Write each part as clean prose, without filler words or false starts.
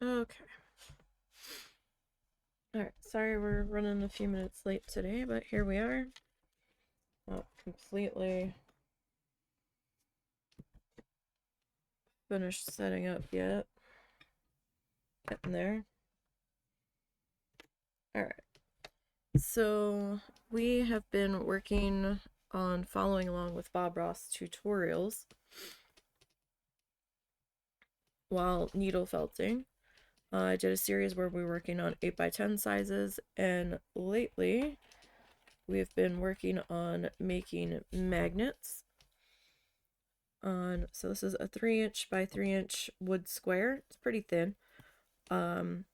Okay. Alright, sorry we're running a few minutes late today, but here we are. Not completely finished setting up yet. Getting there. Alright. So, we have been working on following along with Bob Ross tutorials while needle felting. I did a series where we were working on 8x10 sizes, and lately we've been working on making magnets. So this is a 3" by 3" wood square. It's pretty thin.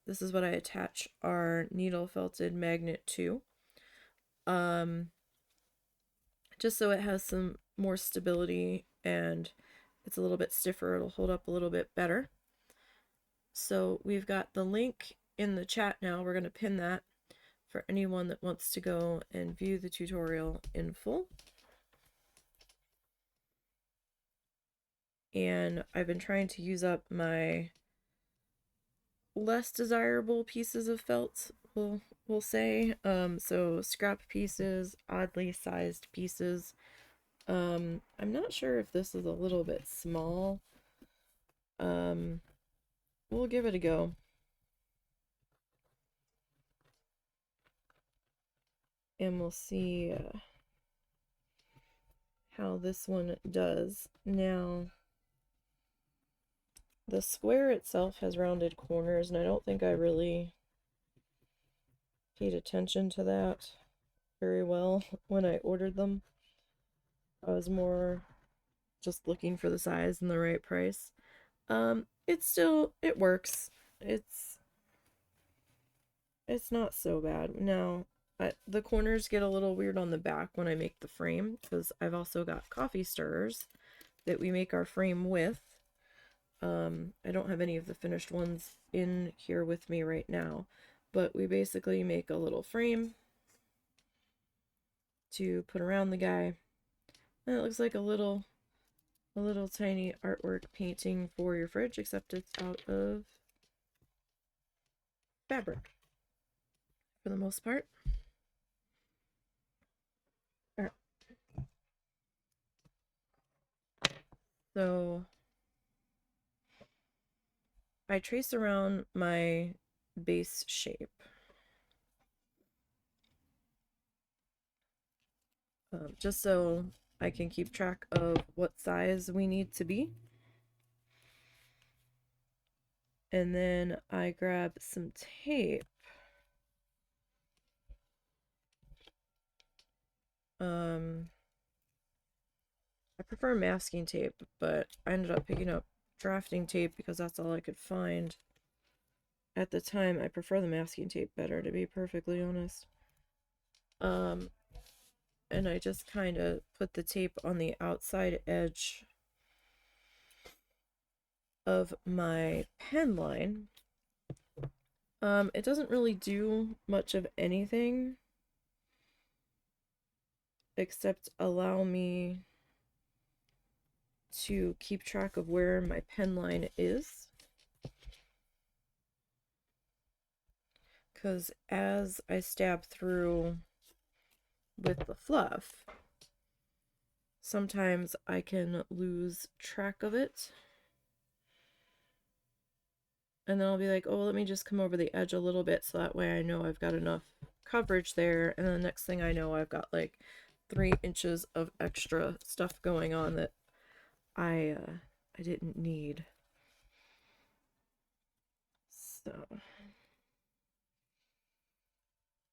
This is what I attach our needle felted magnet to. Just so it has some more stability and it's a little bit stiffer. It'll hold up a little bit better. So we've got the link in the chat now. We're going to pin that for anyone that wants to go and view the tutorial in full. And I've been trying to use up my less desirable pieces of felt, we'll say. So scrap pieces, oddly sized pieces. I'm not sure if this is a little bit small. We'll give it a go. And we'll see how this one does. Now, the square itself has rounded corners, and I don't think I really paid attention to that very well when I ordered them. I was more just looking for the size and the right price. It works. It's not so bad. Now, the corners get a little weird on the back when I make the frame, because I've also got coffee stirrers that we make our frame with. I don't have any of the finished ones in here with me right now, but we basically make a little frame to put around the guy. And it looks like a little tiny artwork painting for your fridge, except it's out of fabric for the most part. All right. So I trace around my base shape. Just so I can keep track of what size we need to be. And then I grab some tape. I prefer masking tape, but I ended up picking up drafting tape because that's all I could find. At the time, I prefer the masking tape better, to be perfectly honest. And I just kind of put the tape on the outside edge of my pen line. It doesn't really do much of anything except allow me to keep track of where my pen line is. Because as I stab through with the fluff, sometimes I can lose track of it. And then I'll be like, oh, let me just come over the edge a little bit so that way I know I've got enough coverage there. And the next thing I know, I've got like 3 inches of extra stuff going on that I didn't need. So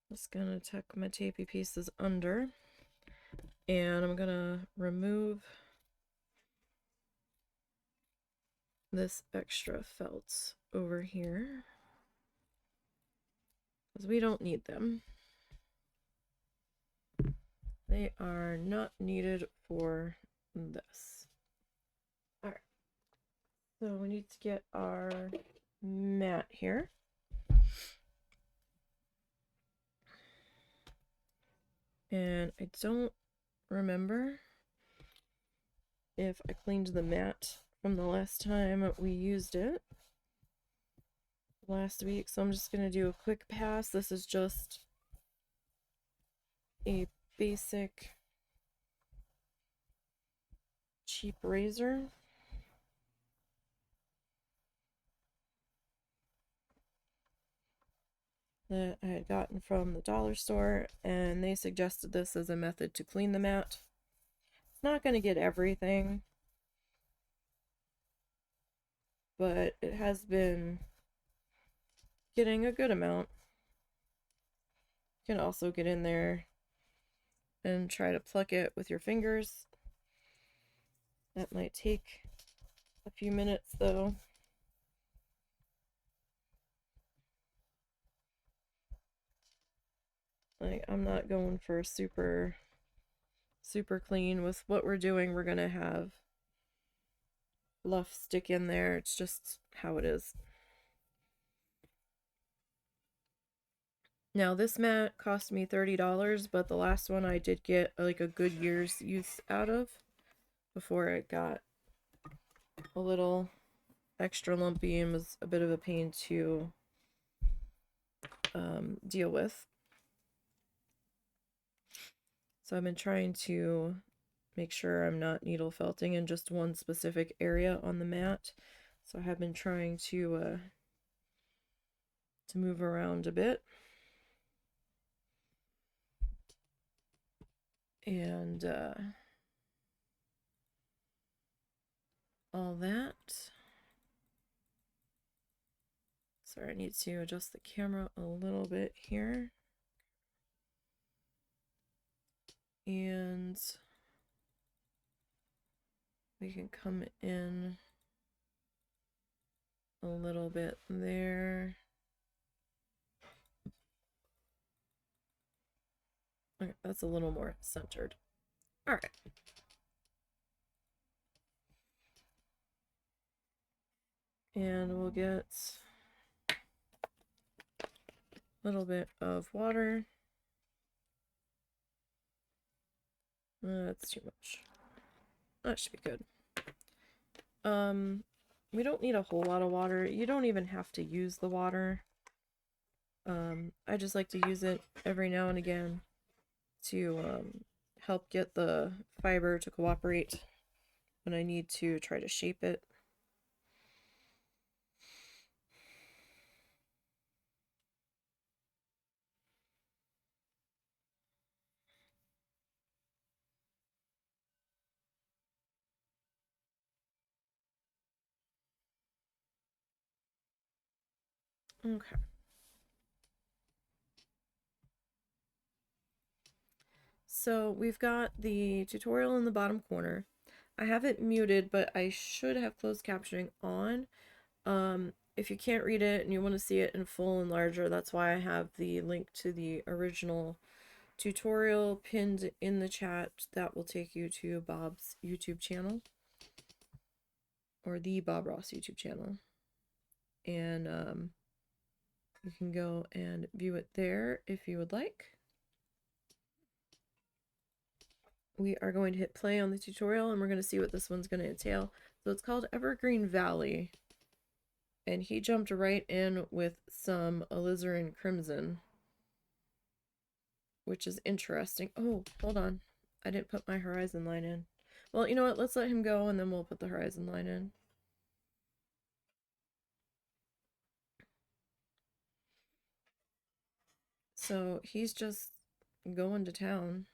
just gonna tuck my tapey pieces under, and I'm gonna remove this extra felt over here because we don't need them. They are not needed for this. Alright, so we need to get our mat here. And I don't remember if I cleaned the mat from the last time we used it. last week, so I'm just going to do a quick pass. This is just a basic cheap razor. That I had gotten from the dollar store, and they suggested this as a method to clean the mat. It's not going to get everything, but it has been getting a good amount. You can also get in there and try to pluck it with your fingers. That might take a few minutes though. Like, I'm not going for super clean. With what we're doing, we're gonna have luff stick in there. It's just how it is. Now this mat cost me $30, but the last one I did get like a good year's use out of before it got a little extra lumpy and was a bit of a pain to deal with. So I've been trying to make sure I'm not needle felting in just one specific area on the mat. So I have been trying to move around a bit. And all that. Sorry, I need to adjust the camera a little bit here. And we can come in a little bit there. Okay, that's a little more centered. All right. And we'll get a little bit of water. That's too much. That should be good. We don't need a whole lot of water. You don't even have to use the water. I just like to use it every now and again to help get the fiber to cooperate when I need to try to shape it. Okay. So we've got the tutorial in the bottom corner. I have it muted, but I should have closed captioning on. If you can't read it and you want to see it in full and larger, that's why I have the link to the original tutorial pinned in the chat. That will take you to Bob's YouTube channel, or the Bob Ross YouTube channel. And you can go and view it there if you would like. We are going to hit play on the tutorial and we're going to see what this one's going to entail. So it's called Evergreen Valley. And he jumped right in with some alizarin crimson, which is interesting. Oh, hold on. I didn't put my horizon line in. Well, you know what? Let's let him go and then we'll put the horizon line in. So he's just going to town.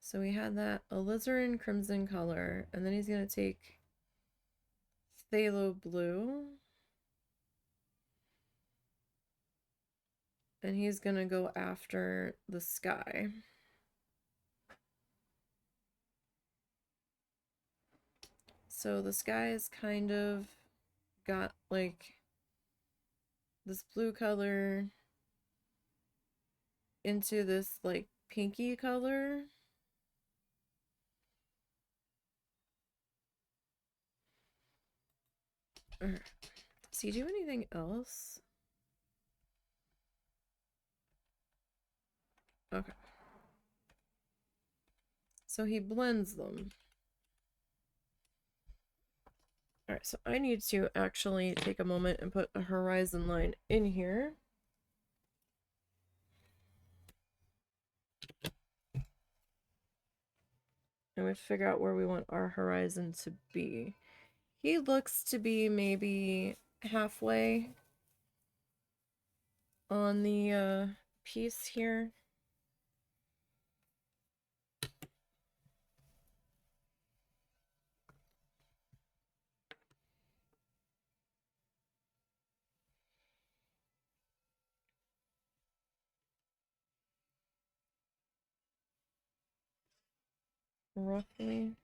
So we had that alizarin crimson color, and then he's going to take phthalo blue, and he's going to go after the sky. So the sky is kind of got like this blue color into this like pinky color. Does he do anything else? Okay. So he blends them. Alright, so I need to actually take a moment and put a horizon line in here. And we figure out where we want our horizon to be. He looks to be maybe halfway on the piece here. Roughly.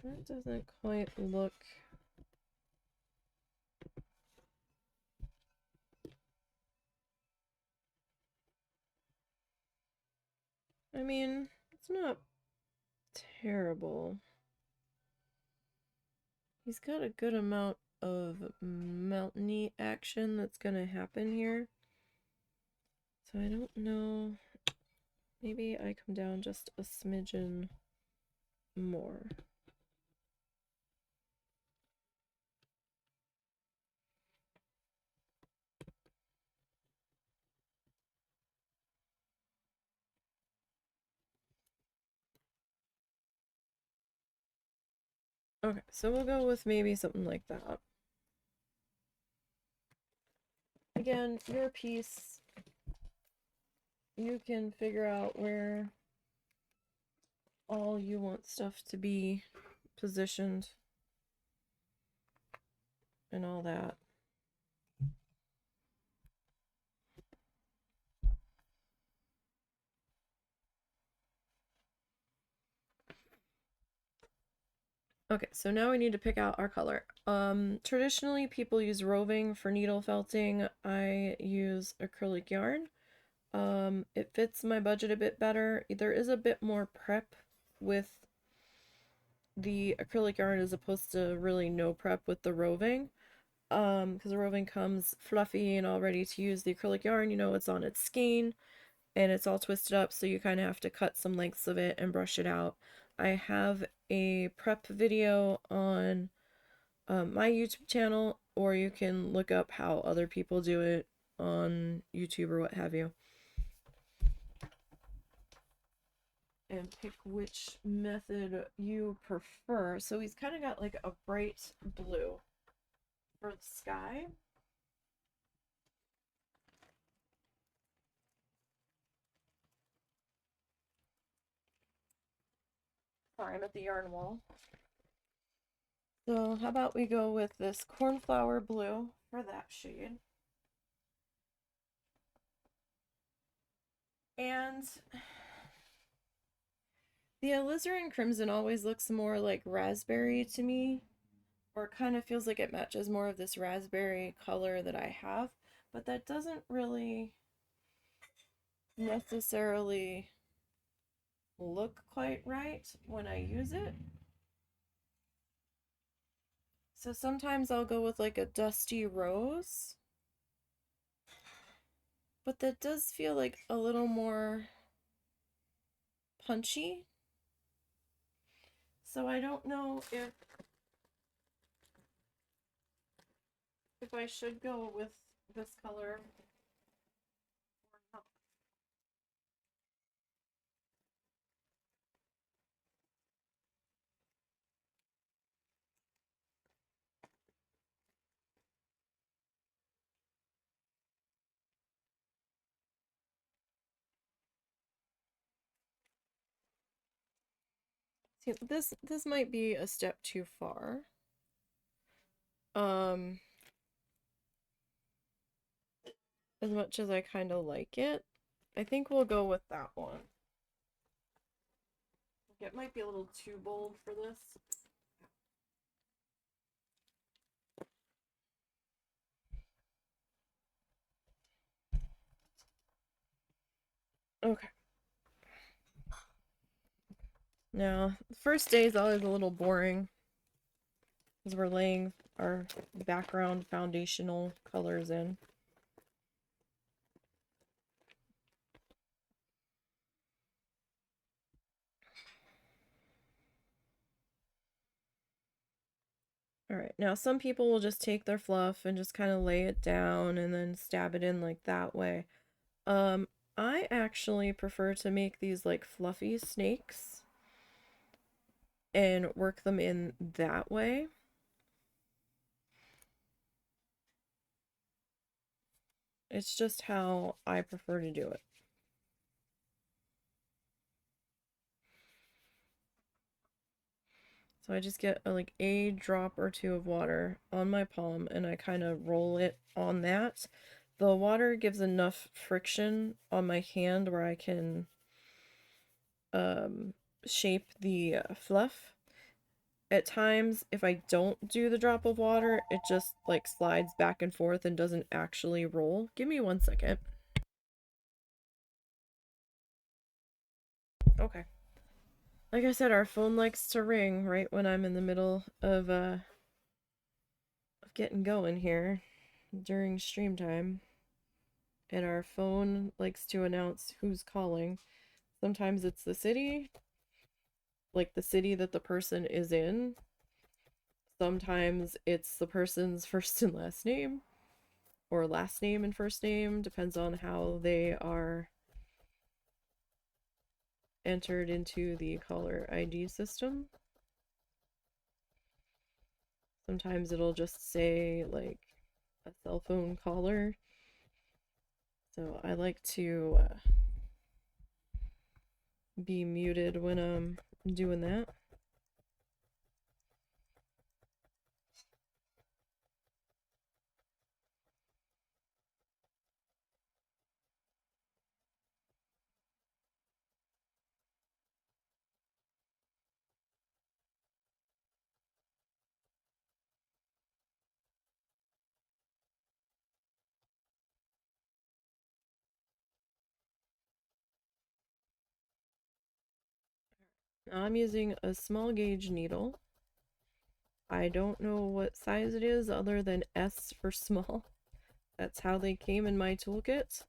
That doesn't quite look... I mean, it's not terrible. He's got a good amount of mountainy action that's gonna happen here. So I don't know. Maybe I come down just a smidgen more. Okay, so we'll go with maybe something like that. Again, your piece, you can figure out where all you want stuff to be positioned and all that. Okay, so now we need to pick out our color. Traditionally people use roving for needle felting. I use acrylic yarn. It fits my budget a bit better. There is a bit more prep with the acrylic yarn as opposed to really no prep with the roving. Because the roving comes fluffy and all ready to use. The acrylic yarn, you know, it's on its skein and it's all twisted up, so you kind of have to cut some lengths of it and brush it out. I have a prep video on my YouTube channel, or you can look up how other people do it on YouTube or what have you. And pick which method you prefer. So he's kind of got like a bright blue for the sky. Sorry, I'm at the yarn wall. So how about we go with this cornflower blue for that shade. And the alizarin crimson always looks more like raspberry to me, or kind of feels like it matches more of this raspberry color that I have, but that doesn't really necessarily look quite right when I use it. So sometimes I'll go with like a dusty rose, but that does feel like a little more punchy. So I don't know if I should go with this color or not. See, this might be a step too far. As much as I kind of like it, I think we'll go with that one. It might be a little too bold for this. Okay. Now, the first day is always a little boring because we're laying our background foundational colors in. Alright, now some people will just take their fluff and just kind of lay it down and then stab it in like that way. I actually prefer to make these like fluffy snakes and work them in that way. It's just how I prefer to do it. So I just get like a drop or two of water on my palm and I kind of roll it on that. The water gives enough friction on my hand where I can shape the fluff. At times, if I don't do the drop of water, it just like slides back and forth and doesn't actually roll. Give me 1 second. Okay. Like I said, our phone likes to ring right when I'm in the middle of getting going here during stream time. And our phone likes to announce who's calling. Sometimes it's the city, like the city that the person is in. Sometimes it's the person's first and last name, or last name and first name, depends on how they are entered into the caller ID system. Sometimes it'll just say like a cell phone caller. So I like to be muted when I'm doing that. Now I'm using a small gauge needle. I don't know what size it is other than S for small. That's how they came in my toolkits.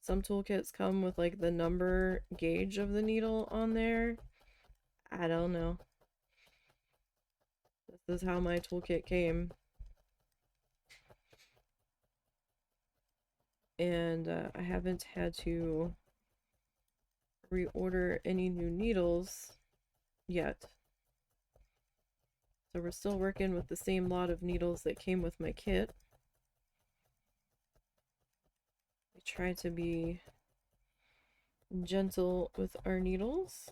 Some toolkits come with like the number gauge of the needle on there. I don't know. This is how my toolkit came. And I haven't had to reorder any new needles yet. So we're still working with the same lot of needles that came with my kit. We try to be gentle with our needles.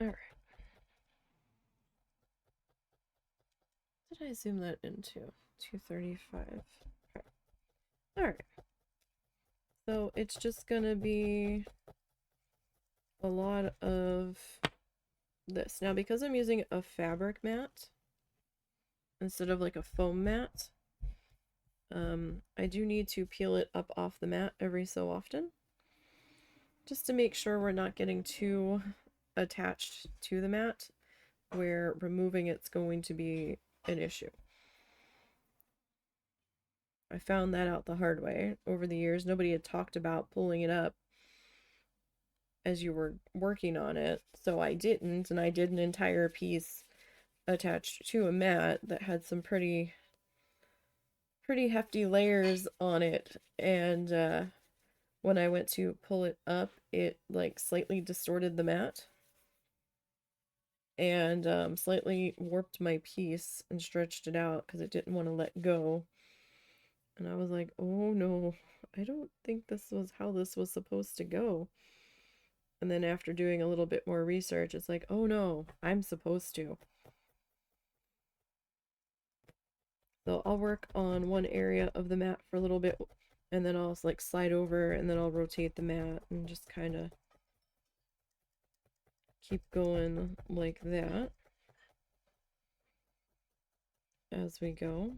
Alright. Did I zoom that into? 235. Alright. So it's just gonna be a lot of this. Now, because I'm using a fabric mat instead of like a foam mat, I do need to peel it up off the mat every so often, just to make sure we're not getting too attached to the mat where removing it's going to be an issue. I found that out the hard way over the years. Nobody had talked about pulling it up as you were working on it, so I didn't, and I did an entire piece attached to a mat that had some pretty hefty layers on it, and when I went to pull it up, it like slightly distorted the mat and slightly warped my piece and stretched it out because it didn't want to let go. And I was like, oh no, I don't think this was how this was supposed to go. And then after doing a little bit more research, it's like, oh no, I'm supposed to. So I'll work on one area of the mat for a little bit And then I'll like slide over and then I'll rotate the mat and just kind of keep going like that as we go.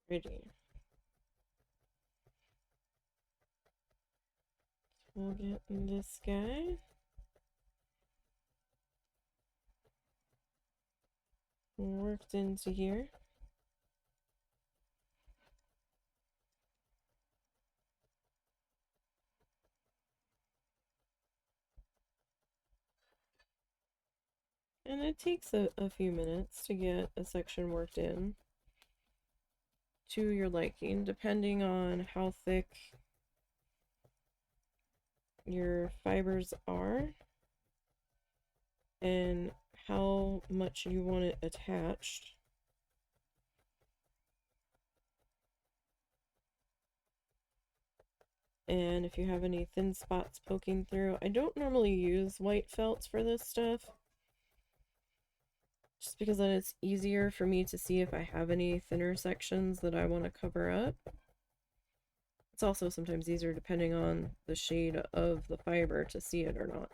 Pretty. We'll get this guy worked into here. And it takes a few minutes to get a section worked in to your liking, depending on how thick your fibers are and how much you want it attached. And if you have any thin spots poking through, I don't normally use white felts for this stuff, just because then it's easier for me to see if I have any thinner sections that I want to cover up. It's also sometimes easier depending on the shade of the fiber to see it or not.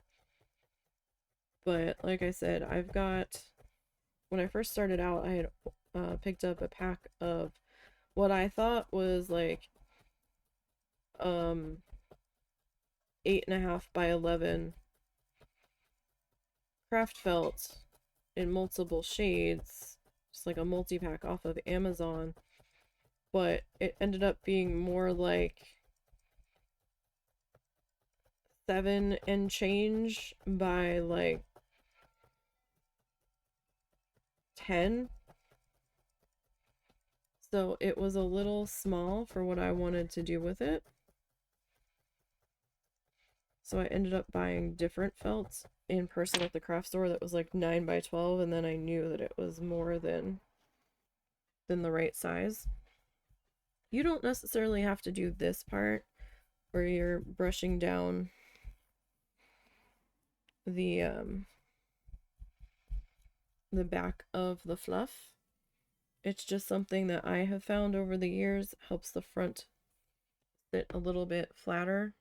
But like I said, I've got, when I first started out, I had picked up a pack of what I thought was like 8.5 by 11 craft felt in multiple shades, just like a multi-pack off of Amazon, but it ended up being more like 7 and change by like 10. So it was a little small for what I wanted to do with it. So I ended up buying different felts in person at the craft store that was like 9 by 12, and then I knew that it was more than the right size. You don't necessarily have to do this part where you're brushing down the back of the fluff. It's just something that I have found over the years helps the front sit a little bit flatter,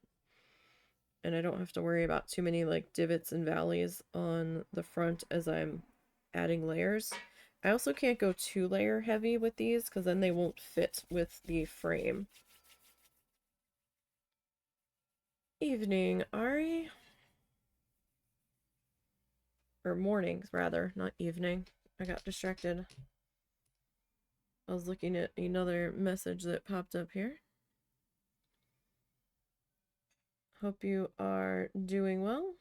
and I don't have to worry about too many like divots and valleys on the front as I'm adding layers. I also can't go too layer heavy with these because then they won't fit with the frame. Evening, Ari. Or mornings, rather, not evening. I got distracted. I was looking at another message that popped up here. Hope you are doing well.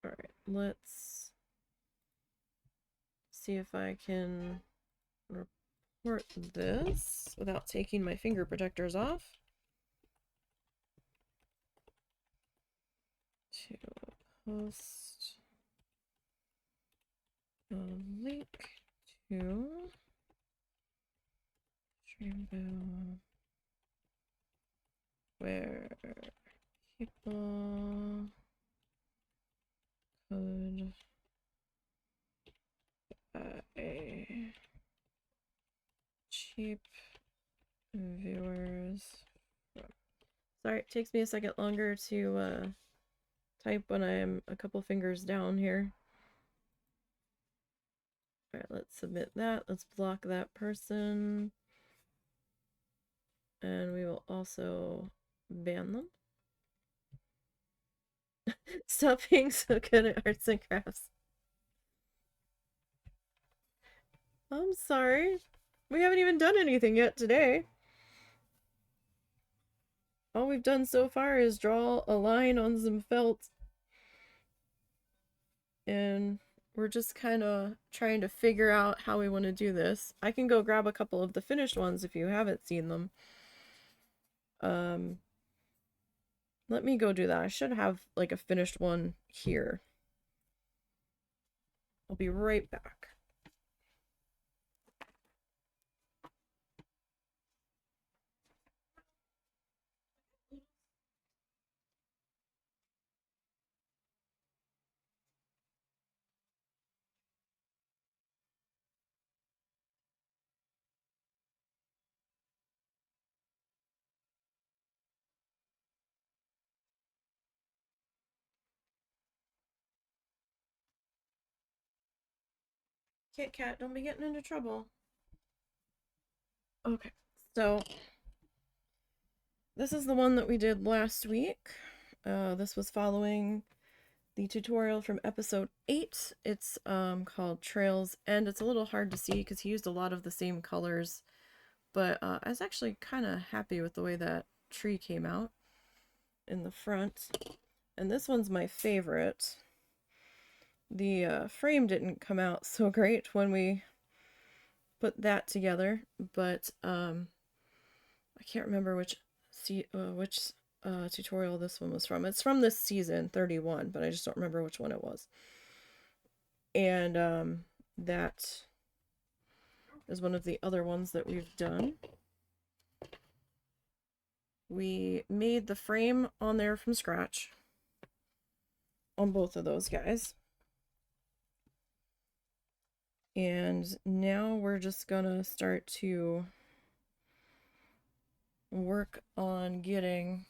Alright, let's see if I can report this without taking my finger protectors off. To post a link to Dreamville where people could buy cheap viewers. Sorry, it takes me a second longer to type when I'm a couple fingers down here. Alright, let's submit that. Let's block that person. And we will also ban them. Stop being so good at arts and crafts. I'm sorry. We haven't even done anything yet today. All we've done so far is draw a line on some felt. And we're just kind of trying to figure out how we want to do this. I can go grab a couple of the finished ones if you haven't seen them. Let me go do that. I should have like a finished one here. I'll be right back. Kit Kat, don't be getting into trouble. Okay, so this is the one that we did last week. This was following the tutorial from episode 8. It's called Trails, and it's a little hard to see because he used a lot of the same colors, but I was actually kind of happy with the way that tree came out in the front. And this one's my favorite. The frame didn't come out so great when we put that together, but I can't remember which tutorial this one was from. It's from this season 31, but I just don't remember which one it was. And that is one of the other ones that we've done. We made the frame on there from scratch on both of those guys. And now we're just gonna start to work on getting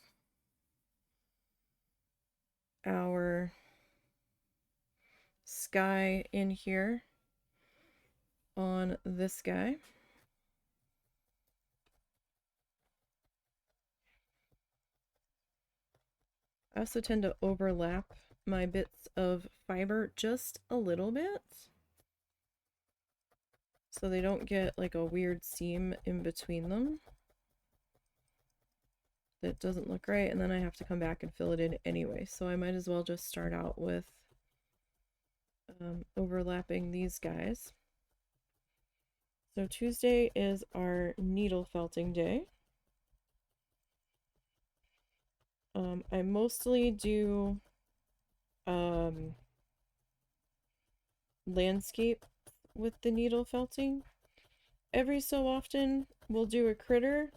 our sky in here on this guy. I also tend to overlap my bits of fiber just a little bit so they don't get like a weird seam in between them that doesn't look right, and then I have to come back and fill it in anyway, so I might as well just start out with overlapping these guys. So Tuesday is our needle felting day. I mostly do landscape with the needle felting. Every so often we'll do a critter.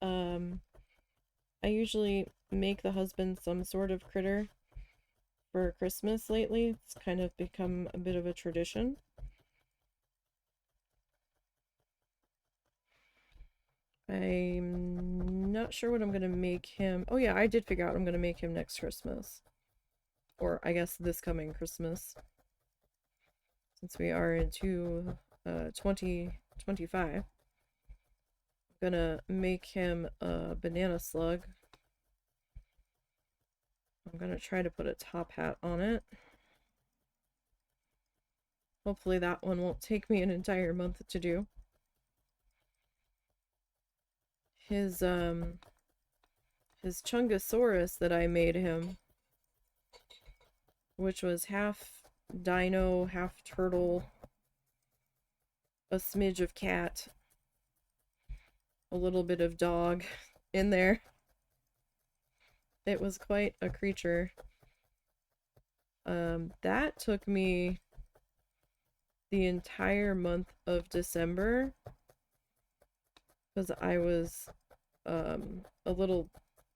I usually make the husband some sort of critter for Christmas lately. It's kind of become a bit of a tradition. I'm not sure what I'm gonna make him. Oh yeah, I did figure out I'm gonna make him next Christmas. Or I guess this coming Christmas. Since we are into 2025. I'm gonna make him a banana slug. I'm gonna try to put a top hat on it. Hopefully that one won't take me an entire month to do. His Chungosaurus that I made him, which was half dino, half turtle, a smidge of cat, a little bit of dog in there. It was quite a creature. That took me the entire month of December because I was a little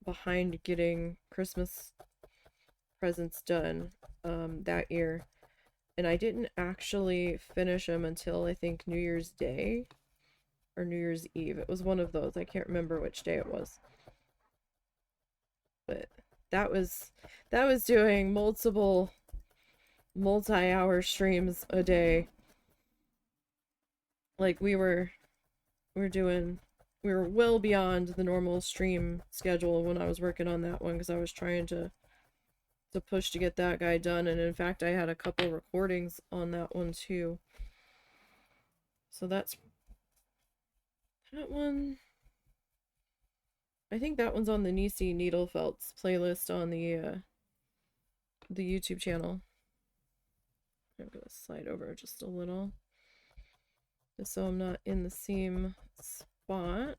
behind getting Christmas presents done that year, and I didn't actually finish them until I think New Year's Day or New Year's Eve. It was one of those. I can't remember which day it was, but that was doing multiple multi-hour streams a day. Like we were we were well beyond the normal stream schedule when I was working on that one, because I was trying to push to get that guy done, and in fact I had a couple recordings on that one too. So that's that one. I think that one's on the Nisey Needle Felts playlist on the YouTube channel. I'm gonna slide over just a little, just so I'm not in the same spot.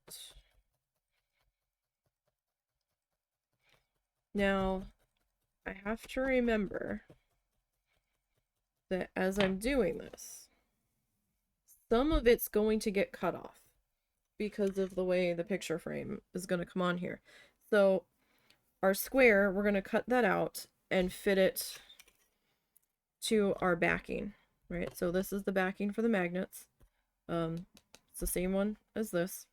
Now, I have to remember that as I'm doing this, some of it's going to get cut off because of the way the picture frame is going to come on here. So our square, we're going to cut that out and fit it to our backing, right? So this is the backing for the magnets. It's the same one as this.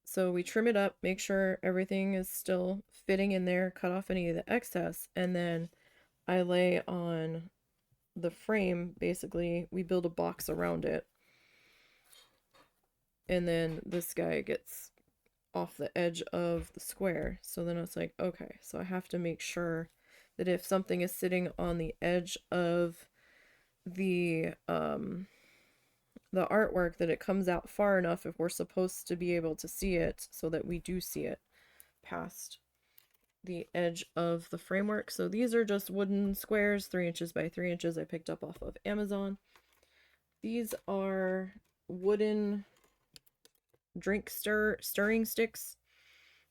So we trim it up, make sure everything is still fitting in there, cut off any of the excess, and then I lay on the frame. Basically, we build a box around it, and then this guy gets off the edge of the square. So then it's like, okay, so I have to make sure that if something is sitting on the edge of the artwork, that it comes out far enough if we're supposed to be able to see it, so that we do see it past the edge of the framework. So these are just wooden squares, 3 inches by 3 inches, I picked up off of Amazon. These are wooden drink stirring sticks.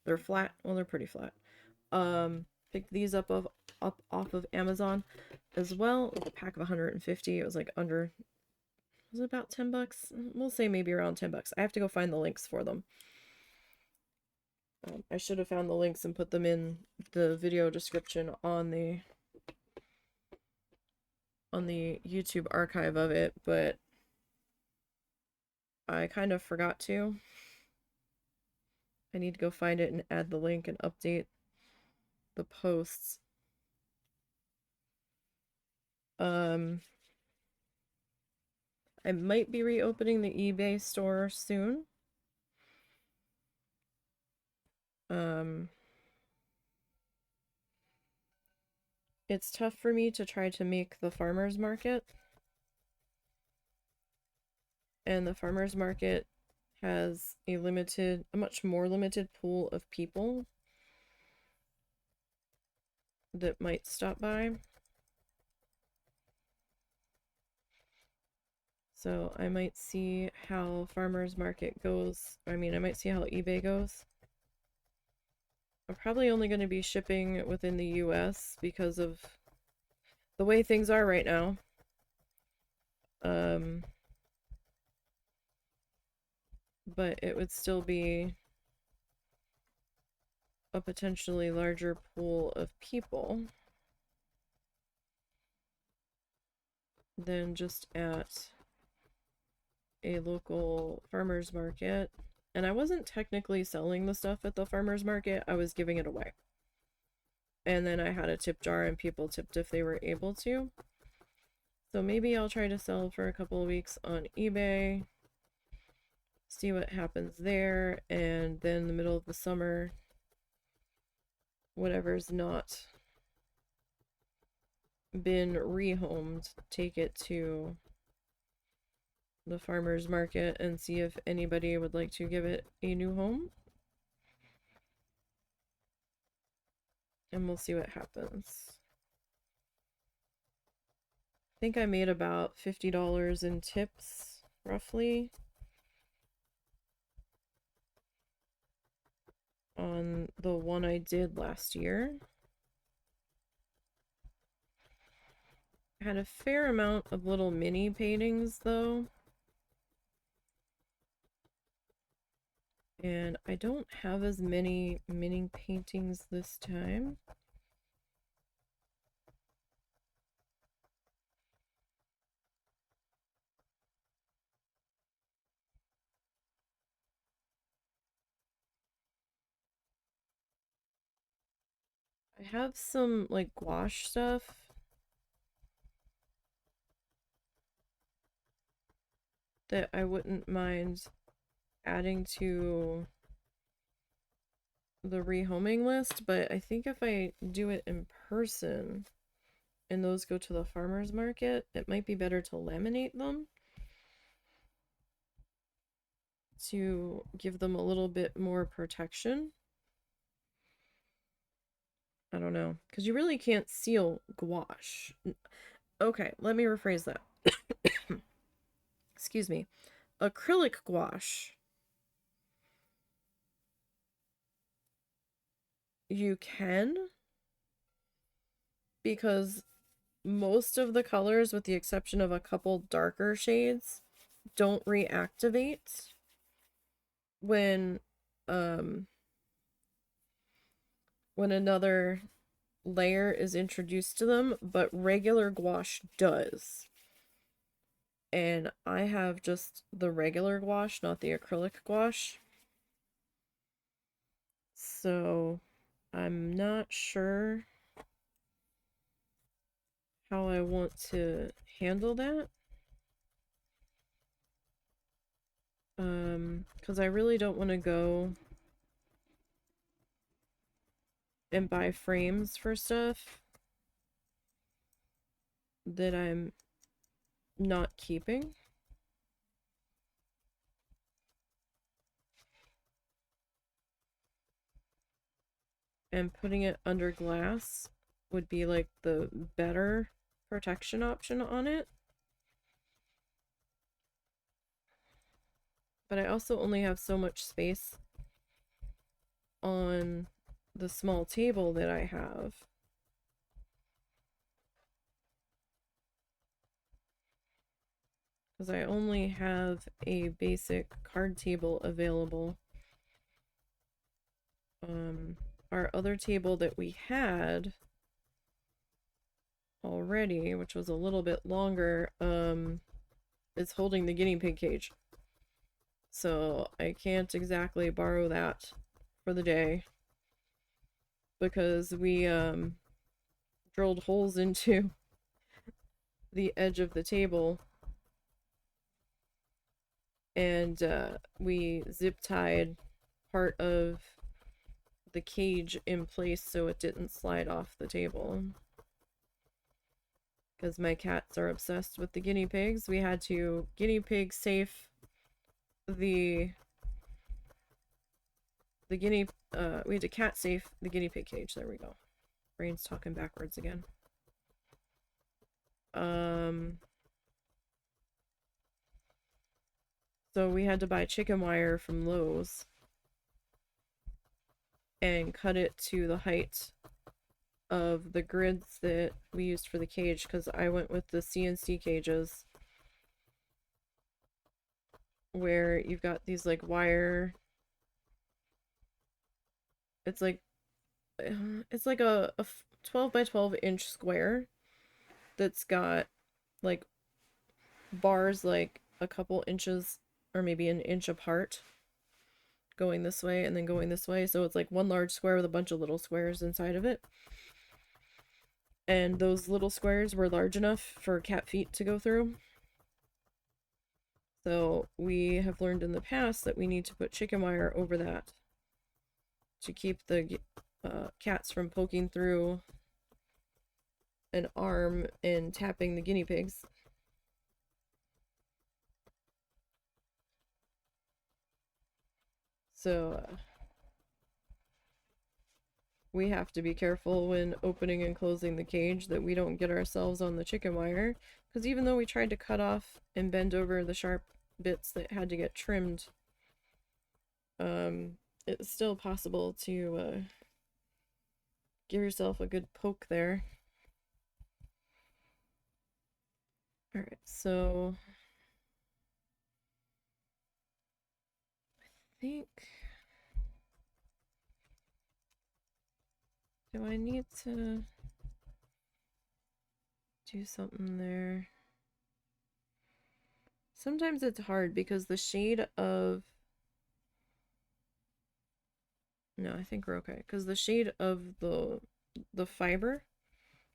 They're flat. Well, they're pretty flat. Picked these up off of Amazon as well. A pack of 150. It was like under, was it about 10 bucks? We'll say maybe around 10 bucks. I have to go find the links for them. I should have found the links and put them in the video description on the YouTube archive of it, but I kind of forgot to. I need to go find it and add the link and update the posts. I might be reopening the eBay store soon. It's tough for me to try to make the farmer's market. And the farmer's market has a much more limited pool of people that might stop by. So I might see how farmer's market goes. I mean, I might see how eBay goes. I'm probably only going to be shipping within the US because of the way things are right now. But it would still be a potentially larger pool of people than just at a local farmer's market. And I wasn't technically selling the stuff at the farmer's market, I was giving it away. And then I had a tip jar and people tipped if they were able to. So maybe I'll try to sell for a couple of weeks on eBay, see what happens there, and then in the middle of the summer, whatever's not been rehomed, take it to the farmer's market and see if anybody would like to give it a new home. And we'll see what happens. I think I made about $50 in tips, roughly, on the one I did last year. I had a fair amount of little mini paintings, though. And I don't have as many mini paintings this time. I have some like gouache stuff. that I wouldn't mind adding to the rehoming list, but I think if I do it in person and those go to the farmer's market, it might be better to laminate them to give them a little bit more protection. I don't know, because you really can't seal gouache. Okay, let me rephrase that. Excuse me. Acrylic gouache, you can, because most of the colors, with the exception of a couple darker shades, don't reactivate when another layer is introduced to them, but regular gouache does. And I have just the regular gouache, not the acrylic gouache. So I'm not sure how I want to handle that. Because I really don't want to go and buy frames for stuff that I'm not keeping. And putting it under glass would be like the better protection option on it. But I also only have so much space on the small table that I have. Because I only have a basic card table available. Our other table that we had already, which was a little bit longer, is holding the guinea pig cage. So I can't exactly borrow that for the day, because we drilled holes into the edge of the table, and we zip tied part of the cage in place so it didn't slide off the table. Because my cats are obsessed with the guinea pigs, we had to guinea pig safe we had to cat safe the guinea pig cage. There we go. Brain's talking backwards again. So we had to buy chicken wire from Lowe's and cut it to the height of the grids that we used for the cage, because I went with the CNC cages where you've got these like wire. It's like a 12 by 12 inch square that's got like bars like a couple inches or maybe an inch apart going this way and then going this way. So it's like one large square with a bunch of little squares inside of it. And those little squares were large enough for cat feet to go through. So we have learned in the past that we need to put chicken wire over that to keep the cats from poking through an arm and tapping the guinea pigs. So we have to be careful when opening and closing the cage that we don't get ourselves on the chicken wire, because even though we tried to cut off and bend over the sharp bits that had to get trimmed, it's still possible to give yourself a good poke there. Alright, so I think, do I need to do something there? Sometimes it's hard because the shade of, no, I think we're okay, because the shade of the fiber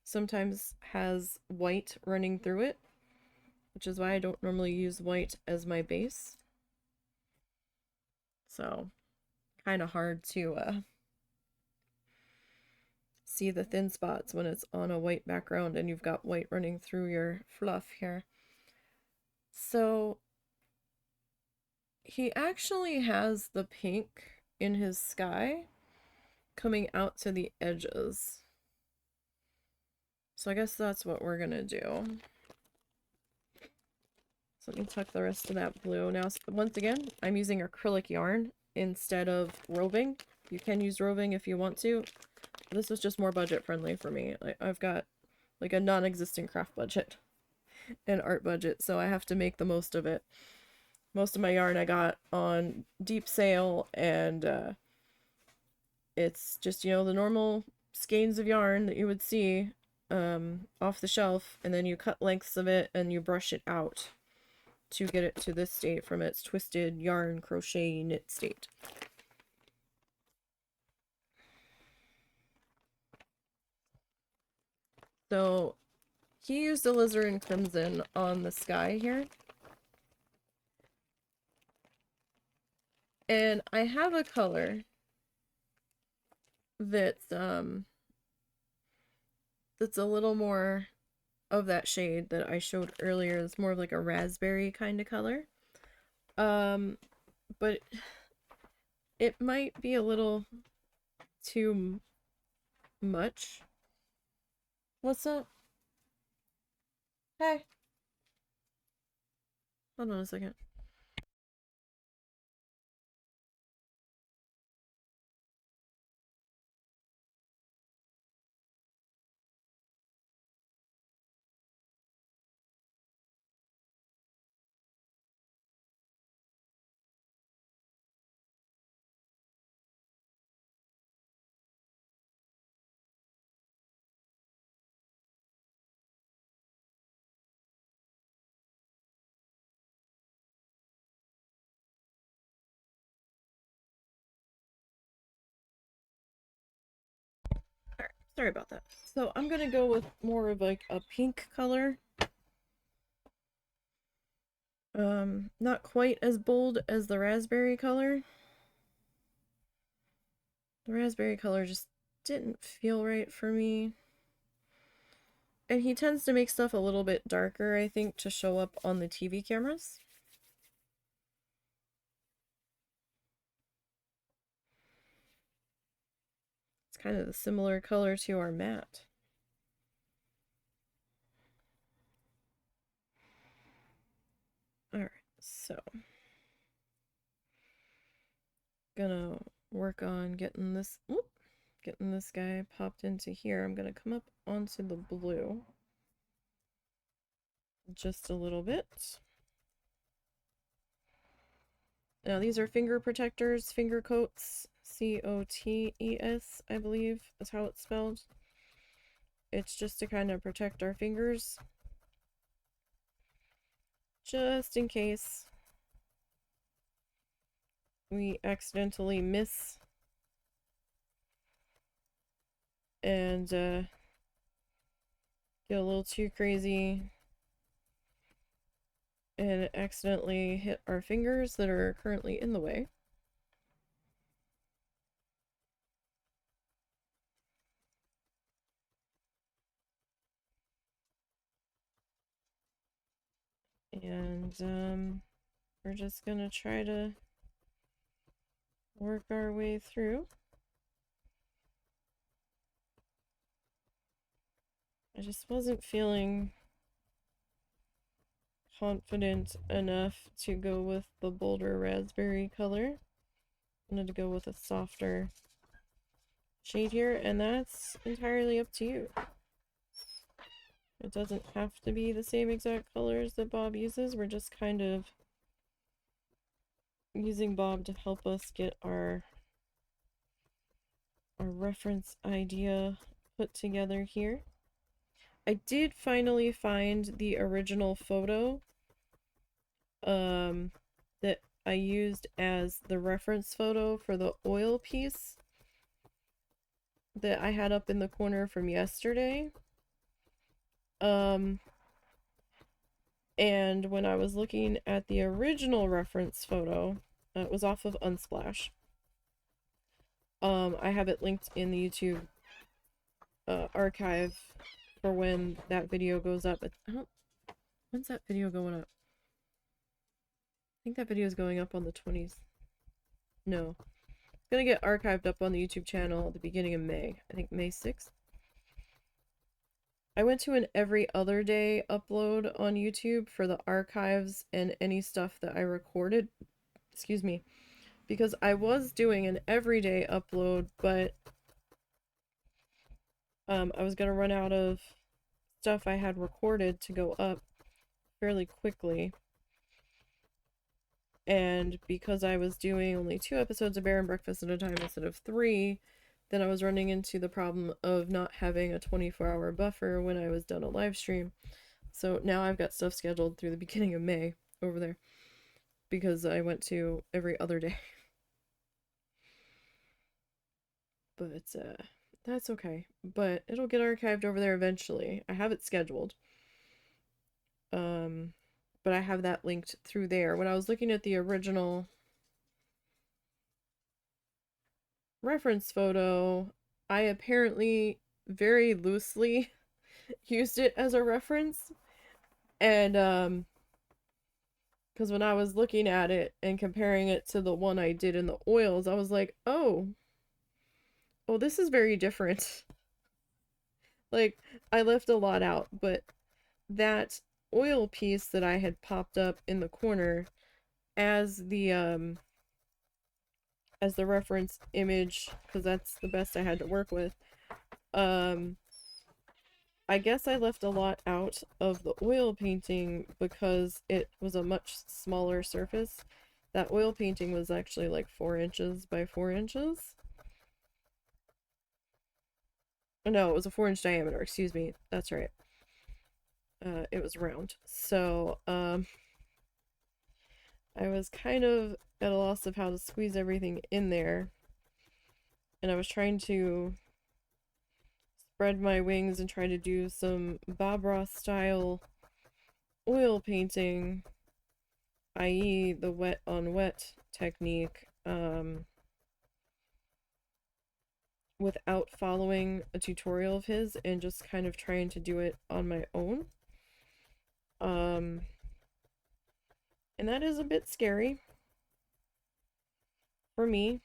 sometimes has white running through it, which is why I don't normally use white as my base. So, kind of hard to see the thin spots when it's on a white background and you've got white running through your fluff here. So, he actually has the pink in his sky coming out to the edges. So I guess that's what we're gonna do. So let me tuck the rest of that blue. Now, once again, I'm using acrylic yarn instead of roving. You can use roving if you want to. This was just more budget friendly for me. I've got like a non-existent craft budget and art budget, so I have to make the most of it. Most of my yarn I got on deep sale, and it's just, you know, the normal skeins of yarn that you would see off the shelf, and then you cut lengths of it and you brush it out to get it to this state from its twisted yarn crochet knit state. So he used alizarin crimson on the sky here. And I have a color that's a little more of that shade that I showed earlier. It's more of like a raspberry kind of color. But it might be a little too much. What's up? Hey. Hold on a second. Alright, sorry about that. So I'm gonna go with more of like a pink color. Not quite as bold as the raspberry color. The raspberry color just didn't feel right for me. And he tends to make stuff a little bit darker, I think, to show up on the TV cameras. It's kind of a similar color to our matte. Alright, so gonna work on getting this guy popped into here. I'm gonna come up onto the blue just a little bit. Now these are finger protectors, finger coats, C-O-T-E-S, I believe is how it's spelled. It's just to kind of protect our fingers, just in case we accidentally miss and get a little too crazy and accidentally hit our fingers that are currently in the way. And we're just gonna try to work our way through. I just wasn't feeling confident enough to go with the bolder raspberry color. I wanted to go with a softer shade here, and that's entirely up to you. It doesn't have to be the same exact colors that Bob uses. We're just kind of using Bob to help us get our reference idea put together here. I did finally find the original photo that I used as the reference photo for the oil piece that I had up in the corner from yesterday. And And when I was looking at the original reference photo, it was off of Unsplash. I have it linked in the YouTube archive for when that video goes up. When's that video going up? I think that video is going up on the 20th. No. It's gonna get archived up on the YouTube channel at the beginning of May. I think May 6th. I went to an every other day upload on YouTube for the archives and any stuff that I recorded. Excuse me. Because I was doing an everyday upload, but I was gonna run out of stuff I had recorded to go up fairly quickly. And because I was doing only 2 episodes of Bear and Breakfast at a time instead of 3, then I was running into the problem of not having a 24-hour buffer when I was done a live stream. So now I've got stuff scheduled through the beginning of May over there because I went to every other day. But that's okay. But it'll get archived over there eventually. I have it scheduled. But I have that linked through there. When I was looking at the original reference photo, I apparently very loosely used it as a reference. And because when I was looking at it and comparing it to the one I did in the oils, I was like, oh, this is very different. Like, I left a lot out, but that oil piece that I had popped up in the corner as the reference image, because that's the best I had to work with, I guess I left a lot out of the oil painting because it was a much smaller surface. That oil painting was actually like 4 inches by 4 inches. No, it was a 4-inch diameter, excuse me. That's right. It was round. So, I was kind of at a loss of how to squeeze everything in there. And I was trying to spread my wings and try to do some Bob Ross style oil painting, i.e. the wet on wet technique, without following a tutorial of his and just kind of trying to do it on my own. And that is a bit scary for me.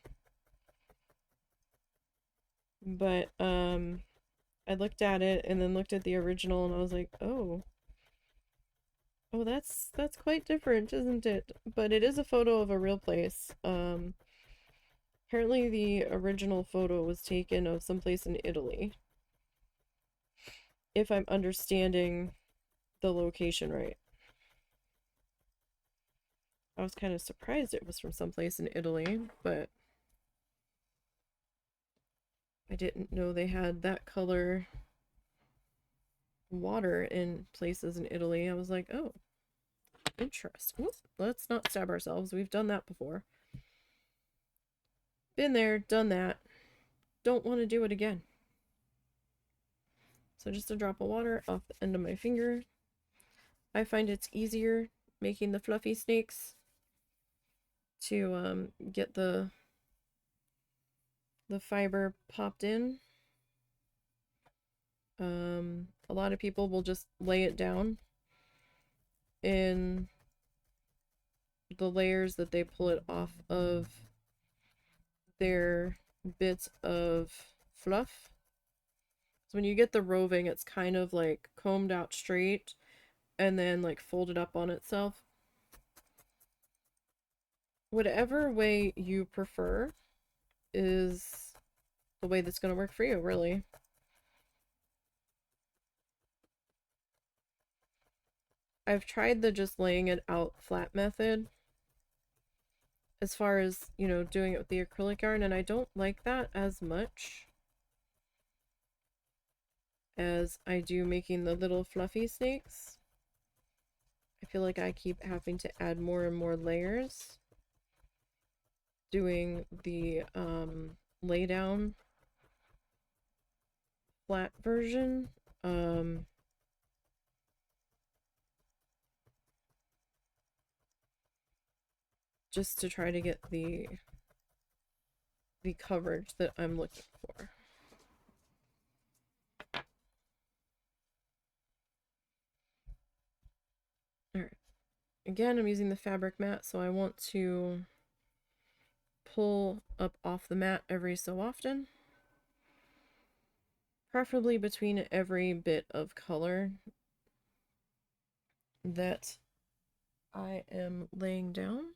But I looked at it and then looked at the original and I was like, oh, that's quite different, isn't it? But it is a photo of a real place. Apparently the original photo was taken of someplace in Italy, if I'm understanding the location right. I was kind of surprised it was from someplace in Italy, but I didn't know they had that color water in places in Italy. I was like, oh, interesting. Oops, let's not stab ourselves. We've done that before. Been there, done that. Don't want to do it again. So just a drop of water off the end of my finger. I find it's easier making the fluffy snakes to get the fiber popped in. A lot of people will just lay it down in the layers that they pull it off of their bits of fluff. So when you get the roving, it's kind of like combed out straight and then like folded up on itself. Whatever way you prefer is the way that's going to work for you, really. I've tried the just laying it out flat method as far as, you know, doing it with the acrylic yarn, and I don't like that as much as I do making the little fluffy snakes. I feel like I keep having to add more and more layers doing the lay down flat version. just to try to get the coverage that I'm looking for. Alright. Again, I'm using the fabric mat, so I want to pull up off the mat every so often. Preferably between every bit of color that I am laying down.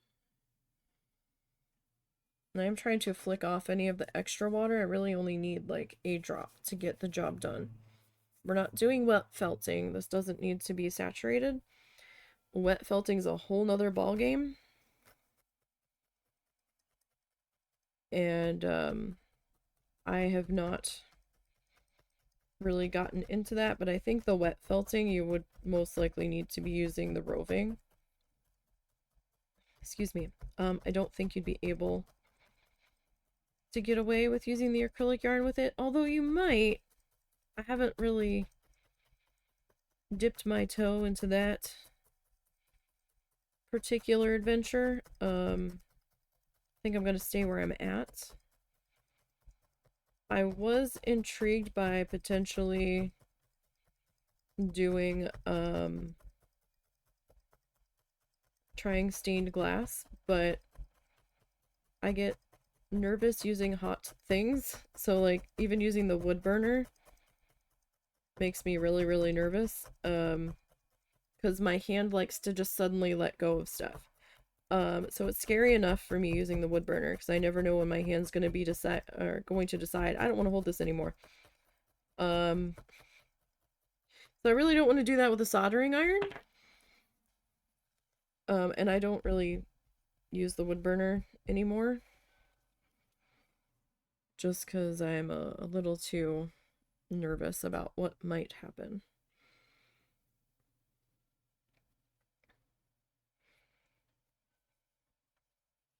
And I'm trying to flick off any of the extra water. I really only need like a drop to get the job done. We're not doing wet felting. This doesn't need to be saturated. Wet felting is a whole nother ball game. And I have not really gotten into that, but I think the wet felting you would most likely need to be using the roving. Excuse me. I don't think you'd be able to get away with using the acrylic yarn with it, although you might. I haven't really dipped my toe into that particular adventure. I think I'm going to stay where I'm at. I was intrigued by potentially doing trying stained glass, but I get nervous using hot things, so like even using the wood burner makes me really, really nervous, because my hand likes to just suddenly let go of stuff. So it's scary enough for me using the wood burner because I never know when my hand's going to be going to decide I don't want to hold this anymore. So I really don't want to do that with a soldering iron. And I don't really use the wood burner anymore, just because I'm a little too nervous about what might happen.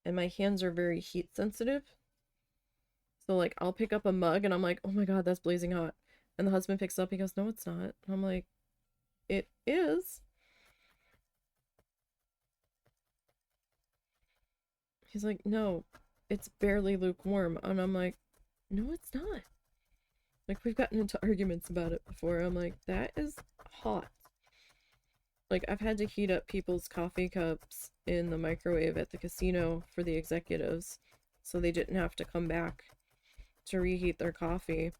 And my hands are very heat sensitive. So like I'll pick up a mug and I'm like, oh my god, that's blazing hot. And the husband picks up, he goes, no, it's not. And I'm like, it is. He's like, no, it's barely lukewarm. And I'm like, no, it's not. Like, we've gotten into arguments about it before. I'm like, that is hot. Like, I've had to heat up people's coffee cups in the microwave at the casino for the executives so they didn't have to come back to reheat their coffee.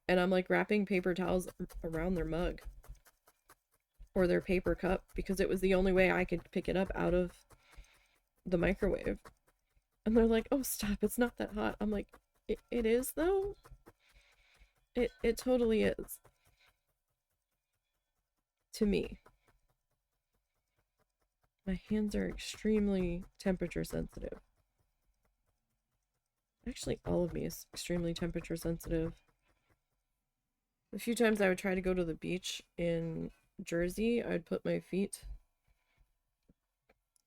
And I'm like wrapping paper towels around their mug or their paper cup because it was the only way I could pick it up out of the microwave. And they're like, oh, stop, it's not that hot. I'm like, it is, though? It totally is. To me. My hands are extremely temperature sensitive. Actually, all of me is extremely temperature sensitive. A few times I would try to go to the beach in Jersey, I'd put my feet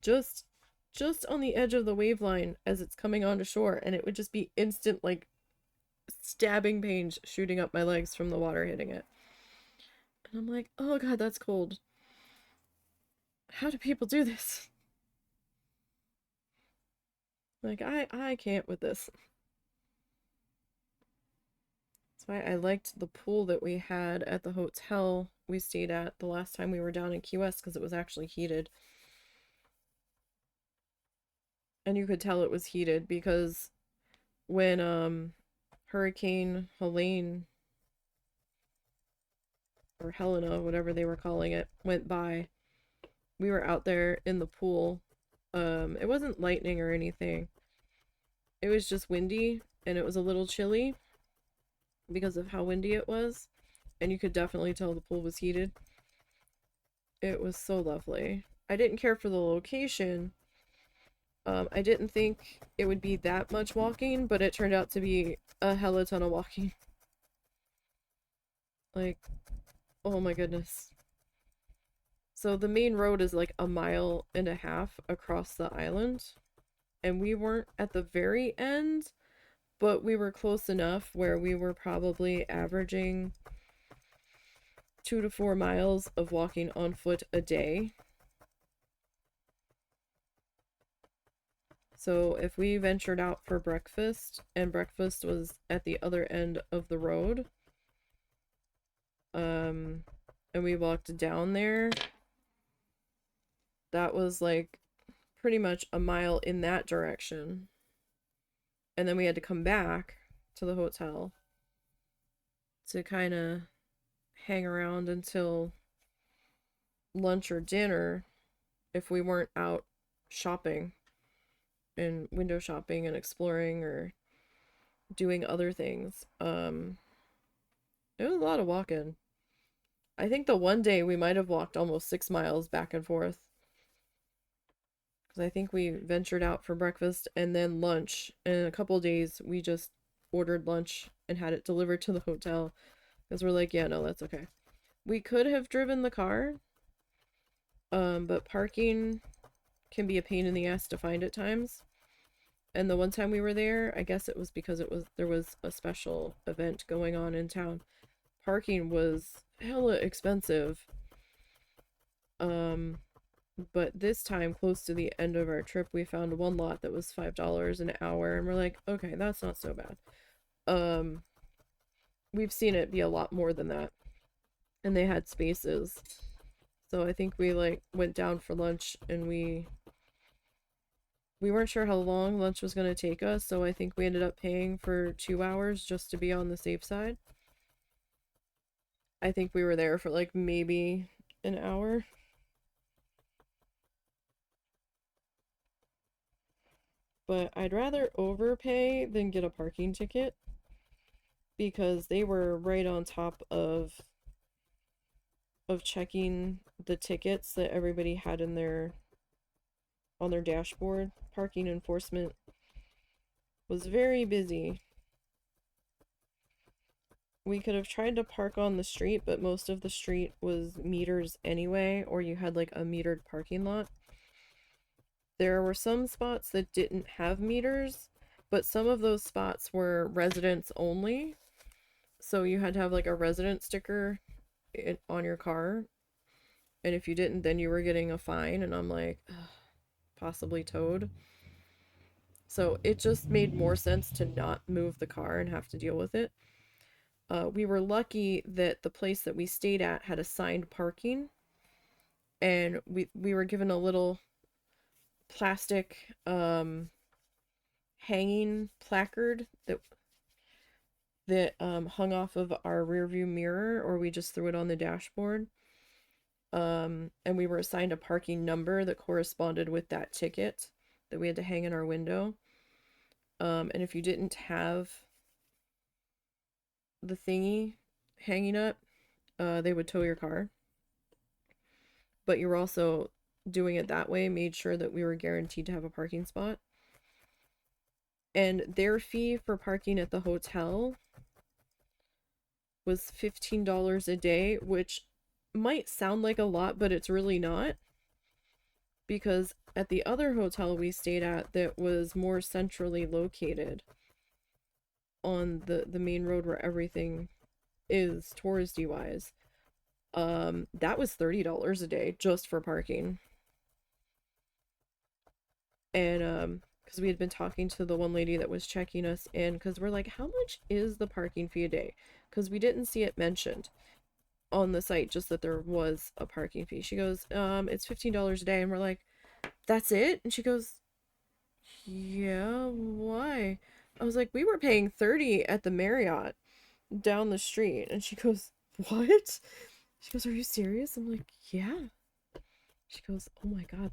just on the edge of the wave line as it's coming onto shore, and it would just be instant, like, stabbing pains shooting up my legs from the water hitting it. And I'm like, oh god, that's cold. How do people do this? Like, I can't with this. That's why I liked the pool that we had at the hotel we stayed at the last time we were down in Key West, because it was actually heated. And you could tell it was heated because when Hurricane Helene or Helena, whatever they were calling it, went by, we were out there in the pool. It wasn't lightning or anything. It was just windy, and it was a little chilly because of how windy it was. And you could definitely tell the pool was heated. It was so lovely. I didn't care for the location. I didn't think it would be that much walking, but it turned out to be a hella ton of walking. Like, oh my goodness. So the main road is like 1.5 miles across the island. And we weren't at the very end, but we were close enough where we were probably averaging 2 to 4 miles of walking on foot a day. So if we ventured out for breakfast and breakfast was at the other end of the road, and we walked down there, that was like pretty much a mile in that direction. And then we had to come back to the hotel to kind of hang around until lunch or dinner if we weren't out shopping and window shopping and exploring or doing other things. It was a lot of walking. I think the one day we might have walked almost 6 miles back and forth. Because I think we ventured out for breakfast and then lunch. And in a couple days, we just ordered lunch and had it delivered to the hotel. Because we're like, yeah, no, that's okay. We could have driven the car. But parking can be a pain in the ass to find at times. And the one time we were there, I guess it was because there was a special event going on in town. Parking was hella expensive. But this time, close to the end of our trip, we found one lot that was $5 an hour, and we're like, okay, that's not so bad. We've seen it be a lot more than that. And they had spaces. So I think we like went down for lunch and we weren't sure how long lunch was going to take us, so I think we ended up paying for 2 hours just to be on the safe side. I think we were there for like maybe an hour. But I'd rather overpay than get a parking ticket because they were right on top of checking the tickets that everybody had in their on their dashboard. Parking enforcement was very busy. We could have tried to park on the street, but most of the street was meters anyway, or you had like a metered parking lot. There were some spots that didn't have meters, but some of those spots were residents only. So you had to have like a resident sticker on your car. And if you didn't, then you were getting a fine. And I'm like, ugh, possibly towed. So it just made more sense to not move the car and have to deal with it. We were lucky that the place that we stayed at had assigned parking. And we were given a little plastic hanging placard that hung off of our rearview mirror, or we just threw it on the dashboard. And we were assigned a parking number that corresponded with that ticket that we had to hang in our window. And if you didn't have the thingy hanging up, they would tow your car. But you were also doing it that way, made sure that we were guaranteed to have a parking spot. And their fee for parking at the hotel was $15 a day, which might sound like a lot, but it's really not. Because at the other hotel we stayed at that was more centrally located on the main road where everything is touristy wise, that was $30 a day just for parking. And because we had been talking to the one lady that was checking us in, because we're like, how much is the parking fee a day? Because we didn't see it mentioned on the site, just that there was a parking fee. She goes, it's $15 a day. And we're like, that's it? And she goes, yeah, why? I was like, we were paying 30 at the Marriott down the street. And she goes, what? She goes, are you serious? I'm like, yeah. She goes, oh my God,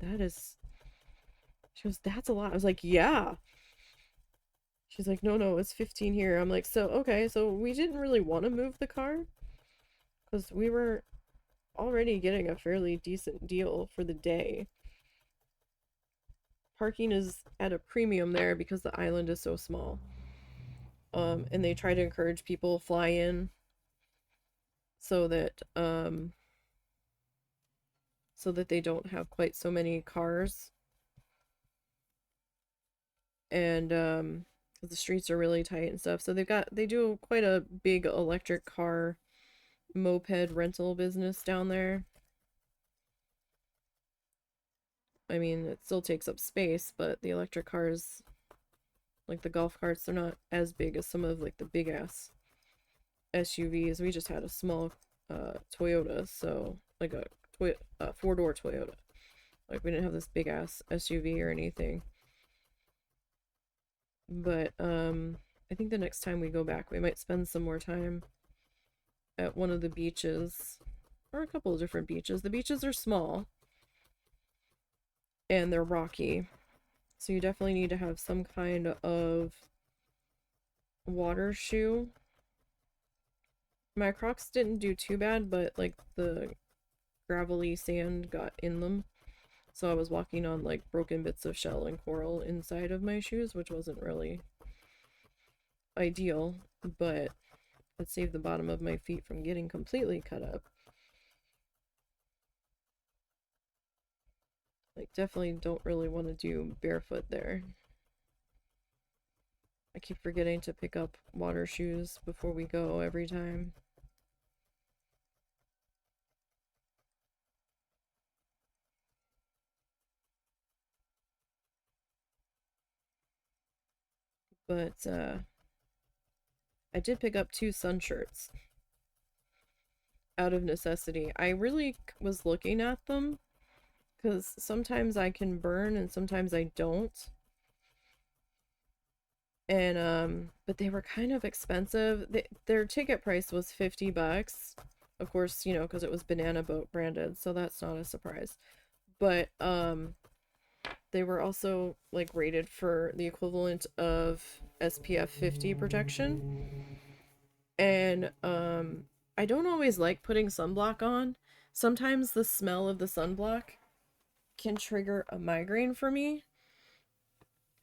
she goes, that's a lot. I was like, yeah. She's like, no, it's 15 here. I'm like, so, okay, so we didn't really want to move the car because we were already getting a fairly decent deal for the day. Parking is at a premium there because the island is so small. And they try to encourage people fly in so that they don't have quite so many cars. And the streets are really tight and stuff. So they do quite a big electric car moped rental business down there. I mean, it still takes up space, but the electric cars, like the golf carts, they're not as big as some of like the big ass SUVs. We just had a small Toyota, so like a four-door Toyota. Like we didn't have this big ass SUV or anything. But I think the next time we go back, we might spend some more time at one of the beaches, or a couple of different beaches. The beaches are small and they're rocky, so you definitely need to have some kind of water shoe. My Crocs didn't do too bad, but like the gravelly sand got in them. So I was walking on like broken bits of shell and coral inside of my shoes, which wasn't really ideal, but it saved the bottom of my feet from getting completely cut up. Like, definitely don't really want to do barefoot there. I keep forgetting to pick up water shoes before we go every time. But I did pick up 2 sun shirts out of necessity. I really was looking at them because sometimes I can burn and sometimes I don't. And but they were kind of expensive. Their ticket price was $50. Of course, you know, because it was Banana Boat branded, so that's not a surprise. But they were also like rated for the equivalent of SPF 50 protection. And I don't always like putting sunblock on. Sometimes the smell of the sunblock can trigger a migraine for me.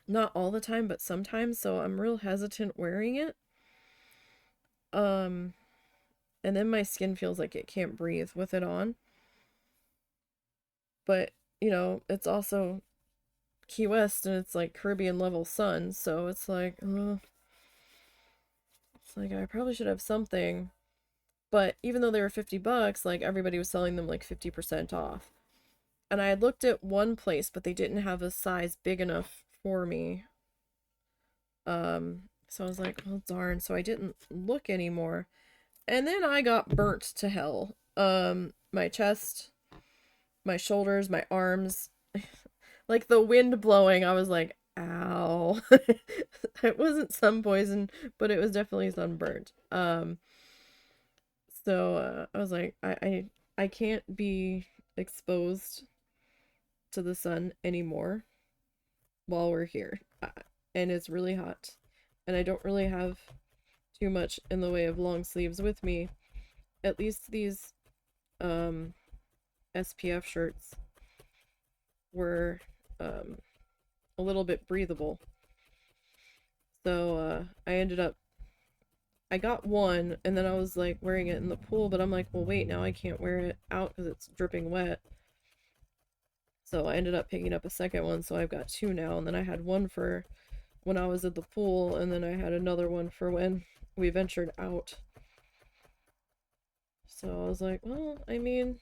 Not all the time, but sometimes, so I'm real hesitant wearing it. Um and then my skin feels like it can't breathe with it on. But, you know, it's also Key West and it's like Caribbean level sun, so it's like, it's like I probably should have something. But even though they were $50, like everybody was selling them like 50% off. And I had looked at one place, but they didn't have a size big enough for me. So I was like, well, darn. So I didn't look anymore. And then I got burnt to hell. My chest, my shoulders, my arms, like the wind blowing, I was like, ow. It wasn't sun poison, but it was definitely sunburnt. So I was like, I can't be exposed to the sun anymore while we're here. And it's really hot. And I don't really have too much in the way of long sleeves with me. At least these SPF shirts were a little bit breathable. So I got one and then I was like wearing it in the pool, but I'm like, well, wait, now I can't wear it out because it's dripping wet. So I ended up picking up a second one, so I've got 2 now. And then I had one for when I was at the pool, and then I had another one for when we ventured out. So I was like, well, I mean,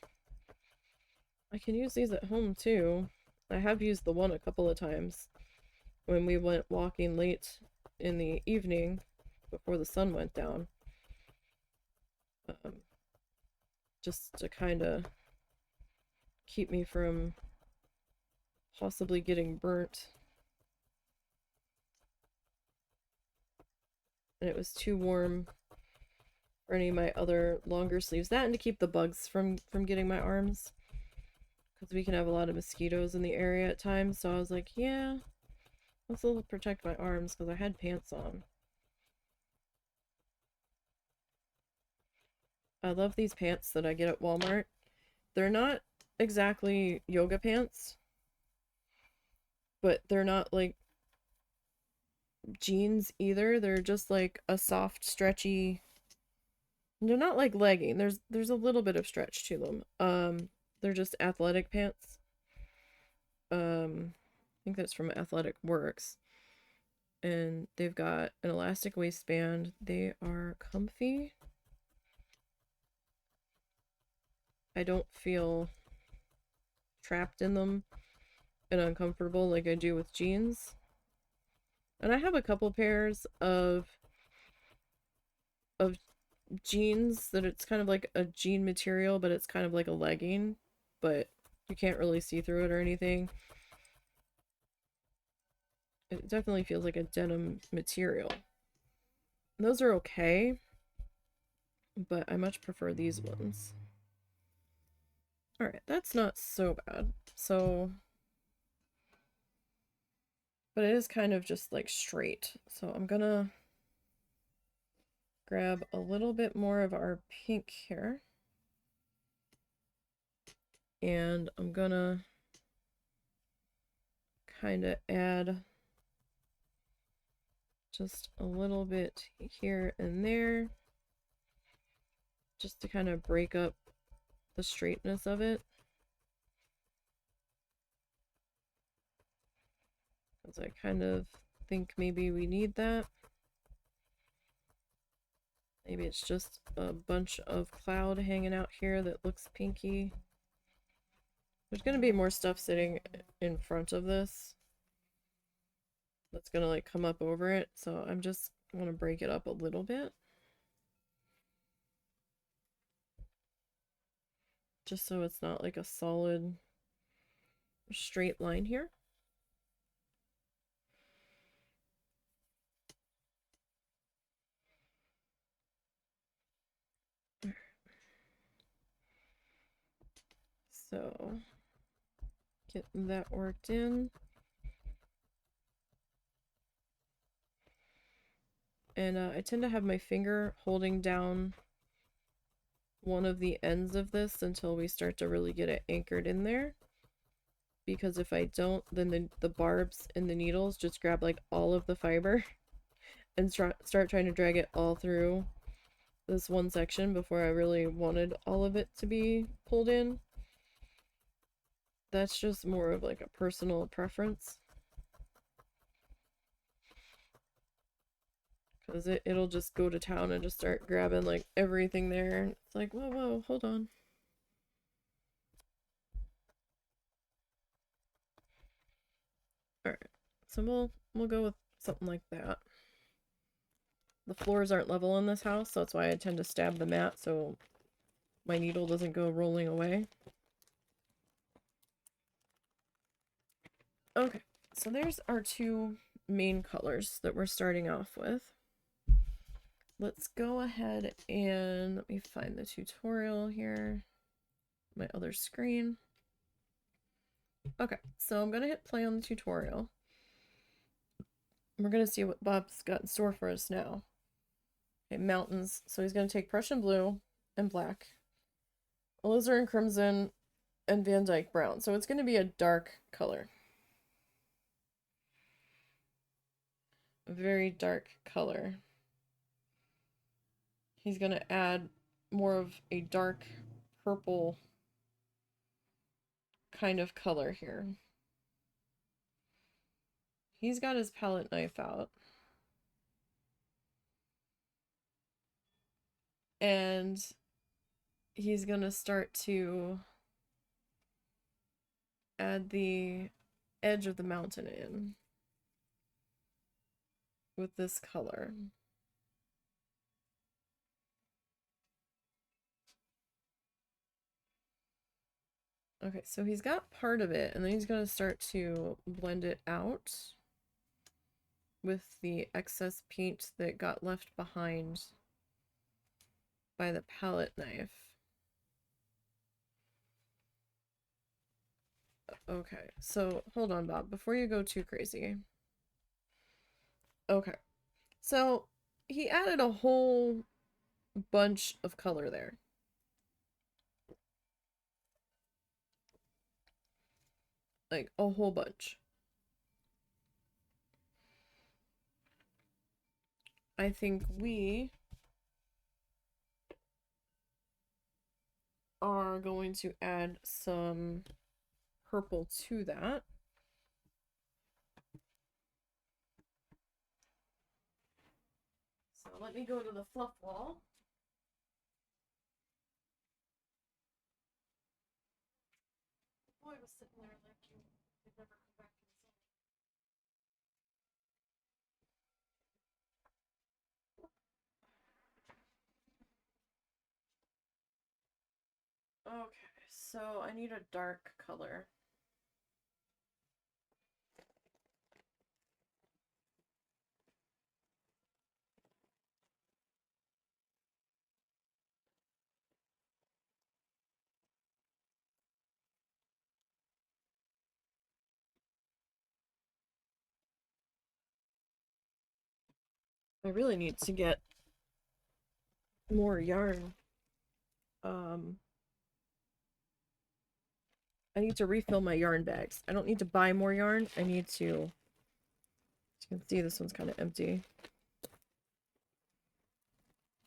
I can use these at home too. I have used the one a couple of times when we went walking late in the evening before the sun went down. Just to kind of keep me from possibly getting burnt. And it was too warm for any of my other longer sleeves. That and to keep the bugs from getting my arms. Because we can have a lot of mosquitoes in the area at times. So I was like, yeah, let's protect my arms because I had pants on. I love these pants that I get at Walmart. They're not exactly yoga pants, but they're not like jeans either. They're just like a soft, stretchy. They're not like legging. There's a little bit of stretch to them. They're just athletic pants. I think that's from Athletic Works. And they've got an elastic waistband. They are comfy. I don't feel trapped in them. and uncomfortable like I do with jeans. And I have a couple pairs of jeans that it's kind of like a jean material, but it's kind of like a legging, but you can't really see through it or anything. It definitely feels like a denim material. Those are okay, but I much prefer these ones. Alright, that's not so bad. So, but it is kind of just like straight. So I'm gonna grab a little bit more of our pink here. And I'm gonna kind of add just a little bit here and there, just to kind of break up the straightness of it. Because I kind of think maybe we need that. Maybe it's just a bunch of cloud hanging out here that looks pinky. There's going to be more stuff sitting in front of this that's going to like come up over it, so I'm just going to break it up a little bit. Just so it's not like a solid straight line here. So, get that worked in. And I tend to have my finger holding down one of the ends of this until we start to really get it anchored in there. Because if I don't, then the barbs and the needles just grab like all of the fiber and start trying to drag it all through this one section before I really wanted all of it to be pulled in. That's just more of like a personal preference. Because it'll just go to town and just start grabbing like everything there. It's like, whoa, whoa, hold on. Alright, so we'll go with something like that. The floors aren't level in this house, so that's why I tend to stab the mat so my needle doesn't go rolling away. Okay, so there's our two main colors that we're starting off with. Let's go ahead and let me find the tutorial here. My other screen. Okay, so I'm gonna hit play on the tutorial. We're gonna see what Bob's got in store for us now. Okay, mountains. So he's gonna take Prussian blue and black, alizarin crimson, and Van Dyke brown. So it's gonna be a dark color. A very dark color. He's gonna add more of a dark purple kind of color here. He's got his palette knife out. And he's gonna start to add the edge of the mountain in with this color. Okay, so he's got part of it, and then he's gonna start to blend it out with the excess paint that got left behind by the palette knife. Okay, so hold on, Bob, before you go too crazy. Okay, so he added a whole bunch of color there. Like, a whole bunch. I think we are going to add some purple to that. So let me go to the fluff wall. Boy was sitting there like you. Okay, so I need a dark color. I really need to get more yarn. I need to refill my yarn bags. I don't need to buy more yarn. I need to, as you can see, this one's kind of empty.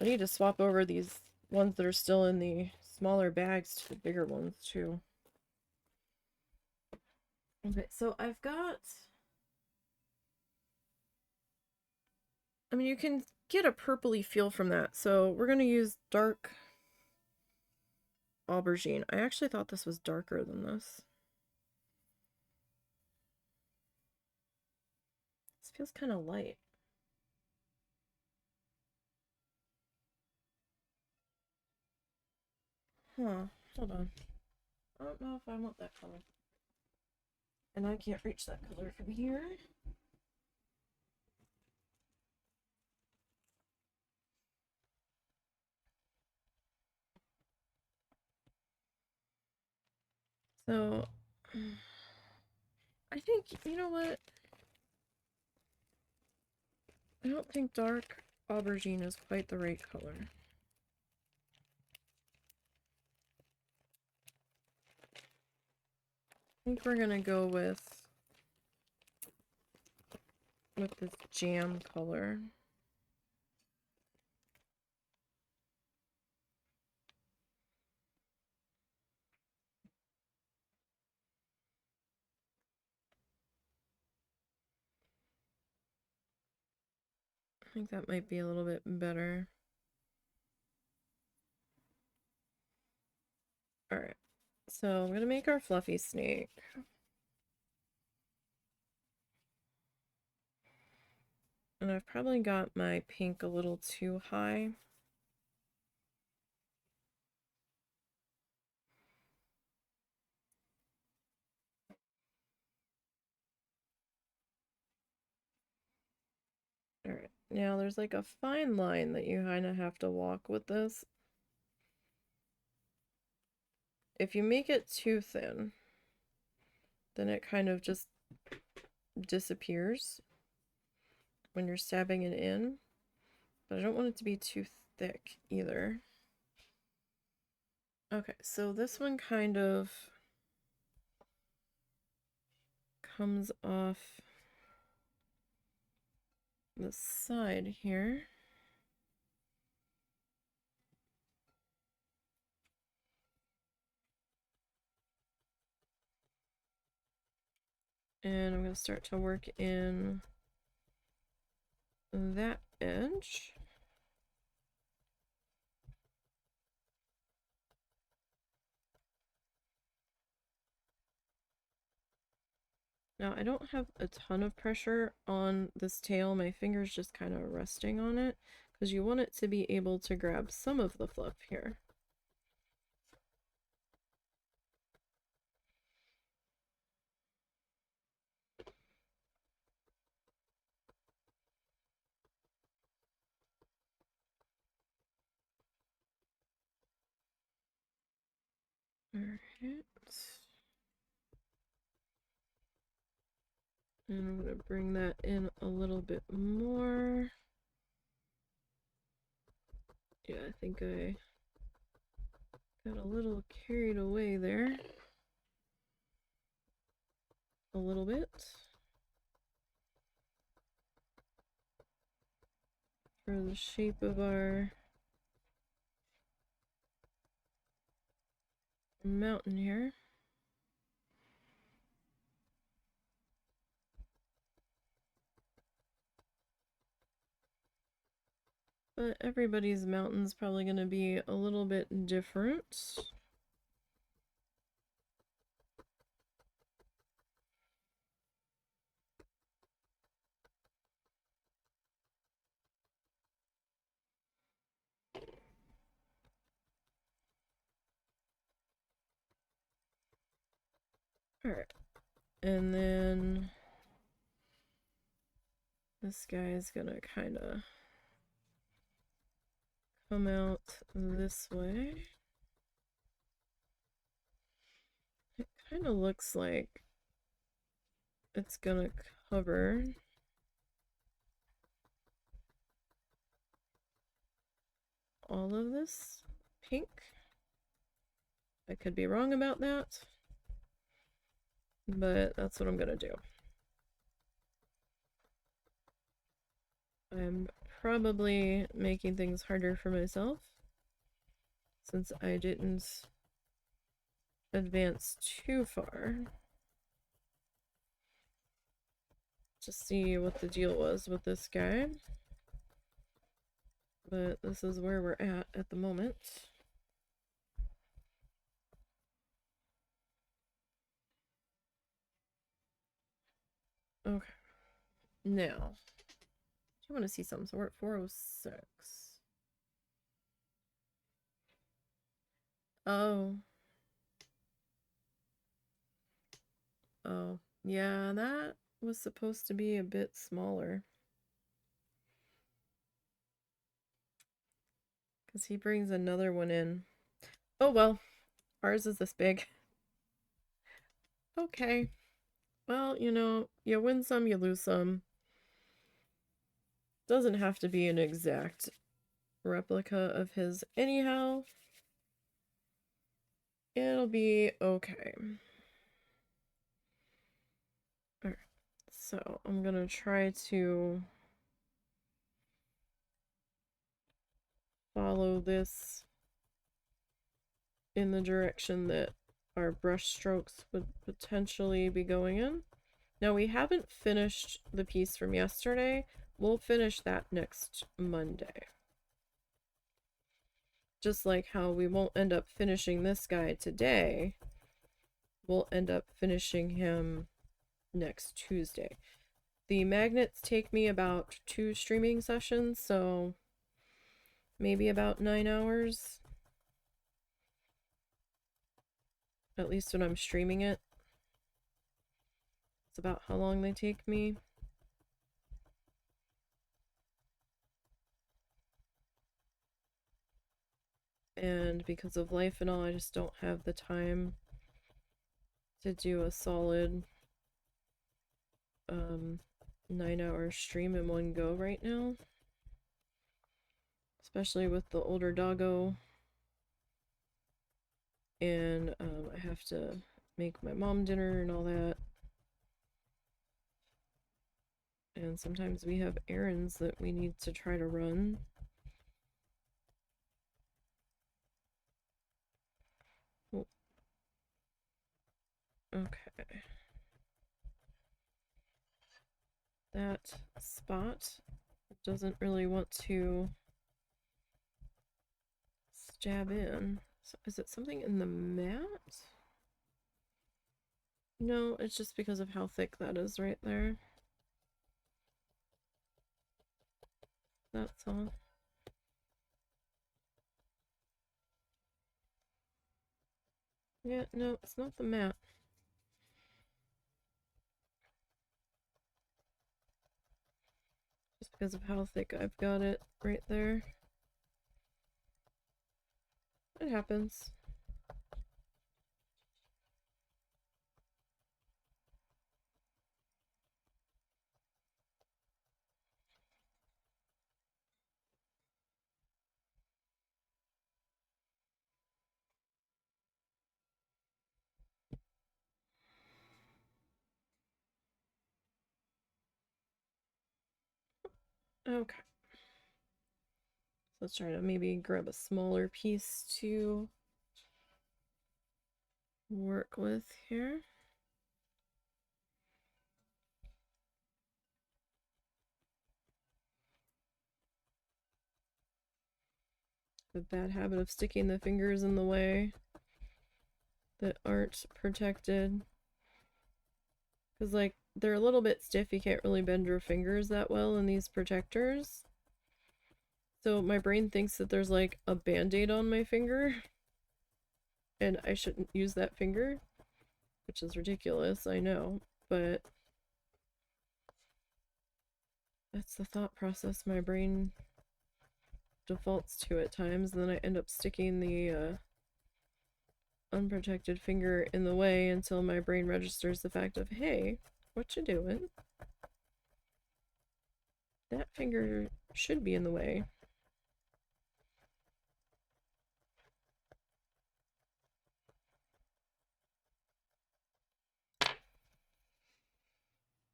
I need to swap over these ones that are still in the smaller bags to the bigger ones too. Okay, so I've got, I mean, you can get a purpley feel from that. So we're going to use dark aubergine. I actually thought this was darker than this. This feels kind of light. Huh, hold on. I don't know if I want that color. And I can't reach that color from here. So, I think, you know what? I don't think dark aubergine is quite the right color. I think we're gonna go with this jam color. I think that might be a little bit better. Alright, so I'm gonna make our fluffy snake. And I've probably got my pink a little too high. Alright, now there's like a fine line that you kind of have to walk with this. If you make it too thin, then it kind of just disappears when you're stabbing it in. But I don't want it to be too thick either. Okay, so this one kind of comes off the side here. And I'm going to start to work in that edge. Now, I don't have a ton of pressure on this tail. My finger's just kind of resting on it because you want it to be able to grab some of the fluff here. All right. And I'm going to bring that in a little bit more. Yeah, I think I got a little carried away there. A little bit. For the shape of our mountain here. But everybody's mountain's probably going to be a little bit different. Alright. And then this guy is gonna kind of come out this way. It kind of looks like it's gonna cover all of this pink. I could be wrong about that, but that's what I'm gonna do. I'm probably making things harder for myself since I didn't advance too far to see what the deal was with this guy. But this is where we're at the moment. Okay. Now, do you want to see something? So we're at 406. Oh. Oh. Yeah, that was supposed to be a bit smaller. Because he brings another one in. Oh, well. Ours is this big. Okay. Well, you know, you win some, you lose some. Doesn't have to be an exact replica of his anyhow. It'll be okay. Alright, so I'm gonna try to follow this in the direction that our brush strokes would potentially be going in. Now, we haven't finished the piece from yesterday. We'll finish that next Monday. Just like how we won't end up finishing this guy today, we'll end up finishing him next Tuesday. The magnets take me about 2 streaming sessions, so maybe about 9 hours. At least when I'm streaming it. It's about how long they take me. And because of life and all, I just don't have the time to do a solid 9-hour stream in one go right now. Especially with the older doggo. And I have to make my mom dinner and all that. And sometimes we have errands that we need to try to run. Oh. Okay. That spot doesn't really want to stab in. So is it something in the mat? No, it's just because of how thick that is right there. That's all. Yeah, no, it's not the mat. Just because of how thick I've got it right there. It happens. Okay. Let's try to maybe grab a smaller piece to work with here. The bad habit of sticking the fingers in the way that aren't protected. Because, like, they're a little bit stiff. You can't really bend your fingers that well in these protectors. So my brain thinks that there's, like, a band-aid on my finger. And I shouldn't use that finger. which is ridiculous, I know, but that's the thought process my brain defaults to at times, and then I end up sticking the unprotected finger in the way until my brain registers the fact of, hey, what you doing? That finger should be in the way.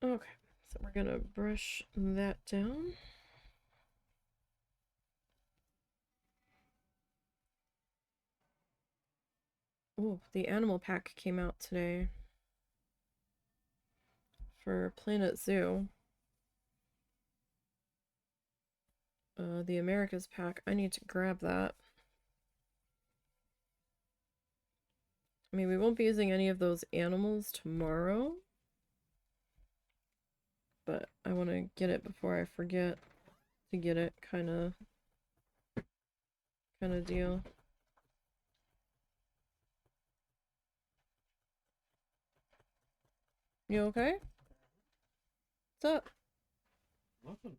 Okay, so we're gonna brush that down. Oh, the animal pack came out today for Planet Zoo. The Americas pack. I need to grab that. I mean, we won't be using any of those animals tomorrow, but I want to get it before I forget to get it, kind of deal. You okay? What's up? Nothing.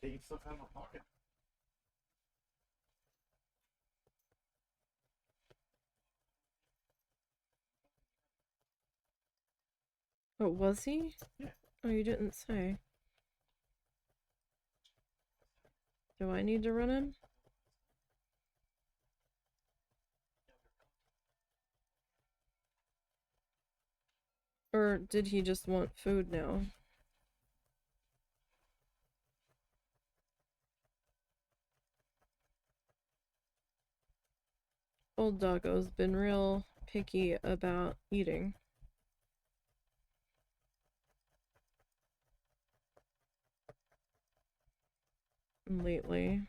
Taking stuff out of my pocket. Oh, was he? Yeah. Oh, you didn't say. Do I need to run him? Or did he just want food now? Old doggo's been real picky about eating lately.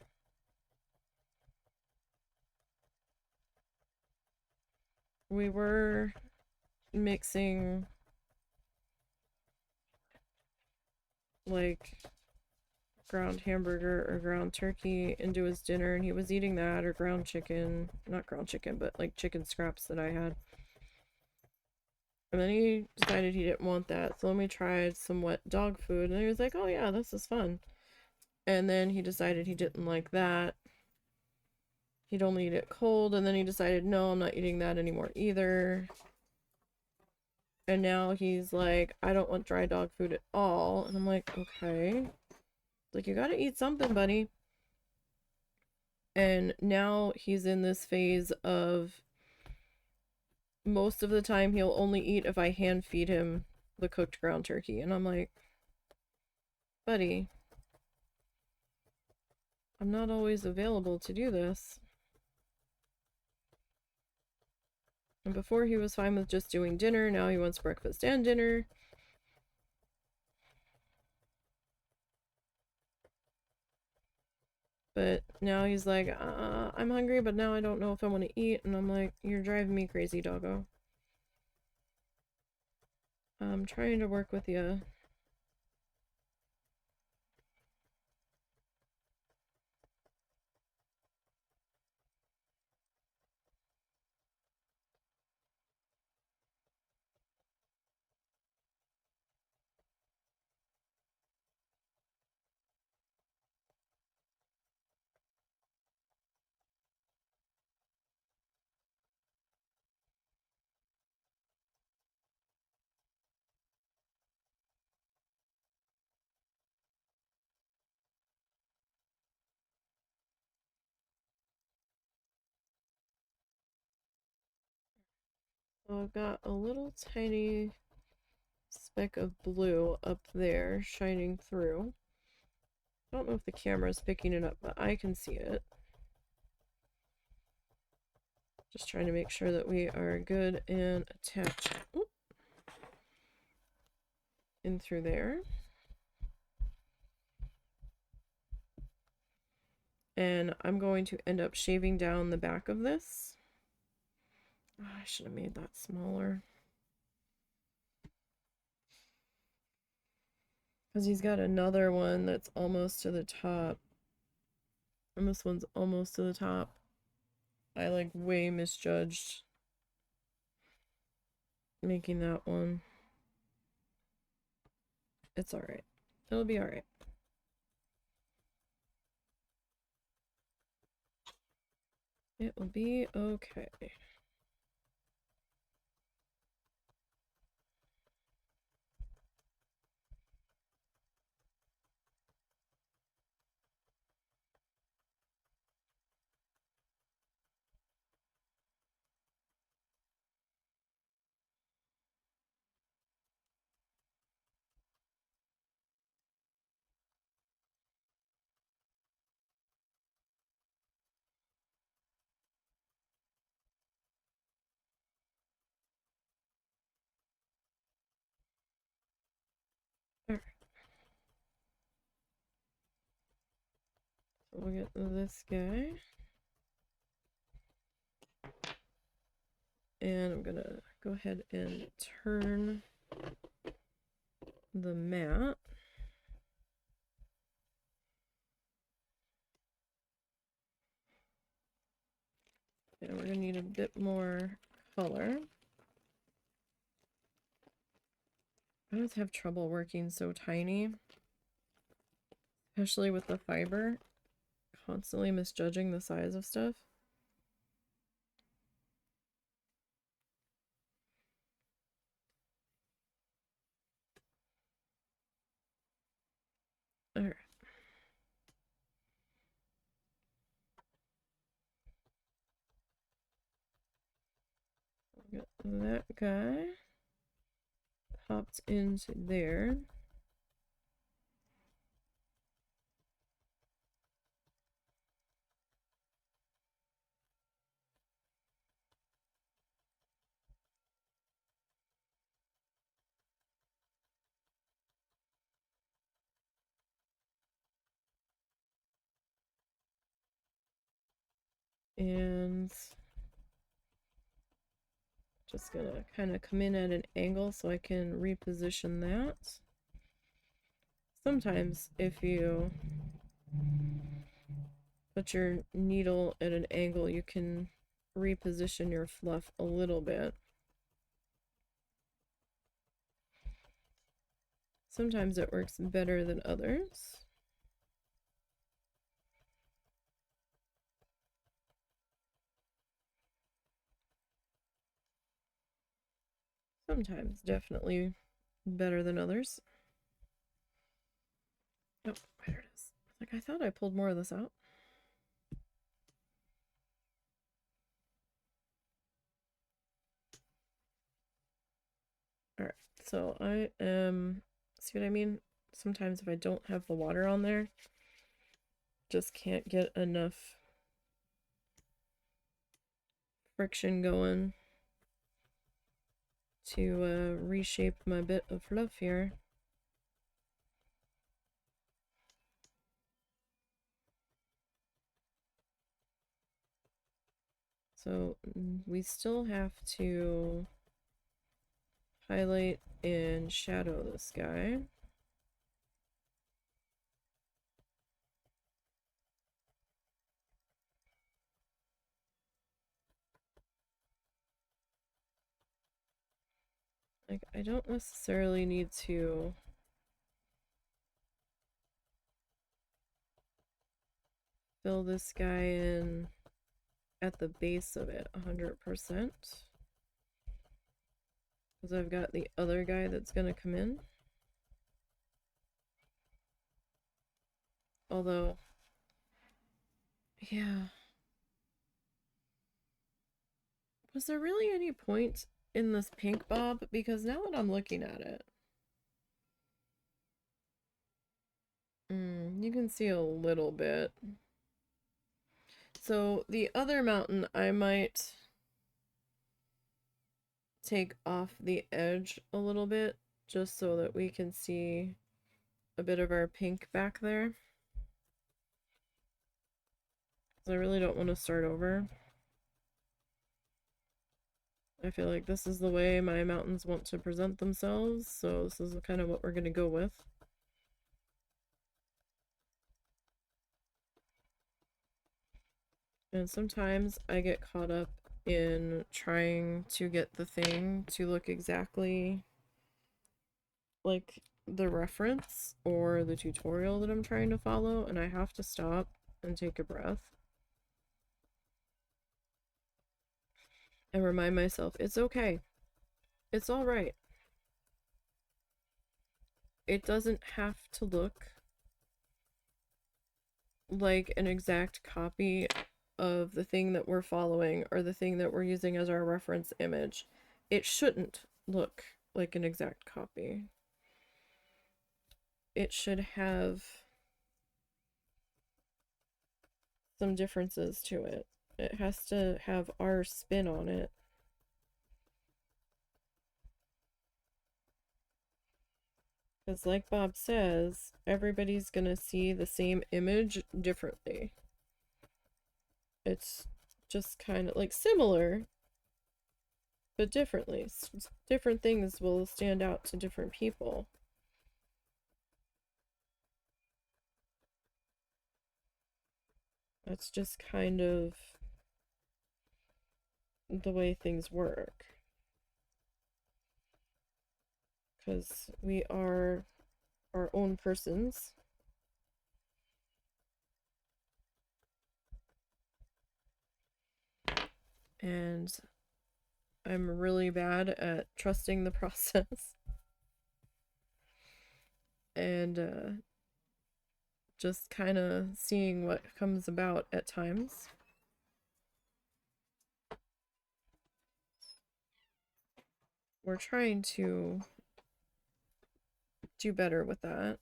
We were mixing like ground hamburger or ground turkey into his dinner, and he was eating that, or ground chicken, not ground chicken, but like chicken scraps that I had. And then he decided he didn't want that, so then we tried some wet dog food, and he was like, oh yeah, this is fun. And then he decided he didn't like that. He'd only eat it cold, and then he decided, no, I'm not eating that anymore either. And now he's like, I don't want dry dog food at all. And I'm like, okay. Like, you gotta eat something, buddy. And now he's in this phase of most of the time he'll only eat if I hand feed him the cooked ground turkey. And I'm like, buddy, I'm not always available to do this. And before he was fine with just doing dinner, now he wants breakfast and dinner. But now he's like, I'm hungry, but now I don't know if I want to eat. And I'm like, you're driving me crazy, doggo. I'm trying to work with you. So I've got a little tiny speck of blue up there shining through. I don't know if the camera is picking it up, but I can see it. Just trying to make sure that we are good and attached in through there. And I'm going to end up shaving down the back of this. Oh, I should have made that smaller. Because he's got another one that's almost to the top. And this one's almost to the top. I like way misjudged making that one. It's alright. It'll be alright. It will be okay. Alright. So we'll get this guy. And I'm gonna go ahead and turn the mat. And we're gonna need a bit more color. I always have trouble working so tiny, especially with the fiber. Constantly misjudging the size of stuff. Alright. Get that guy popped into there. And just gonna kind of come in at an angle so I can reposition that. Sometimes if you put your needle at an angle, you can reposition your fluff a little bit. Sometimes it works better than others. Sometimes definitely better than others. Oh, there it is. Like, I thought I pulled more of this out. Alright, so I am, see what I mean? Sometimes if I don't have the water on there, just can't get enough friction going to reshape my bit of fluff here. So we still have to highlight and shadow this guy. Like, I don't necessarily need to fill this guy in at the base of it 100%. Because I've got the other guy that's going to come in. Although, yeah. Was there really any point in this pink bob? Because now that I'm looking at it, you can see a little bit. So the other mountain, I might take off the edge a little bit just so that we can see a bit of our pink back there. I really don't want to start over. I feel like this is the way my mountains want to present themselves, so this is kind of what we're going to go with. And sometimes I get caught up in trying to get the thing to look exactly like the reference or the tutorial that I'm trying to follow, and I have to stop and take a breath and remind myself it's okay. It's all right. It doesn't have to look like an exact copy of the thing that we're following or the thing that we're using as our reference image. It shouldn't look like an exact copy. It should have some differences to it. It has to have our spin on it. Because, like Bob says, everybody's gonna see the same image differently. It's just kind of like similar, but differently. Different things will stand out to different people. That's just kind of the way things work. Because we are our own persons. And I'm really bad at trusting the process. And just kind of seeing what comes about at times. We're trying to do better with that.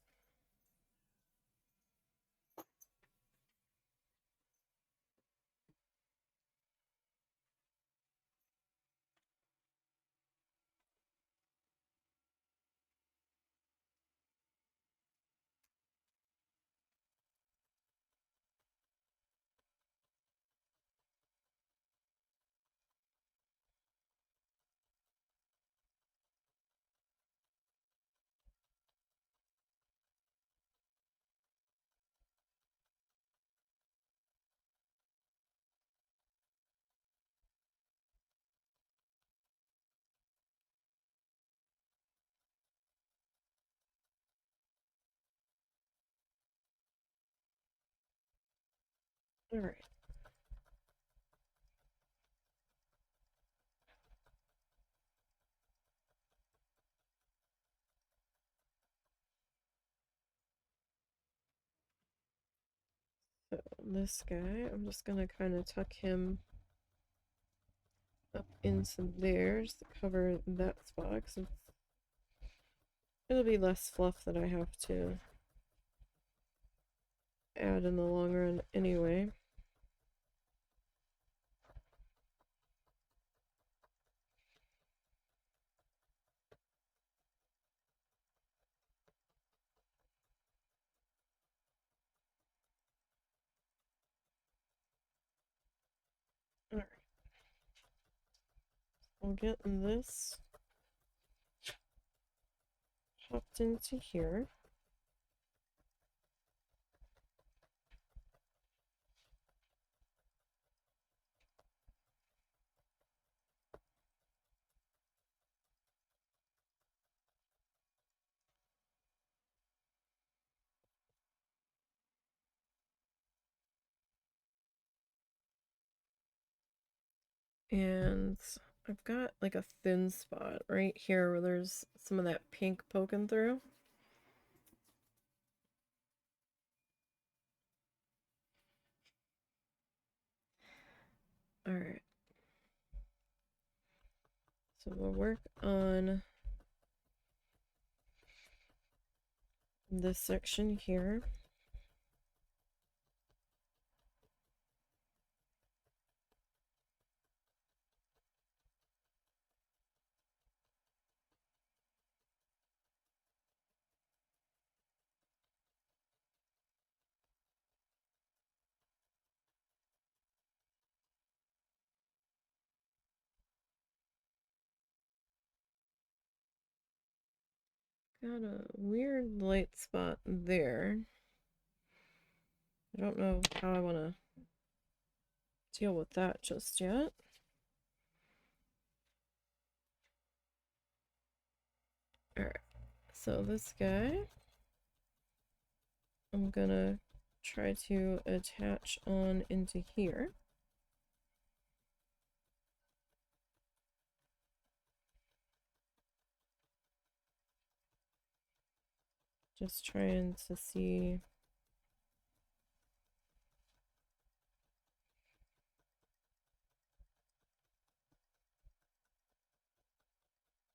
All right. So this guy, I'm just gonna kind of tuck him up into there just to cover that spot, because it'll be less fluff that I have to add in the long run anyway. All right. I'll get this popped into here. And I've got like a thin spot right here where there's some of that pink poking through. All right. So we'll work on this section here. Got a weird light spot there. I don't know how I want to deal with that just yet. Alright, so this guy, I'm gonna try to attach on into here. Just trying to see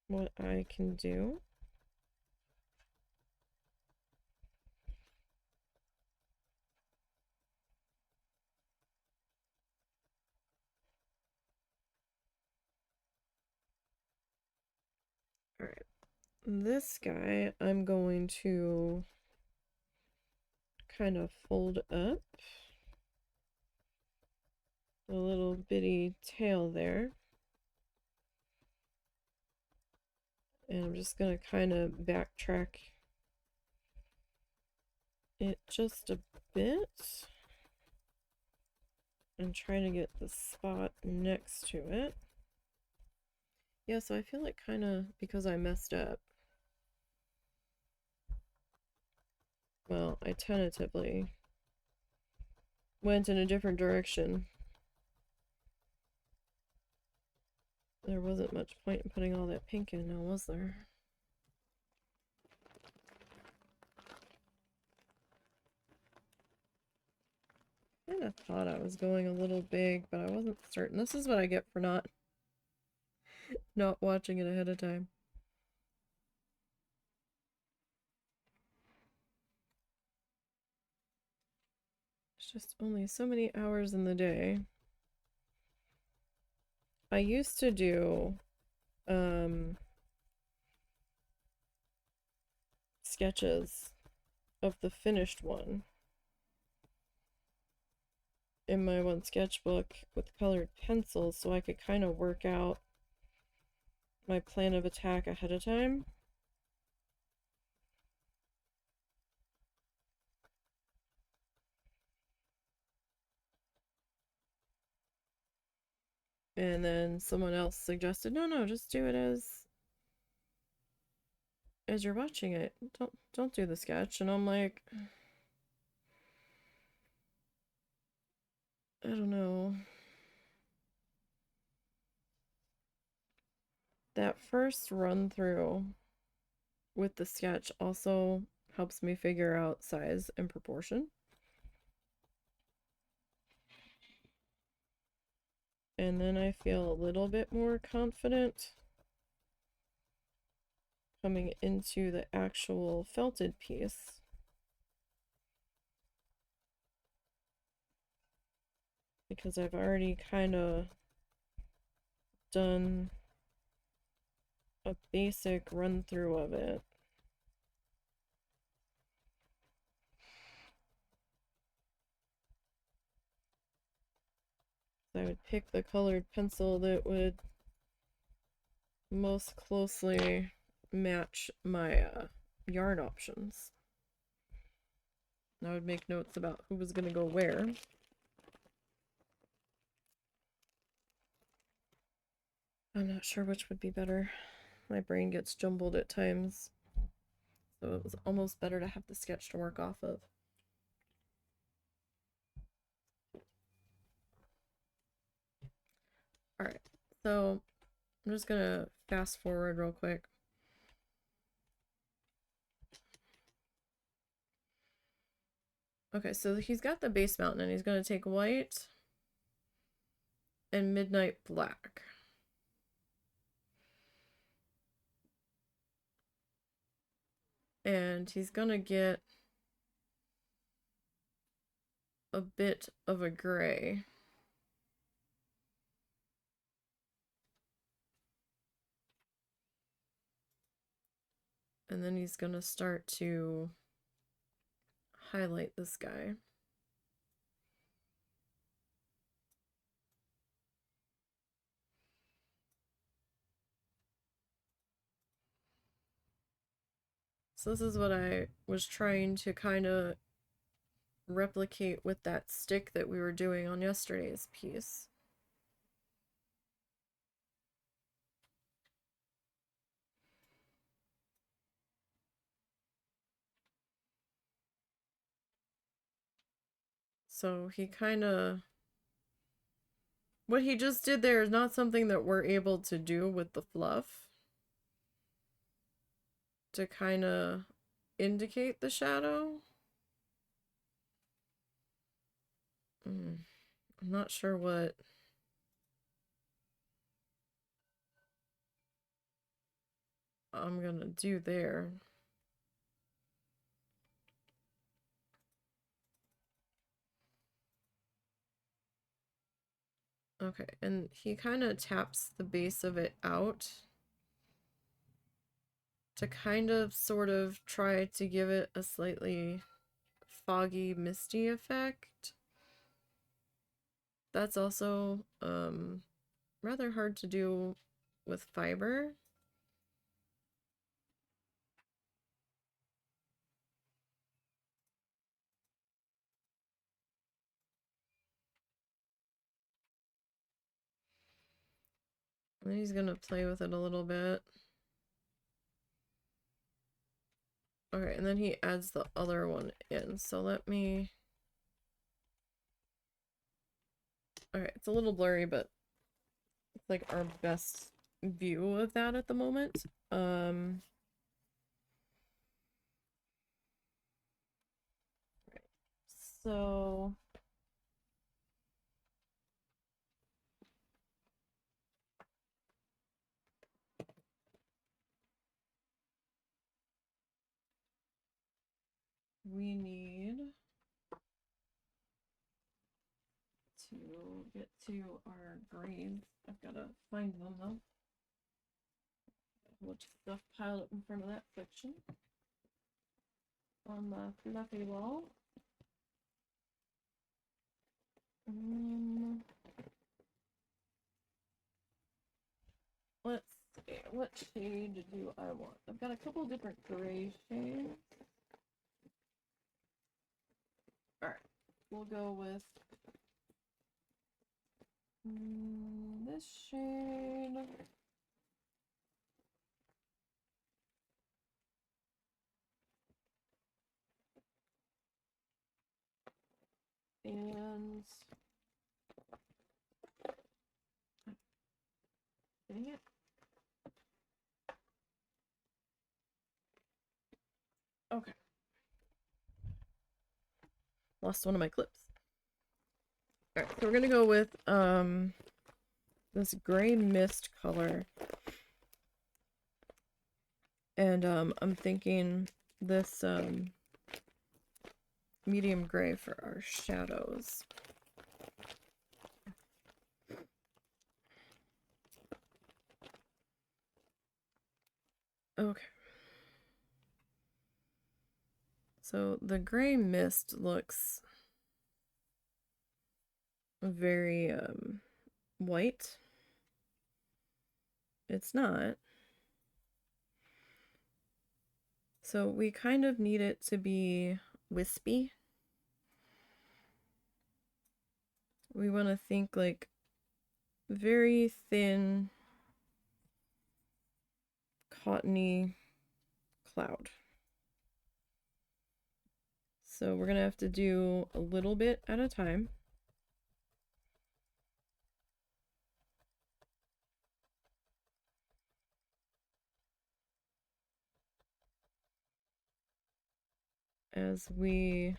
what I can do. Alright, this guy I'm going to kind of fold up a little bitty tail there. And I'm just going to kind of backtrack it just a bit and try to get the spot next to it. Yeah, so I feel like kind of because I messed up. Well, I tentatively went in a different direction. There wasn't much point in putting all that pink in now, was there? I kind of thought I was going a little big, but I wasn't certain. This is what I get for not watching it ahead of time. It's just only so many hours in the day. I used to do sketches of the finished one in my one sketchbook with colored pencils so I could kind of work out my plan of attack ahead of time. And then someone else suggested, no, just do it as you're watching it. Don't do the sketch. And I'm like, I don't know. That first run through with the sketch also helps me figure out size and proportion. And then I feel a little bit more confident coming into the actual felted piece. Because I've already kind of done a basic run through of it. I would pick the colored pencil that would most closely match my yarn options. I would make notes about who was going to go where. I'm not sure which would be better. My brain gets jumbled at times. So it was almost better to have the sketch to work off of. Alright, so I'm just gonna fast forward real quick. Okay, so he's got the base mountain and he's gonna take white and midnight black. And he's gonna get a bit of a gray. And then he's gonna start to highlight this guy. So this is what I was trying to kind of replicate with that stick that we were doing on yesterday's piece. So he kind of, what he just did there is not something that we're able to do with the fluff to kind of indicate the shadow. I'm not sure what I'm gonna do there. Okay, and he kind of taps the base of it out to kind of sort of try to give it a slightly foggy, misty effect. That's also rather hard to do with fiber. And he's gonna play with it a little bit. Okay, and then he adds the other one in. So let me... Okay, it's a little blurry, but it's like our best view of that at the moment. So we need to get to our grains. I've got to find them though. A bunch of stuff piled up in front of that section on the fluffy wall. Let's see, what shade do I want? I've got a couple different gray shades. Alright, we'll go with this shade. And dang it. Okay. Lost one of my clips. Alright, so we're gonna go with this gray mist color. And I'm thinking this medium gray for our shadows. Okay. So the gray mist looks very white. It's not. So we kind of need it to be wispy. We want to think like very thin, cottony cloud. So we're going to have to do a little bit at a time. As we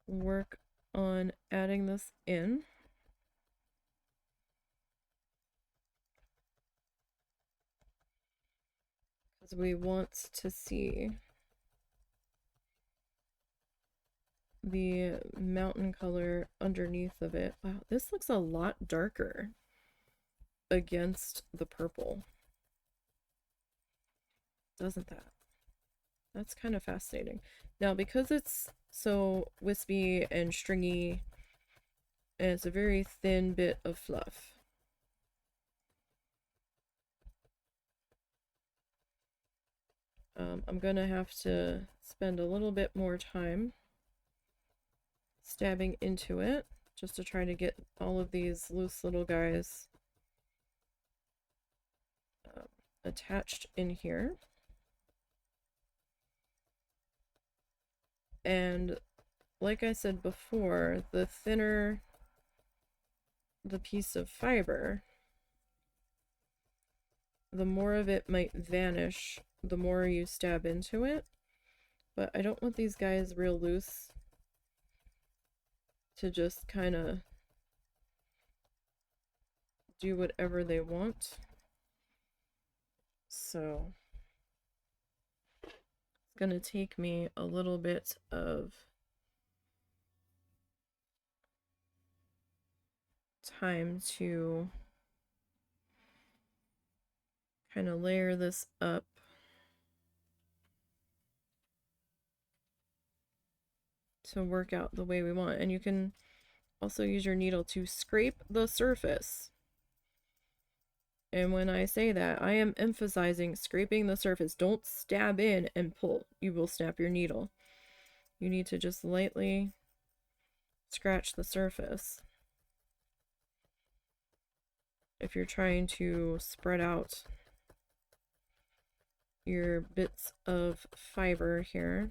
work on adding this in. Because we want to see the mountain color underneath of it. Wow, this looks a lot darker against the purple. Doesn't that? That's kind of fascinating. Now, because it's so wispy and stringy, and it's a very thin bit of fluff, I'm gonna have to spend a little bit more time stabbing into it just to try to get all of these loose little guys attached in here. And like I said before, the thinner the piece of fiber, the more of it might vanish the more you stab into it. But I don't want these guys real loose to just kind of do whatever they want. So it's gonna take me a little bit of time to kind of layer this up to work out the way we want. And you can also use your needle to scrape the surface. And when I say that, I am emphasizing scraping the surface. Don't stab in and pull. You will snap your needle. You need to just lightly scratch the surface if you're trying to spread out your bits of fiber here.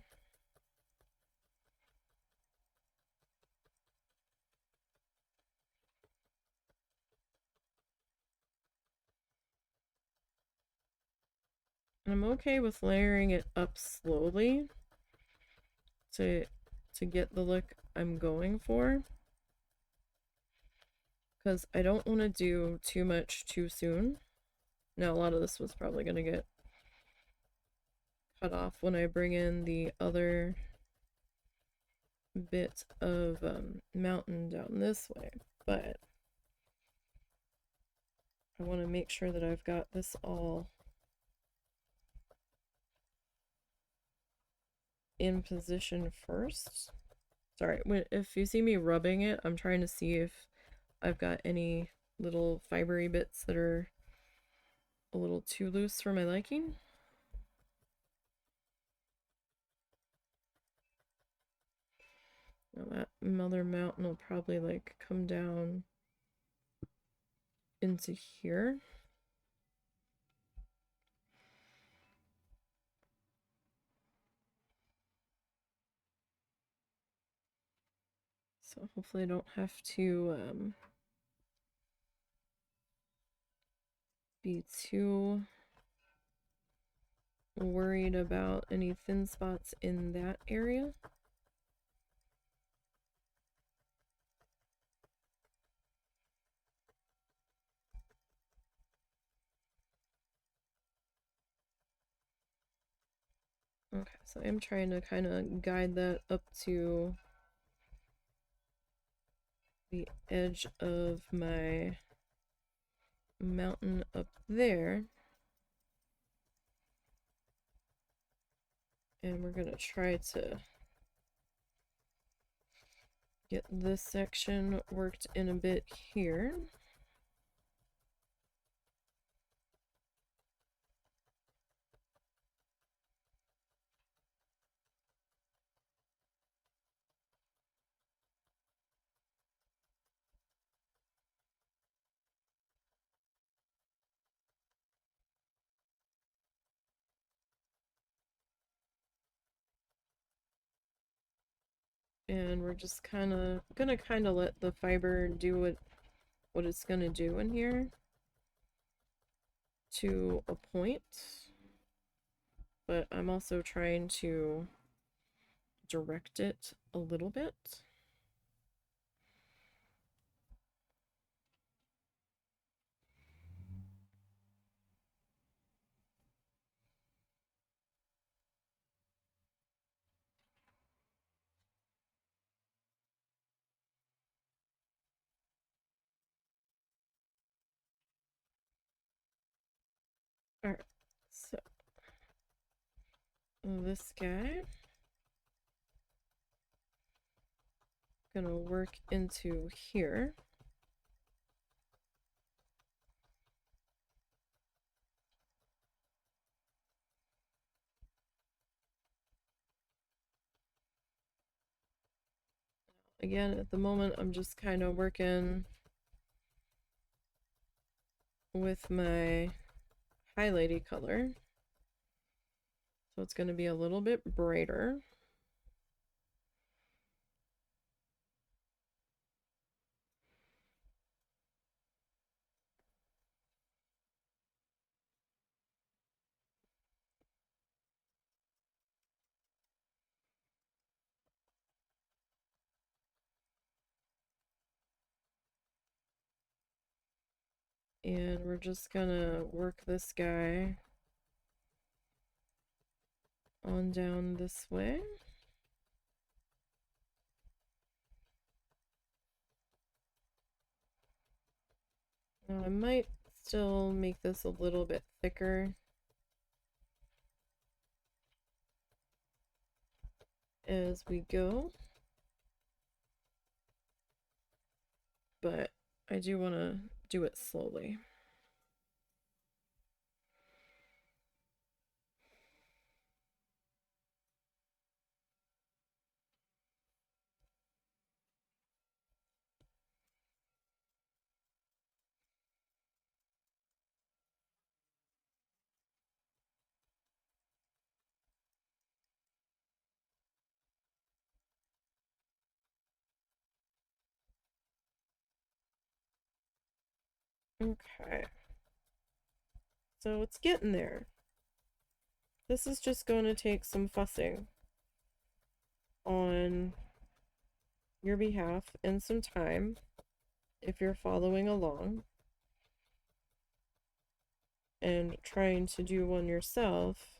I'm okay with layering it up slowly to get the look I'm going for, because I don't want to do too much too soon. Now, a lot of this was probably going to get cut off when I bring in the other bit of mountain down this way, but I want to make sure that I've got this all in position first. Sorry, if you see me rubbing it, I'm trying to see if I've got any little fibery bits that are a little too loose for my liking. Now that mother mountain will probably like come down into here. So hopefully I don't have to be too worried about any thin spots in that area. Okay, so I'm trying to kind of guide that up to the edge of my mountain up there. And we're gonna try to get this section worked in a bit here. And we're just gonna let the fiber do what it's gonna do in here to a point. But I'm also trying to direct it a little bit. Alright, so this guy gonna work into here. Again, at the moment, I'm just kind of working with my highlighty color. So it's going to be a little bit brighter. And we're just gonna work this guy on down this way. Now I might still make this a little bit thicker as we go, but I do want to do it slowly. Okay. So it's getting there. This is just going to take some fussing on your behalf and some time if you're following along and trying to do one yourself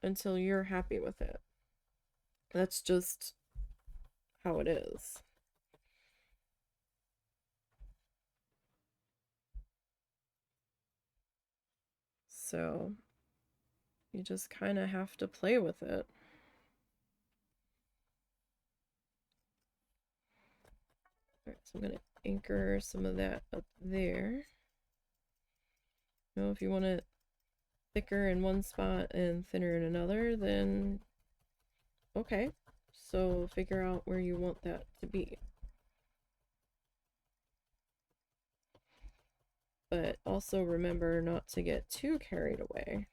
until you're happy with it. That's just how it is. So you just kind of have to play with it. Alright, so I'm going to anchor some of that up there. You know, if you want it thicker in one spot and thinner in another, then okay. So figure out where you want that to be. But also remember not to get too carried away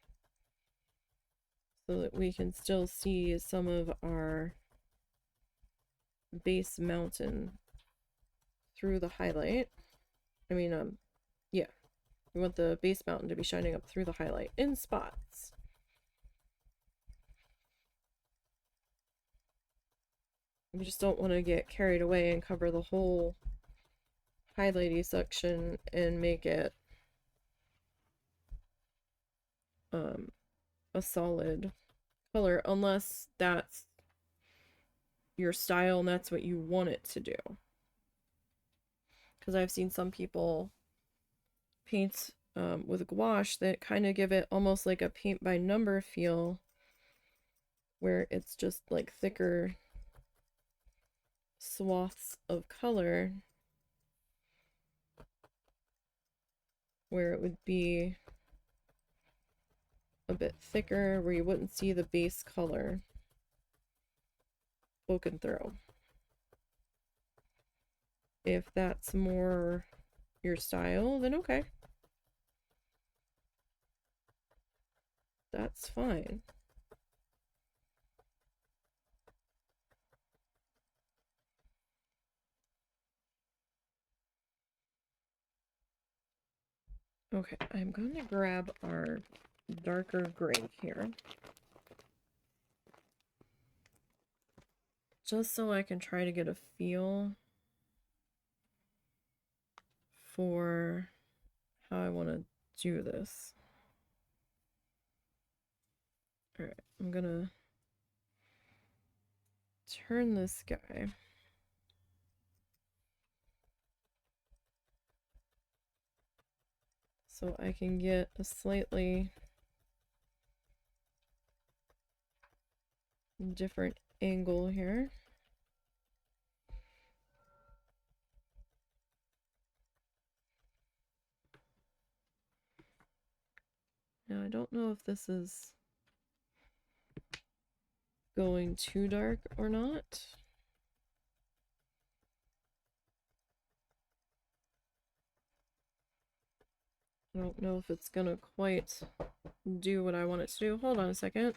so that we can still see some of our base mountain through the highlight. I mean, yeah. We want the base mountain to be shining up through the highlight in spots. We just don't want to get carried away and cover the whole highlighty section and make it a solid color unless that's your style and that's what you want it to do. Because I've seen some people paint with gouache that kind of give it almost like a paint by number feel, where it's just like thicker swaths of color, where it would be a bit thicker, where you wouldn't see the base color poking through. If that's more your style, then okay. That's fine. Okay, I'm going to grab our darker gray here, just so I can try to get a feel for how I want to do this. Alright, I'm gonna turn this guy so I can get a slightly different angle here. Now I don't know if this is going too dark or not. I don't know if it's gonna quite do what I want it to do. Hold on a second.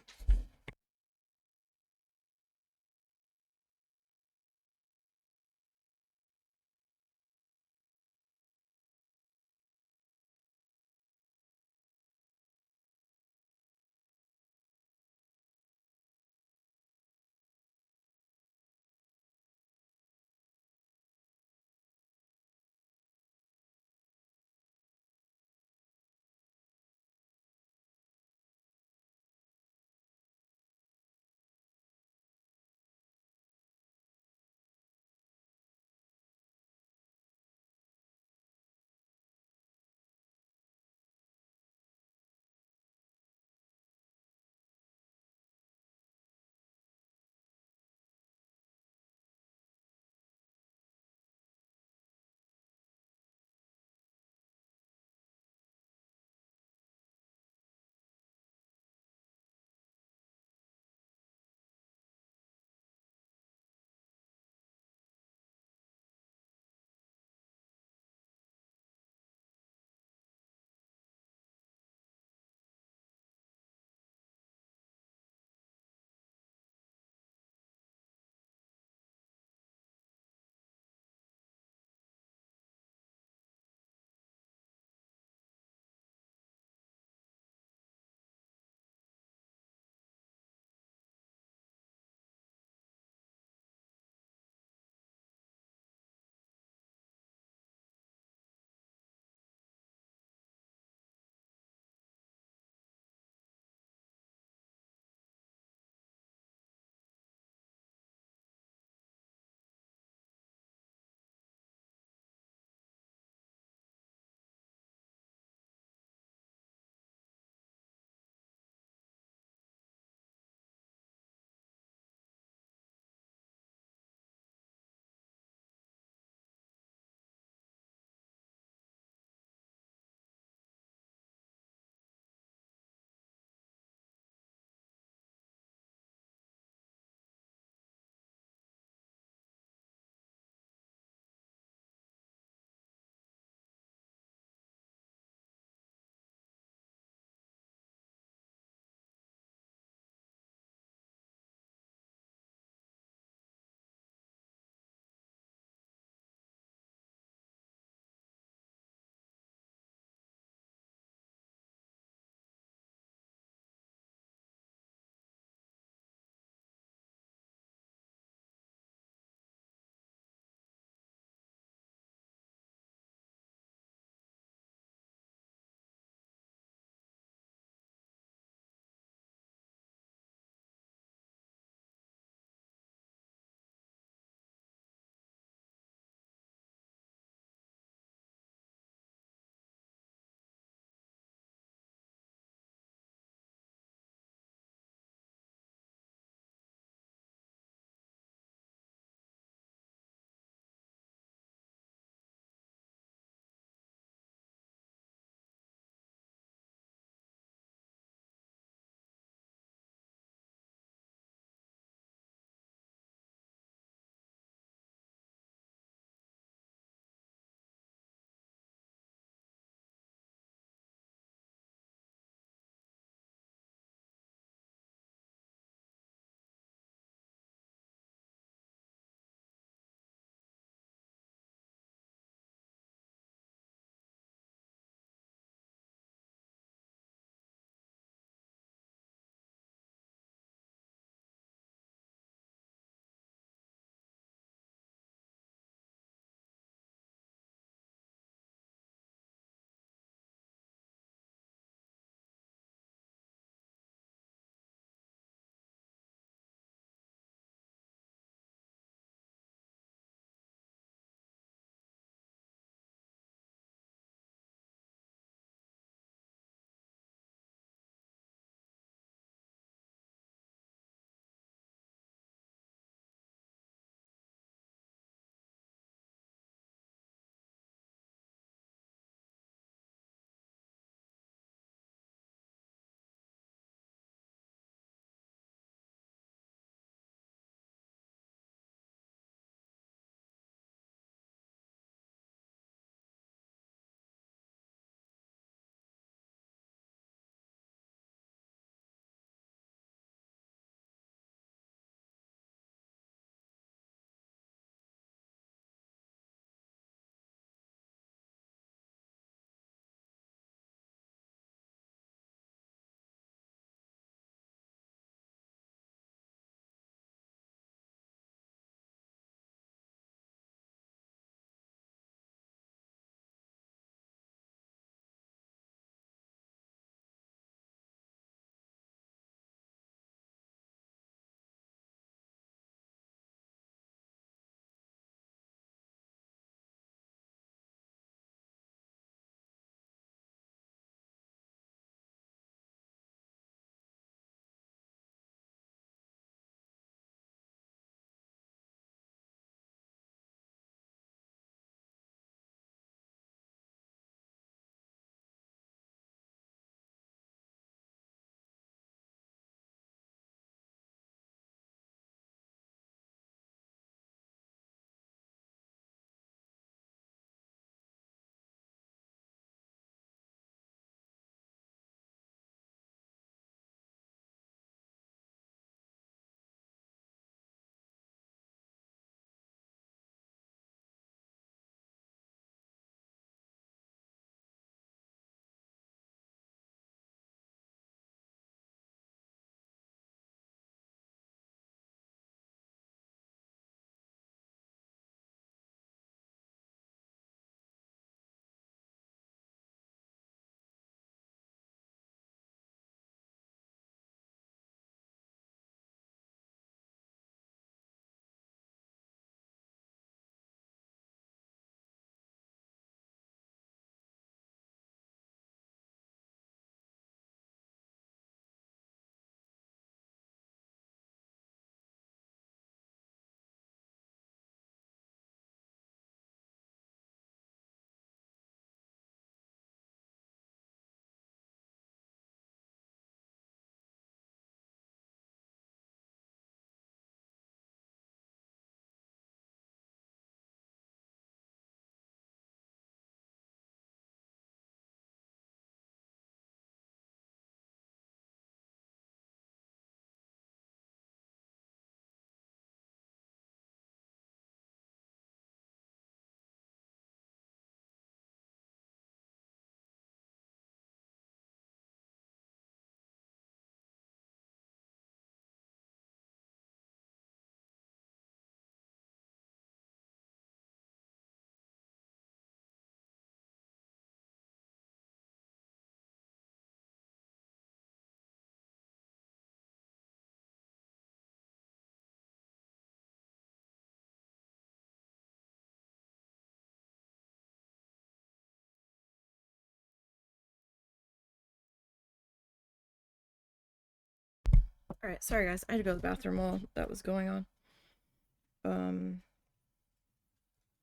Alright, sorry guys, I had to go to the bathroom while that was going on.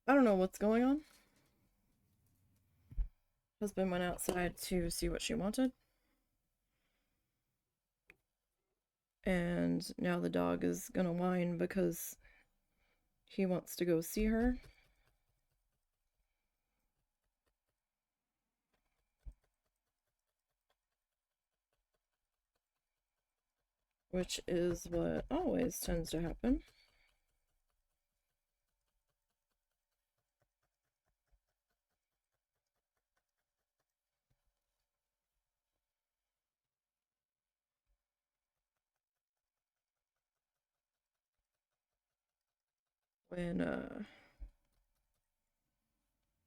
I don't know what's going on. Husband went outside to see what she wanted. And now the dog is gonna whine because he wants to go see her. Which is what always tends to happen. When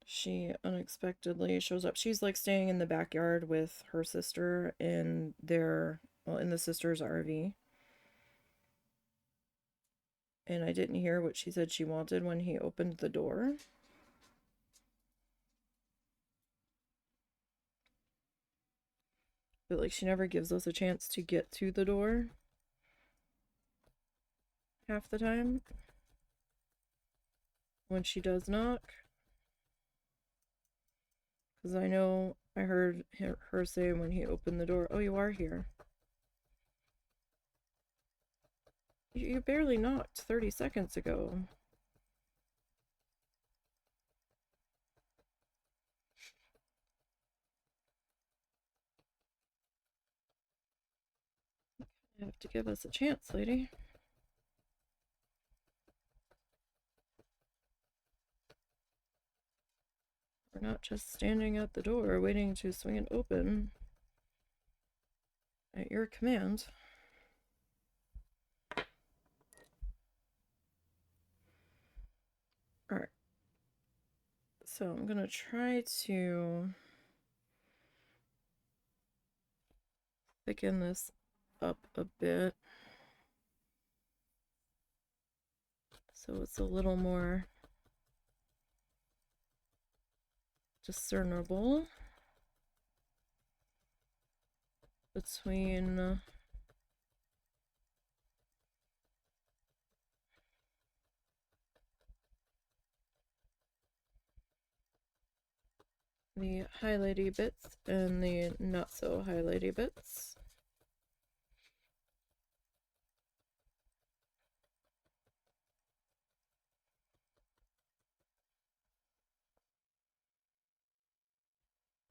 she unexpectedly shows up. She's like staying in the backyard with her sister in in the sister's RV. And I didn't hear what she said she wanted when he opened the door. But like she never gives us a chance to get to the door half the time when she does knock. Because I know I heard her say when he opened the door, "Oh, you are here." You barely knocked 30 seconds ago. You have to give us a chance, lady. We're not just standing at the door waiting to swing it open at your command. Alright. So I'm gonna try to thicken this up a bit so it's a little more discernible between the highlighty bits and the not so highlighty bits.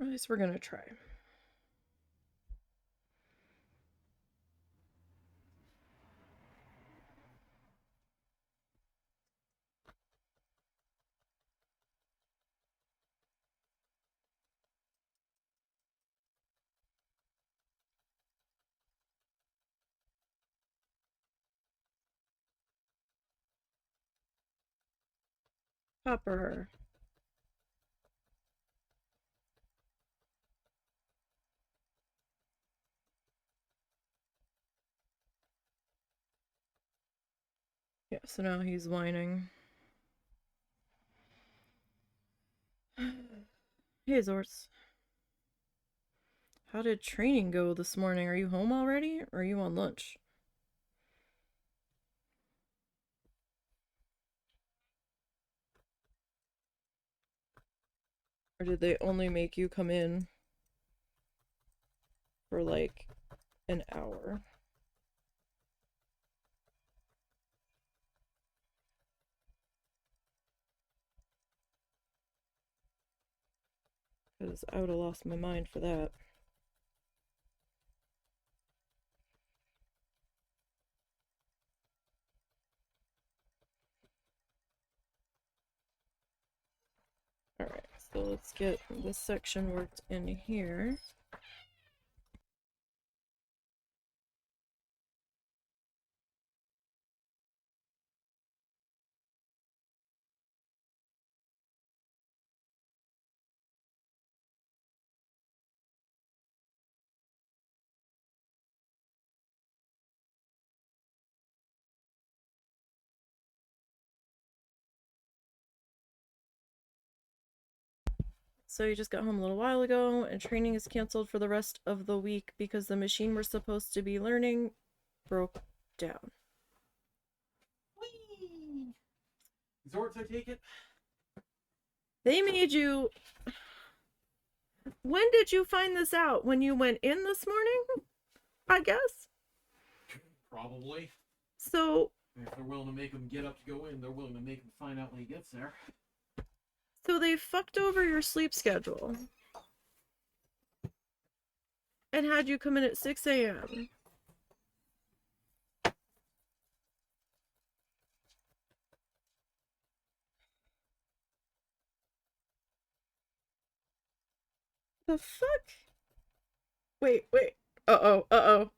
At least we're gonna try. Popper. Yeah, so now he's whining. Hey, Zorts. How did training go this morning? Are you home already? Or are you on lunch? Or did they only make you come in for like an hour? Because I would have lost my mind for that. Alright, so let's get this section worked in here. So you just got home a little while ago, and training is canceled for the rest of the week because the machine we're supposed to be learning broke down. Whee! Zorts, I take it? They made you... When did you find this out? When you went in this morning? I guess. Probably. So... If they're willing to make him get up to go in, they're willing to make him find out when he gets there. So they fucked over your sleep schedule. And had you come in at 6 a.m. The fuck? Wait. Uh-oh.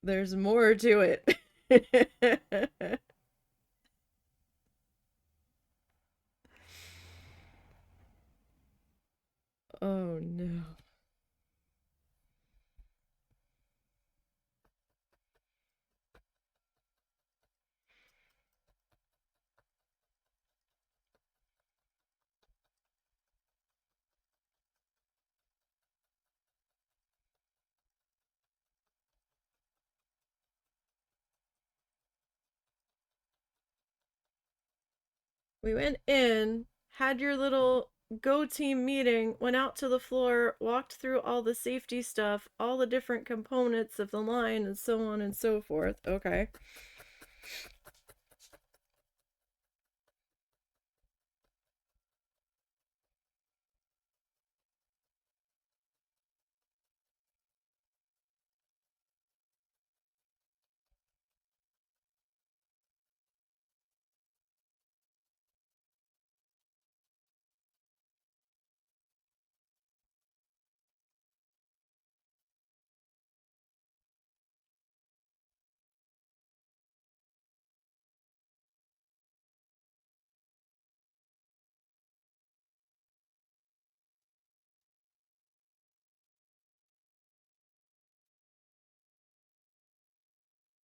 There's more to it. Oh no. We went in, had your little go team meeting, went out to the floor, walked through all the safety stuff, all the different components of the line, and so on and so forth. Okay.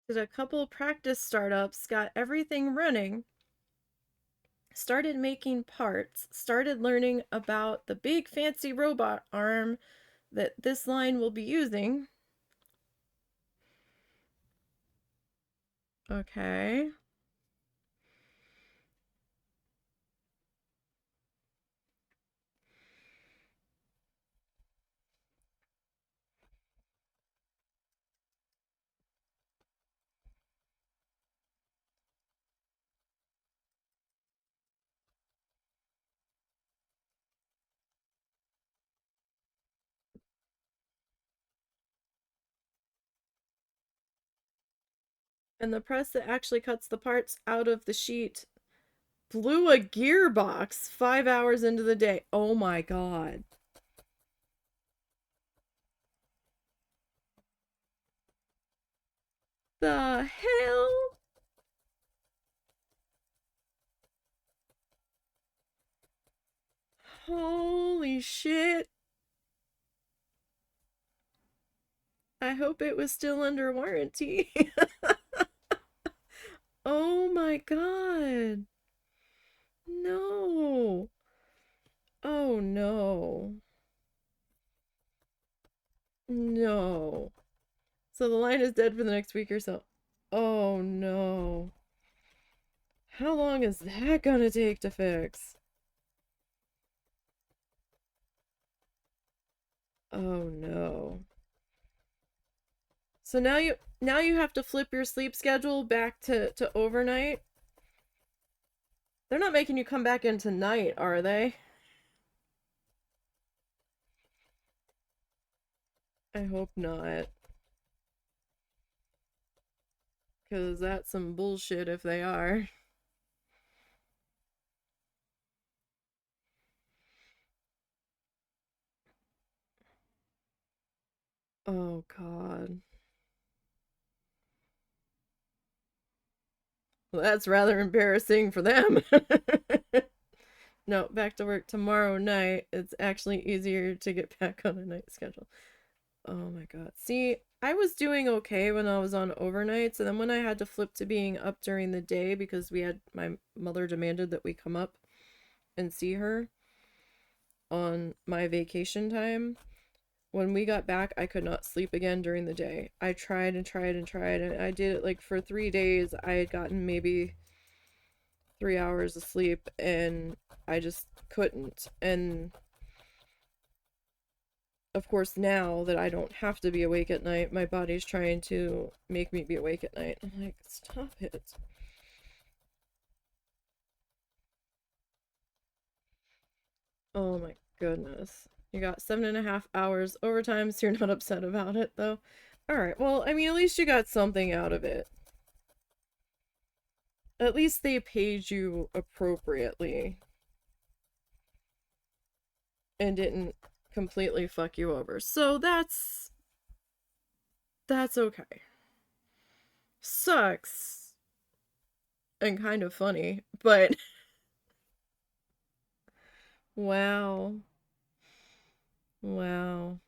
Did a couple practice startups, got everything running, started making parts, started learning about the big fancy robot arm that this line will be using. Okay. And the press that actually cuts the parts out of the sheet blew a gearbox 5 hours into the day. Oh my god. The hell? Holy shit. I hope it was still under warranty. Oh my god. No. Oh no. No. So the line is dead for the next week or so. Oh no. How long is that gonna take to fix? Oh no. So now you have to flip your sleep schedule back to overnight. They're not making you come back in tonight, are they? I hope not. Because that's some bullshit if they are. Oh god. Well, that's rather embarrassing for them. No, back to work tomorrow night. It's actually easier to get back on a night schedule. Oh my god. See, I was doing okay when I was on overnights, and then when I had to flip to being up during the day because my mother demanded that we come up and see her. on my vacation time. When we got back, I could not sleep again during the day. I tried and tried and tried, and I did it like for 3 days. I had gotten maybe 3 hours of sleep, and I just couldn't. And of course, now that I don't have to be awake at night, my body's trying to make me be awake at night. I'm like, stop it. Oh my goodness. You got 7.5 hours overtime, so you're not upset about it, though. Alright, well, I mean, at least you got something out of it. At least they paid you appropriately and didn't completely fuck you over. So that's okay. Sucks and kind of funny, but wow. Wow.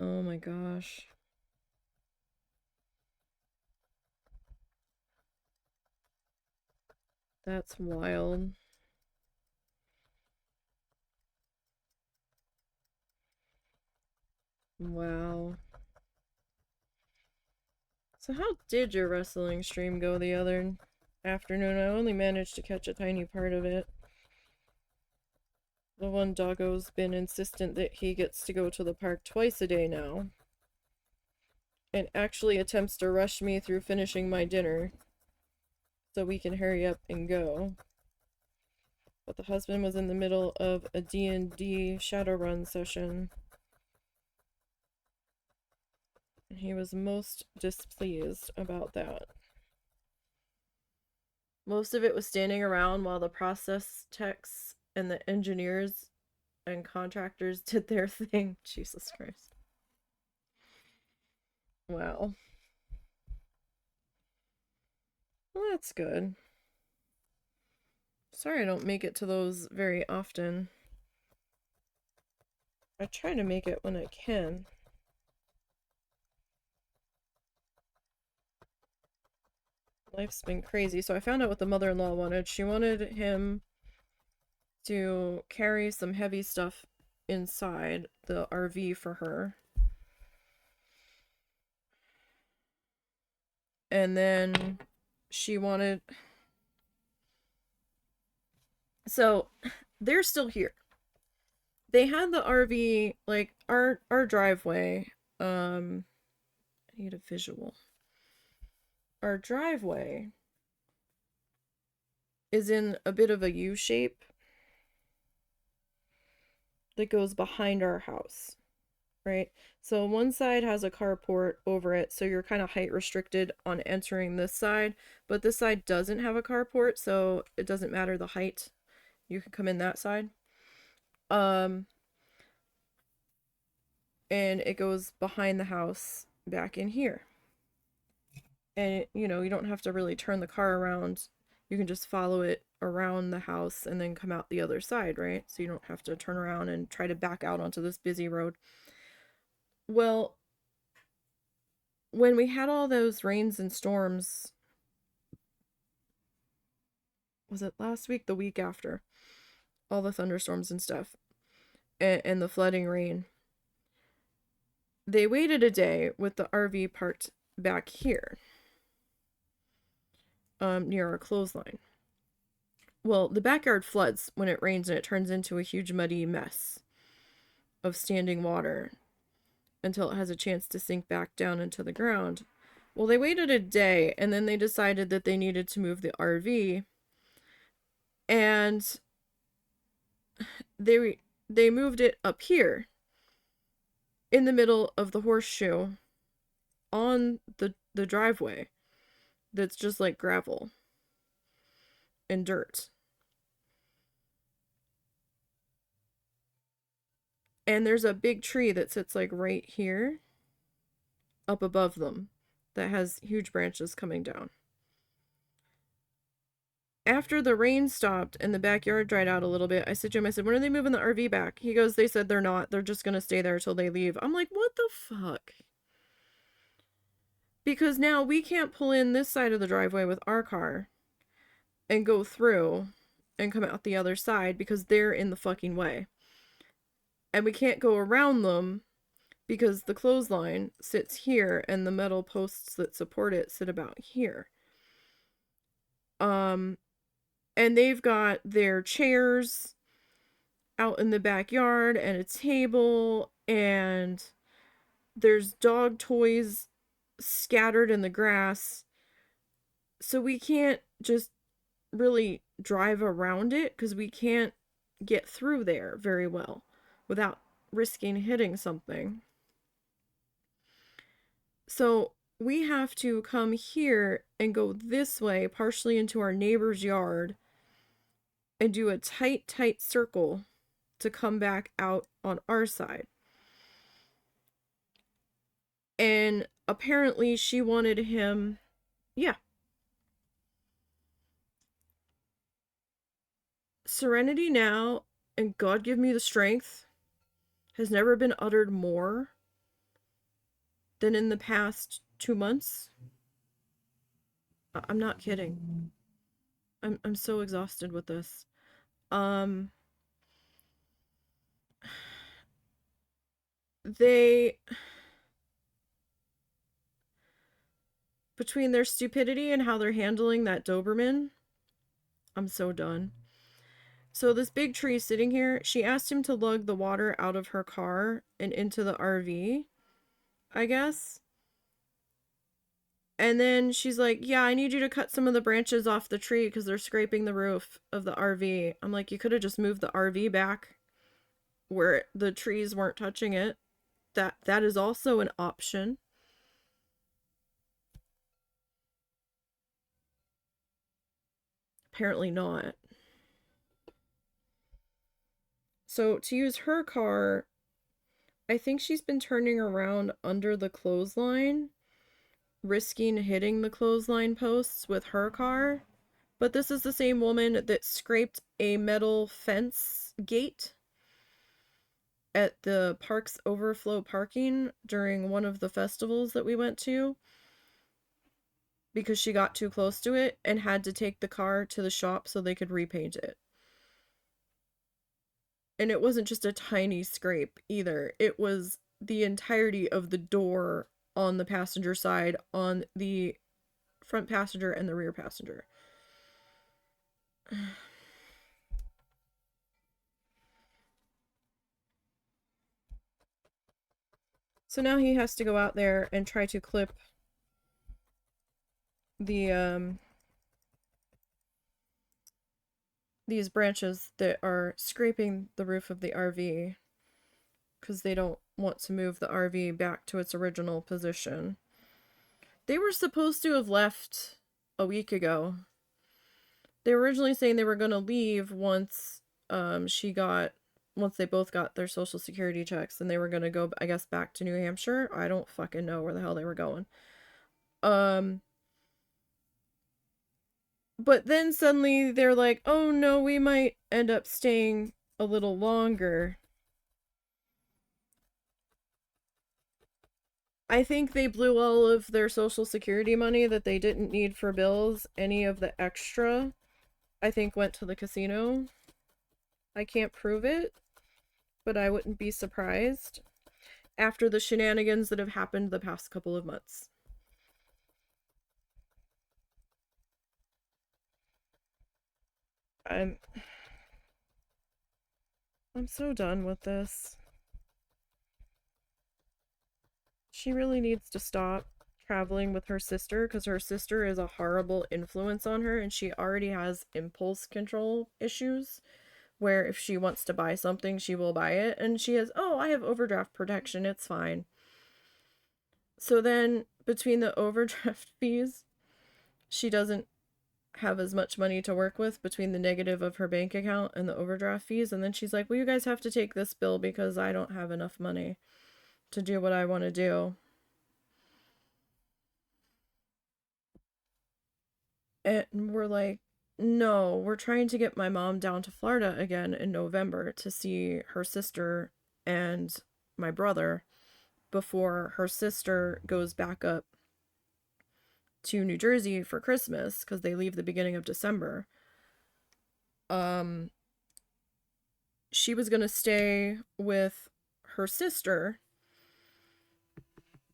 Oh my gosh. That's wild. Wow. So how did your wrestling stream go the other afternoon? I only managed to catch a tiny part of it. The one doggo's been insistent that he gets to go to the park twice a day now. And actually attempts to rush me through finishing my dinner so we can hurry up and go. But the husband was in the middle of a D&D Shadowrun session. And he was most displeased about that. Most of it was standing around while the process techs and the engineers and contractors did their thing. Jesus Christ. Wow. Well, that's good. Sorry I don't make it to those very often. I try to make it when I can. Life's been crazy. So I found out what the mother-in-law wanted. She wanted him to carry some heavy stuff inside the RV for her. And then she wanted... So, they're still here. They had the RV, like, our driveway. I need a visual. Our driveway is in a bit of a U shape that goes behind our house, right? So one side has a carport over it, so you're kind of height restricted on entering this side, but this side doesn't have a carport, so it doesn't matter the height. You can come in that side. And it goes behind the house back in here. And, you know, you don't have to really turn the car around. You can just follow it around the house and then come out the other side, right? So you don't have to turn around and try to back out onto this busy road. Well, when we had all those rains and storms, was it last week, the week after, all the thunderstorms and stuff, and the flooding rain, they waited a day with the RV parked back here, near our clothesline. Well, the backyard floods when it rains and it turns into a huge muddy mess of standing water until it has a chance to sink back down into the ground. Well, they waited a day and then they decided that they needed to move the RV, and they moved it up here in the middle of the horseshoe on the driveway that's just like gravel and dirt. And there's a big tree that sits like right here up above them that has huge branches coming down. After the rain stopped and the backyard dried out a little bit, I said to him, I said, when are they moving the RV back? He goes, they said they're not. They're just going to stay there until they leave. I'm like, what the fuck? Because now we can't pull in this side of the driveway with our car and go through and come out the other side because they're in the fucking way. And we can't go around them because the clothesline sits here and the metal posts that support it sit about here. And they've got their chairs out in the backyard and a table, and there's dog toys scattered in the grass. So we can't just really drive around it because we can't get through there very well without risking hitting something. So we have to come here and go this way, partially into our neighbor's yard, and do a tight, tight circle to come back out on our side. And apparently she wanted him, yeah. Serenity now, and God give me the strength, has never been uttered more than in the past 2 months. I'm not kidding. I'm so exhausted with this. They, between their stupidity and how they're handling that Doberman, I'm so done. So this big tree sitting here, she asked him to lug the water out of her car and into the RV, I guess. And then she's like, yeah, I need you to cut some of the branches off the tree because they're scraping the roof of the RV. I'm like, you could have just moved the RV back where the trees weren't touching it. That is also an option. Apparently not. So to use her car, I think she's been turning around under the clothesline, risking hitting the clothesline posts with her car. But this is the same woman that scraped a metal fence gate at the park's overflow parking during one of the festivals that we went to because she got too close to it and had to take the car to the shop so they could repaint it. And it wasn't just a tiny scrape either. It was the entirety of the door on the passenger side, on the front passenger and the rear passenger. So now he has to go out there and try to clip the these branches that are scraping the roof of the RV because they don't want to move the RV back to its original position. They were supposed to have left a week ago. They were originally saying they were going to leave once once they both got their social security checks, and they were going to go, I guess, back to New Hampshire. I don't fucking know where the hell they were going. But then suddenly they're like, oh no, we might end up staying a little longer. I think they blew all of their social security money that they didn't need for bills. Any of the extra, I think, went to the casino. I can't prove it, but I wouldn't be surprised after the shenanigans that have happened the past couple of months. I'm so done with this. She really needs to stop traveling with her sister because her sister is a horrible influence on her, and she already has impulse control issues where if she wants to buy something, she will buy it, and she has, oh, I have overdraft protection, it's fine. So then between the overdraft fees, she doesn't have as much money to work with between the negative of her bank account and the overdraft fees, and then she's like, well, you guys have to take this bill because I don't have enough money to do what I want to do. And we're like, no, we're trying to get my mom down to Florida again in November to see her sister and my brother before her sister goes back up to New Jersey for Christmas because they leave the beginning of December. um she was going to stay with her sister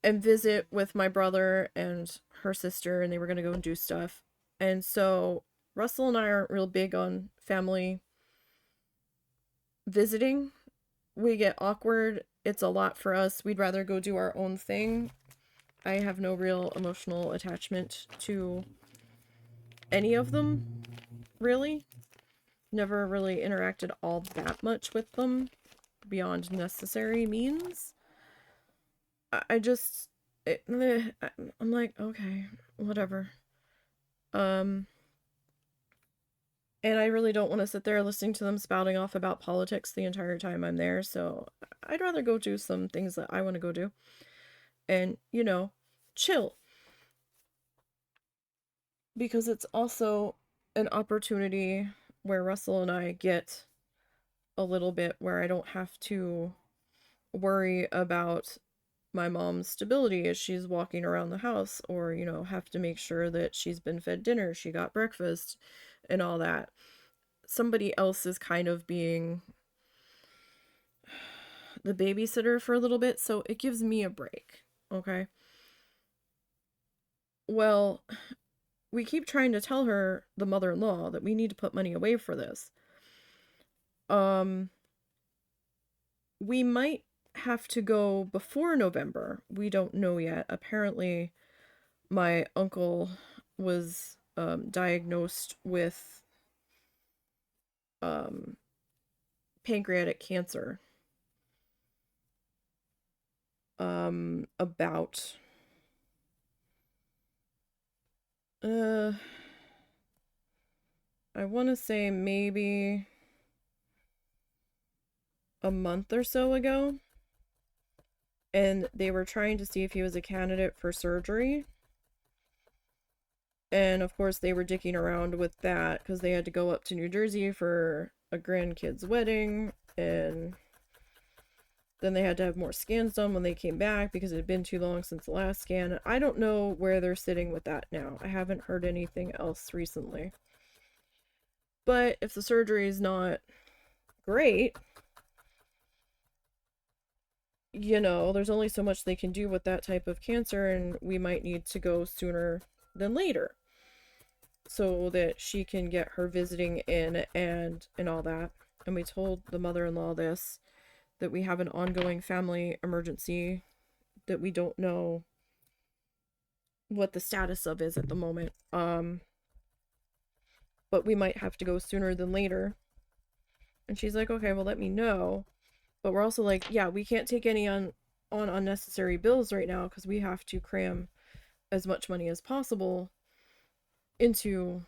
and visit with my brother and her sister, and they were going to go and do stuff. And so Russell and I aren't real big on family visiting. We get awkward. It's a lot for us. We'd rather go do our own thing. I have no real emotional attachment to any of them, really. Never really interacted all that much with them beyond necessary means. I just, I'm like, okay, whatever. Um, and I really don't want to sit there listening to them spouting off about politics the entire time I'm there, so I'd rather go do some things that I want to go do. And, chill. Because it's also an opportunity where Russell and I get a little bit where I don't have to worry about my mom's stability as she's walking around the house, or, have to make sure that she's been fed dinner, she got breakfast, and all that. Somebody else is kind of being the babysitter for a little bit, so it gives me a break, okay? Well, we keep trying to tell her, the mother-in-law, that we need to put money away for this. We might have to go before November. We don't know yet. Apparently, my uncle was diagnosed with pancreatic cancer about I want to say maybe a month or so ago, and they were trying to see if he was a candidate for surgery. And of course, they were dicking around with that because they had to go up to New Jersey for a grandkid's wedding, and then they had to have more scans done when they came back because it had been too long since the last scan. I don't know where they're sitting with that now. I haven't heard anything else recently. But if the surgery is not great, there's only so much they can do with that type of cancer, and we might need to go sooner than later so that she can get her visiting in and all that. And we told the mother-in-law this, that we have an ongoing family emergency that we don't know what the status of is at the moment. But we might have to go sooner than later. And she's like, okay, well, let me know. But we're also like, yeah, we can't take any on unnecessary bills right now because we have to cram as much money as possible into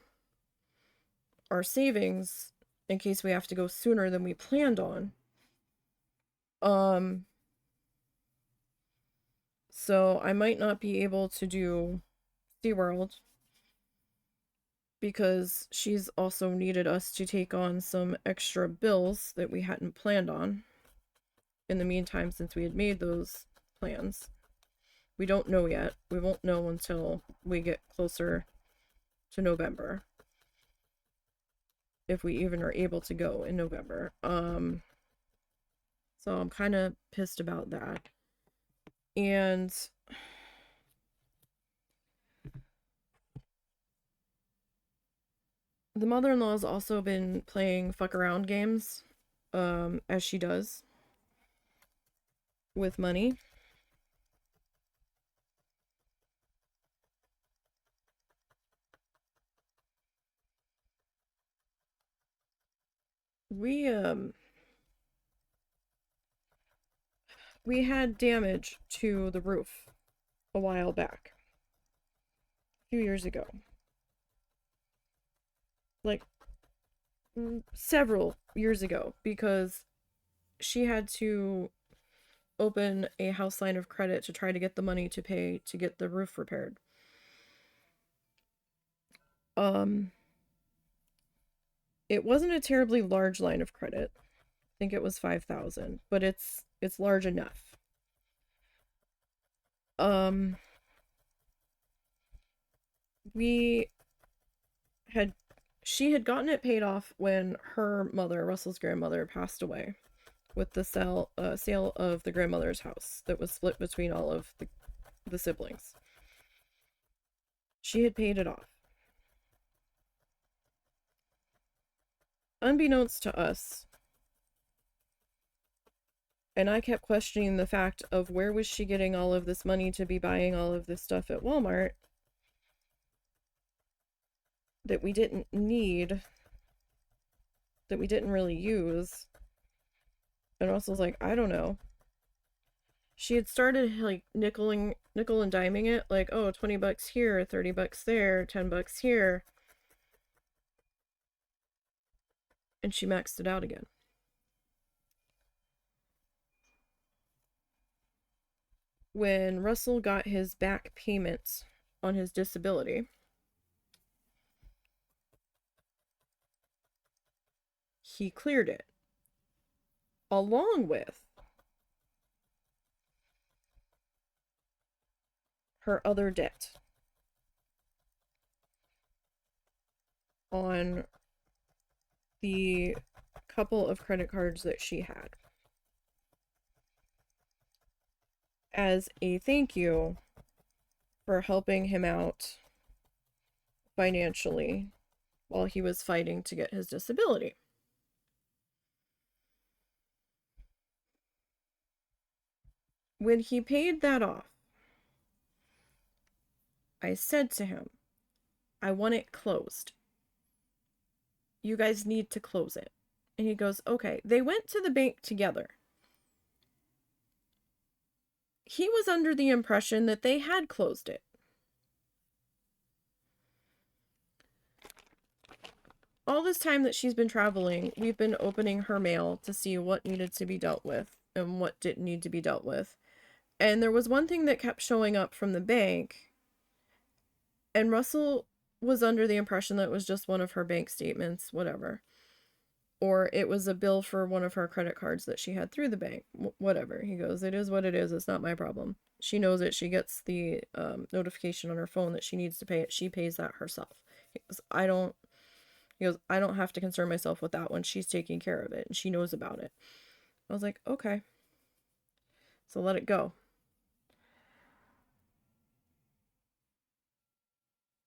our savings in case we have to go sooner than we planned on. So I might not be able to do SeaWorld because she's also needed us to take on some extra bills that we hadn't planned on in the meantime since we had made those plans. We don't know yet. We won't know until we get closer to November, if we even are able to go in November. So I'm kind of pissed about that. And the mother-in-law's also been playing fuck around games, as she does with money. We had damage to the roof a while back, a few years ago, like several years ago, because she had to open a house line of credit to try to get the money to pay to get the roof repaired. It wasn't a terribly large line of credit. I think it was 5,000, but it's large enough. We had she had gotten it paid off when her mother, Russell's grandmother, passed away with the sale of the grandmother's house that was split between all of the siblings. She had paid it off. Unbeknownst to us, and I kept questioning the fact of where was she getting all of this money to be buying all of this stuff at Walmart that we didn't need, that we didn't really use. And Russell's like, I don't know. She had started like nickel and diming it, like, oh, $20 here, $30 there, $10 here. And she maxed it out again. When Russell got his back payment on his disability, he cleared it, along with her other debt on the couple of credit cards that she had, as a thank you for helping him out financially while he was fighting to get his disability. When he paid that off, I said to him, I want it closed. You guys need to close it. And he goes, okay. They went to the bank together. He was under the impression that they had closed it. All this time that she's been traveling, we've been opening her mail to see what needed to be dealt with and what didn't need to be dealt with. And there was one thing that kept showing up from the bank, and Russell was under the impression that it was just one of her bank statements, whatever. Or it was a bill for one of her credit cards that she had through the bank, whatever. He goes, it is what it is. It's not my problem. She knows it. She gets the notification on her phone that she needs to pay it. She pays that herself. He goes, I don't have to concern myself with that one. She's taking care of it, and she knows about it. I was like, okay. So let it go.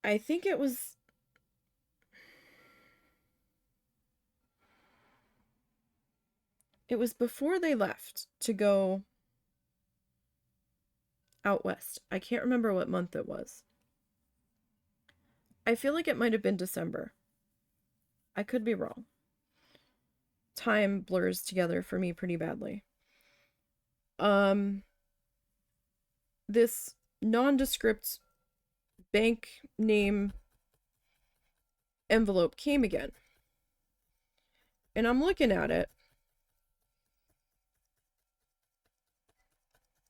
I think it was before they left to go out west. I can't remember what month it was. I feel like it might have been December. I could be wrong. Time blurs together for me pretty badly. This nondescript bank name envelope came again. And I'm looking at it.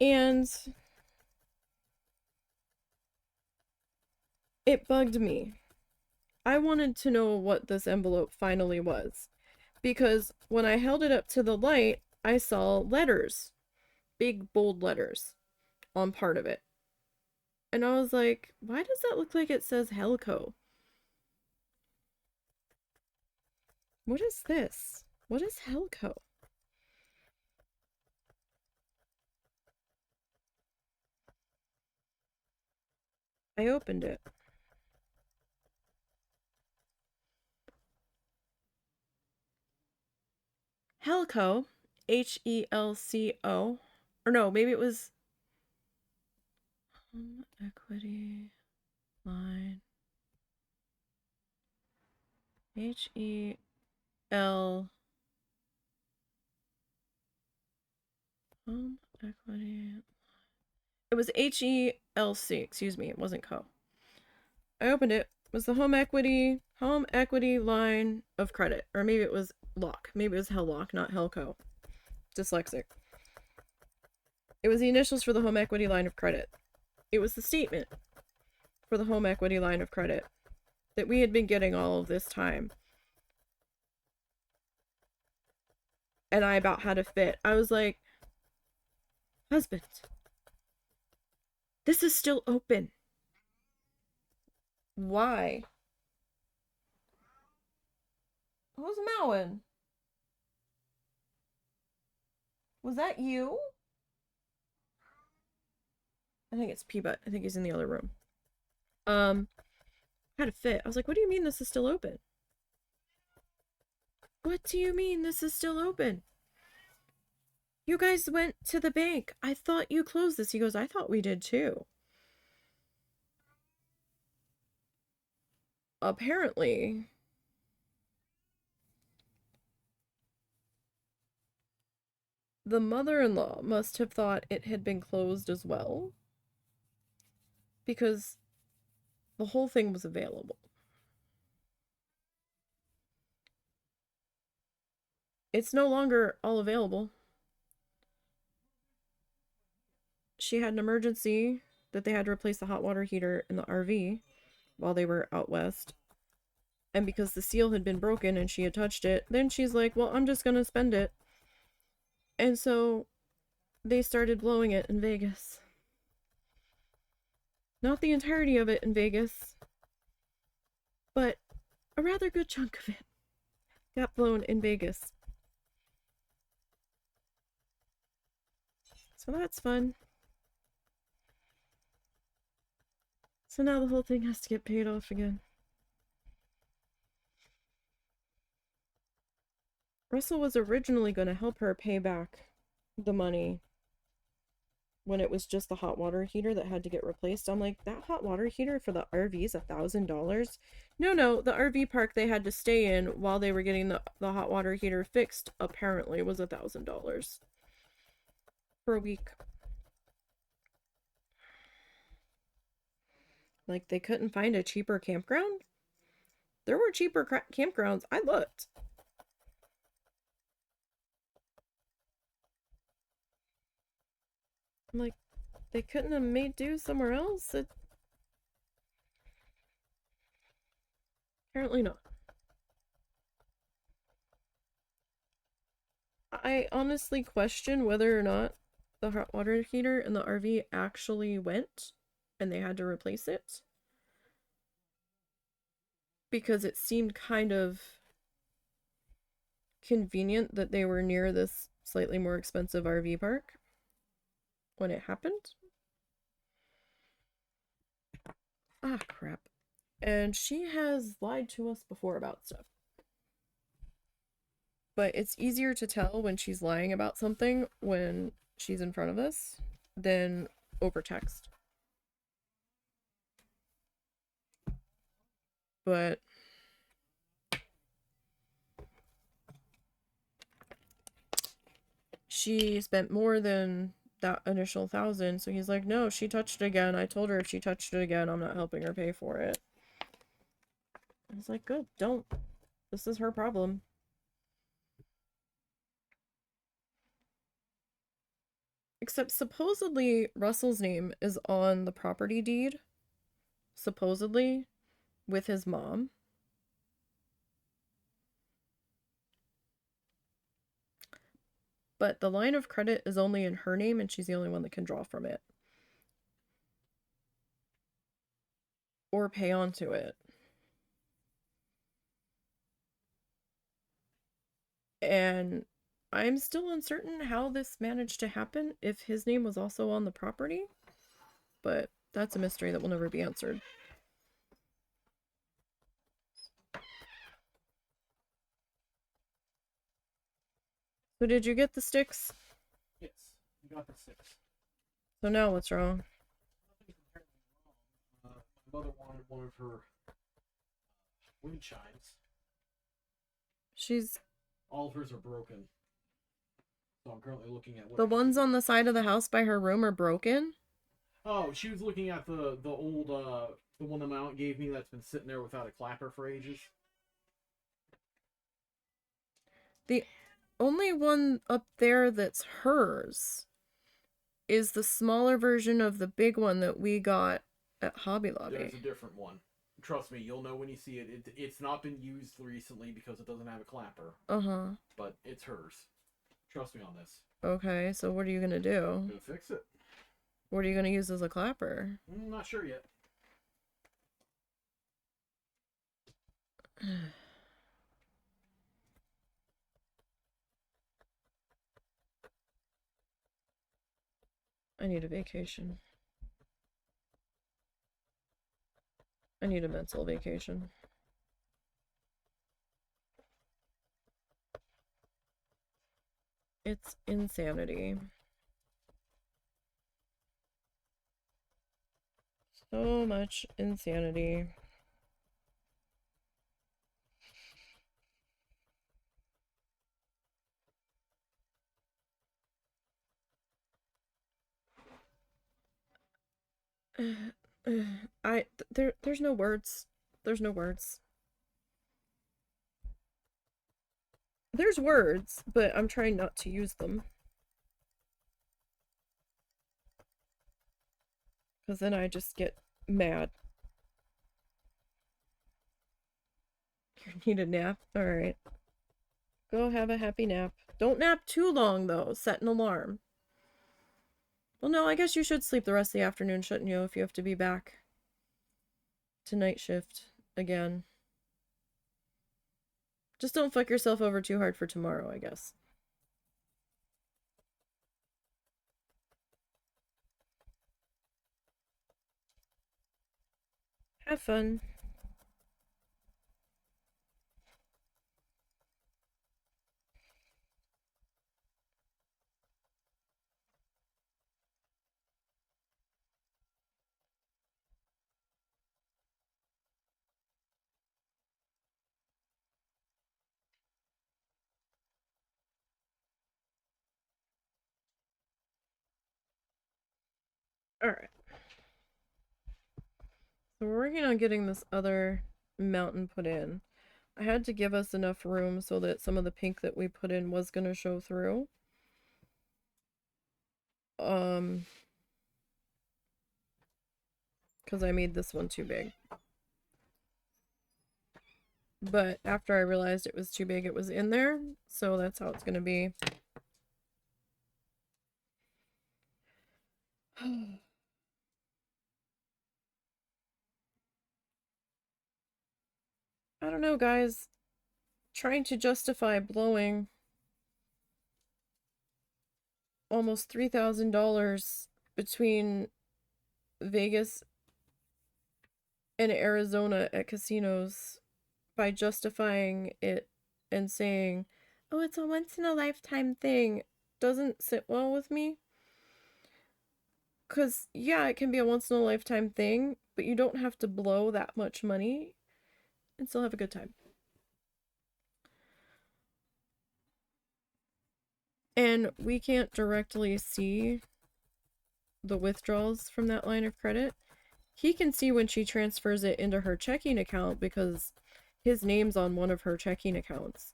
And it bugged me. I wanted to know what this envelope finally was. Because when I held it up to the light, I saw letters. Big, bold letters on part of it. And I was like, why does that look like it says Helco? What is this? What is Helco? I opened it. Helco, Helco, or no, maybe it was home equity line. H-E-L home equity. It was H-E-L-C, excuse me, it wasn't co. I opened it. It was the home equity line of credit. Or maybe it was lock. Maybe it was Hellock, not Helco. Dyslexic. It was the initials for the home equity line of credit. It was the statement for the home equity line of credit that we had been getting all of this time. And I about had a fit. I was like, husband, this is still open. Why Who's mowing? Was that you? I think it's Peabut. I think he's in the other room. Had a fit. I was like, what do you mean this is still open? What do you mean this is still open? You guys went to the bank. I thought you closed this. He goes, I thought we did too. Apparently, the mother-in-law must have thought it had been closed as well, because the whole thing was available. It's no longer all available. She had an emergency that they had to replace the hot water heater in the RV while they were out west. And because the seal had been broken and she had touched it, then she's like, well, I'm just gonna spend it. And so they started blowing it in Vegas. Not the entirety of it in Vegas, but a rather good chunk of it got blown in Vegas. So that's fun. So now the whole thing has to get paid off again. Russell was originally going to help her pay back the money when it was just the hot water heater that had to get replaced. I'm like, that hot water heater for the RV is $1,000? No, the RV park they had to stay in while they were getting the hot water heater fixed apparently was $1,000 for a week. Like, they couldn't find a cheaper campground? There were cheaper campgrounds. I looked. I'm like, they couldn't have made do somewhere else? Apparently not. I honestly question whether or not the hot water heater in the RV actually went and they had to replace it, because it seemed kind of convenient that they were near this slightly more expensive RV park when it happened. Ah, crap. And she has lied to us before about stuff. But it's easier to tell when she's lying about something when she's in front of us than over text. But she spent more than that initial 1,000, so he's like, no, she touched it again. I told her if she touched it again, I'm not helping her pay for it. I was like, good, don't. This is her problem. Except supposedly Russell's name is on the property deed, supposedly, with his mom. But the line of credit is only in her name and she's the only one that can draw from it. Or pay onto it. And I'm still uncertain how this managed to happen if his name was also on the property. But that's a mystery that will never be answered. So did you get the sticks? Yes, you got the 6. So now what's wrong? Nothing's inherently wrong. My mother wanted one of her wind chimes. All of hers are broken. So I'm currently looking at what the ones on the side of the house by her room are broken? Oh, she was looking at the old the one the mount gave me that's been sitting there without a clapper for ages. The only one up there that's hers is the smaller version of the big one that we got at Hobby Lobby. There's a different one. Trust me, you'll know when you see it. It's not been used recently because it doesn't have a clapper. Uh-huh. But it's hers. Trust me on this. Okay, so what are you gonna do? I'm gonna fix it. What are you gonna use as a clapper? I'm not sure yet. I need a vacation. I need a mental vacation. It's insanity. So much insanity. There's no words. There's no words. There's words, but I'm trying not to use them. Because then I just get mad. You need a nap? Alright. Go have a happy nap. Don't nap too long, though. Set an alarm. Well, no, I guess you should sleep the rest of the afternoon, shouldn't you, if you have to be back to night shift again. Just don't fuck yourself over too hard for tomorrow, I guess. Have fun. Alright. So we're working on getting this other mountain put in. I had to give us enough room so that some of the pink that we put in was going to show through. Because I made this one too big. But after I realized it was too big, it was in there. So that's how it's going to be. I don't know, guys. Trying to justify blowing almost $3,000 between Vegas and Arizona at casinos by justifying it and saying, oh, it's a once in a lifetime thing, doesn't sit well with me. Because, yeah, it can be a once in a lifetime thing, but you don't have to blow that much money and still have a good time. And we can't directly see the withdrawals from that line of credit. He can see when she transfers it into her checking account because his name's on one of her checking accounts,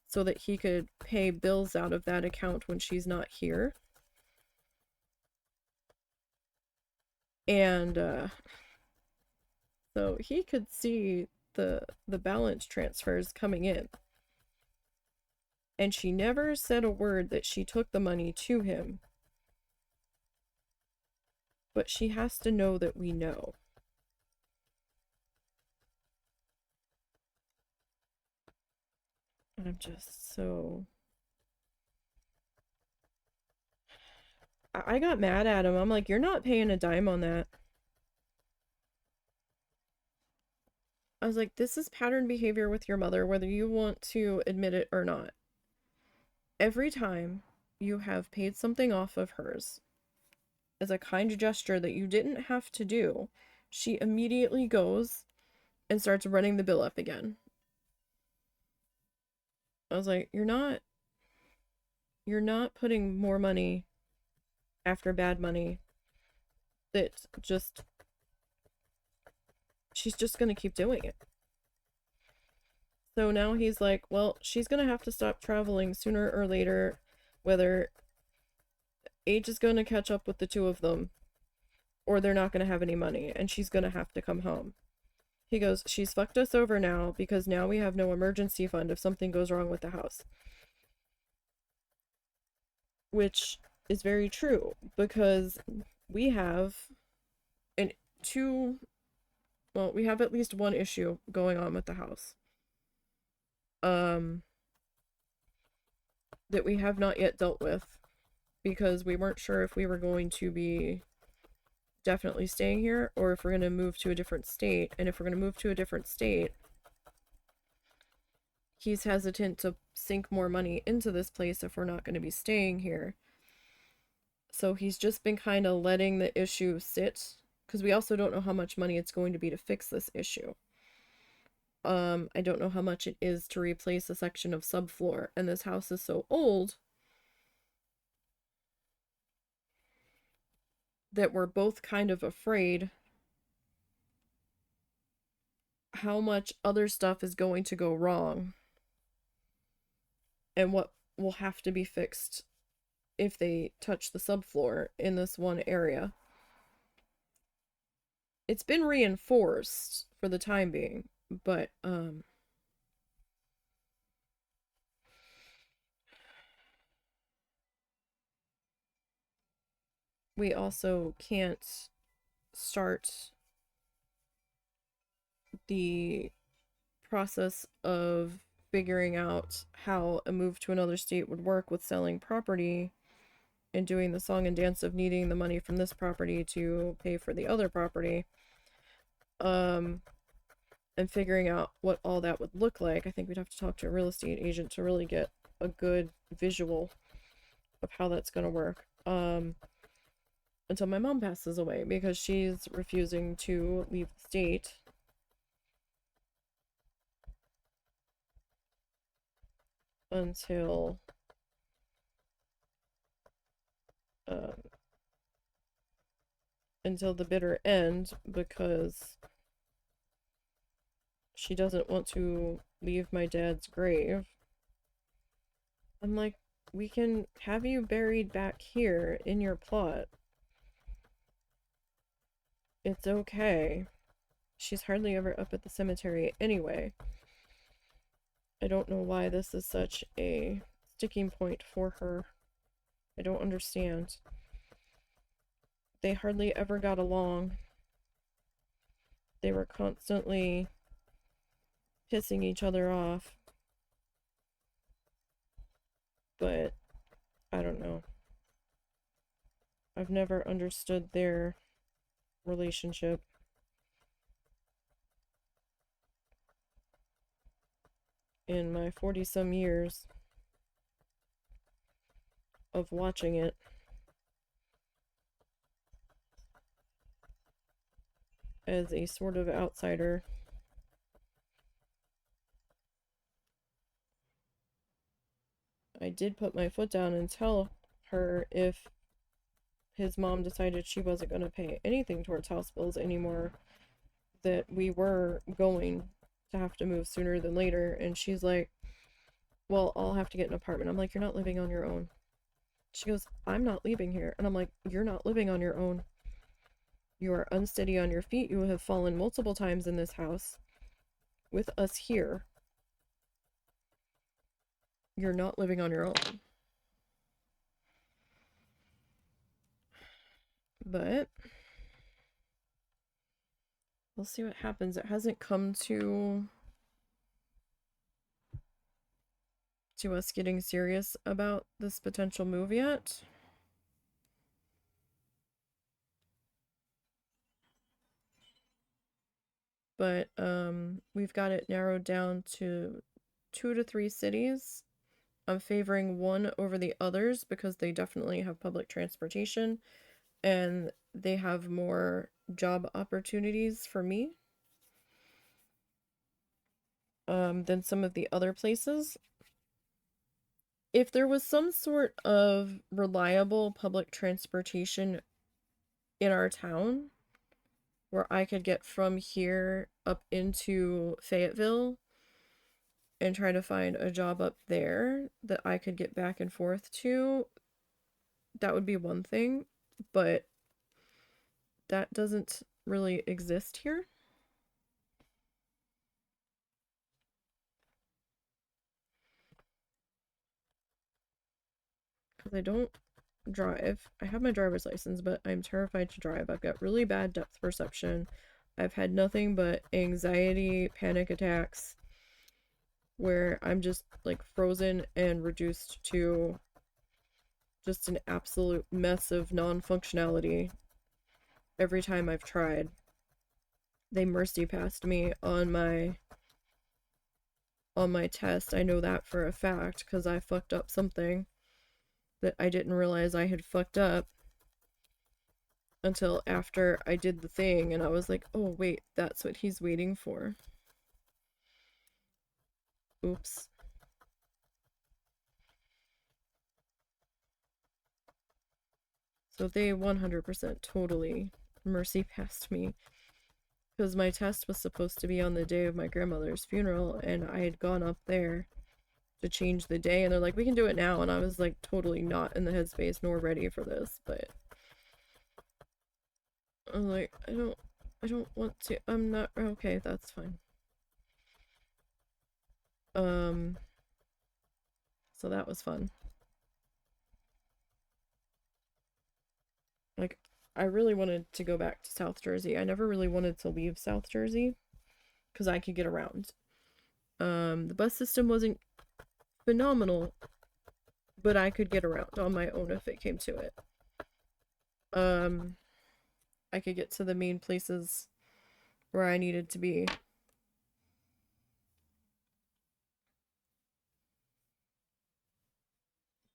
so that he could pay bills out of that account when she's not here. And so he could see the balance transfers coming in. And she never said a word that she took the money to him. But she has to know that we know. I'm just so... I got mad at him. I'm like, you're not paying a dime on that. I was like, this is pattern behavior with your mother, whether you want to admit it or not. Every time you have paid something off of hers as a kind gesture that you didn't have to do, she immediately goes and starts running the bill up again. I was like, you're not putting more money after bad money. That just, she's just gonna keep doing it. So now he's like, well, she's gonna have to stop traveling sooner or later, whether age is gonna catch up with the two of them, or they're not gonna have any money, and she's gonna have to come home. He goes, she's fucked us over now, because now we have no emergency fund if something goes wrong with the house. Which is very true, because we have we have at least one issue going on with the house. That we have not yet dealt with. because we weren't sure if we were going to be definitely staying here or if we're going to move to a different state. And if we're going to move to a different state, he's hesitant to sink more money into this place if we're not going to be staying here. So he's just been kind of letting the issue sit, because we also don't know how much money it's going to be to fix this issue. I don't know how much it is to replace a section of subfloor, and this house is so old that we're both kind of afraid how much other stuff is going to go wrong and what will have to be fixed if they touch the subfloor in this one area. It's been reinforced for the time being, but we also can't start the process of figuring out how a move to another state would work with selling property and doing the song and dance of needing the money from this property to pay for the other property, and figuring out what all that would look like. I think we'd have to talk to a real estate agent to really get a good visual of how that's going to work, until my mom passes away, because she's refusing to leave the state until until the bitter end, because she doesn't want to leave my dad's grave. I'm like, we can have you buried back here in your plot. It's okay. She's hardly ever up at the cemetery anyway. I don't know why this is such a sticking point for her. I don't understand. They hardly ever got along. They were constantly pissing each other off. But I don't know. I've never understood their relationship. In my 40-some years of watching it, as a sort of outsider, I did put my foot down and tell her if his mom decided she wasn't going to pay anything towards house bills anymore, that we were going to have to move sooner than later. And she's like, well, I'll have to get an apartment. I'm like, you're not living on your own. She goes, I'm not leaving here. And I'm like, you're not living on your own. You are unsteady on your feet. You have fallen multiple times in this house. With us here, you're not living on your own. But we'll see what happens. It hasn't come to us getting serious about this potential move yet. But we've got it narrowed down to 2 to 3 cities. I'm favoring one over the others because they definitely have public transportation and they have more job opportunities for me than some of the other places. If there was some sort of reliable public transportation in our town where I could get from here up into Fayetteville and try to find a job up there that I could get back and forth to, that would be one thing, but that doesn't really exist here. Because I don't drive. I have my driver's license, but I'm terrified to drive. I've got really bad depth perception. I've had nothing but anxiety, panic attacks, where I'm just like frozen and reduced to just an absolute mess of non-functionality every time I've tried. They mercy passed me on my test. I know that for a fact because I fucked up something that I didn't realize I had fucked up until after I did the thing, and I was like, oh wait, that's what he's waiting for. Oops. So they 100% totally mercy passed me because my test was supposed to be on the day of my grandmother's funeral, and I had gone up there to change the day, and they're like, we can do it now, and I was like totally not in the headspace nor ready for this, but I'm like, I don't want to. I'm not okay, that's fine. Um so that was fun. Like, I really wanted to go back to South Jersey. I never really wanted to leave South Jersey because I could get around. The bus system wasn't phenomenal, but I could get around on my own if it came to it. Um, I could get to the main places where I needed to be.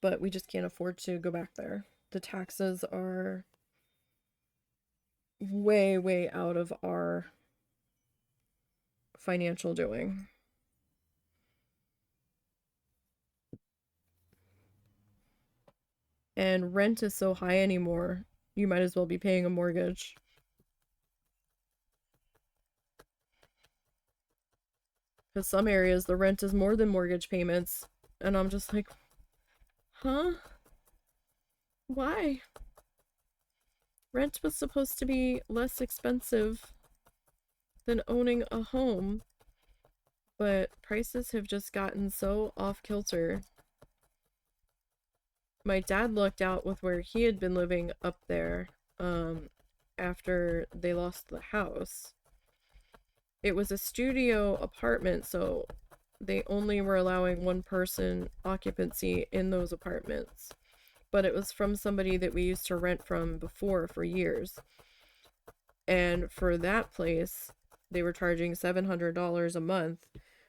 But we just can't afford to go back there. The taxes are way, way out of our financial doing. And rent is so high anymore, you might as well be paying a mortgage. Because some areas the rent is more than mortgage payments. And I'm just like, huh? Why? Rent was supposed to be less expensive than owning a home, but prices have just gotten so off kilter. My dad lucked out with where he had been living up there after they lost the house. It was a studio apartment, so they only were allowing one person occupancy in those apartments. But it was from somebody that we used to rent from before for years. And for that place, they were charging $700 a month,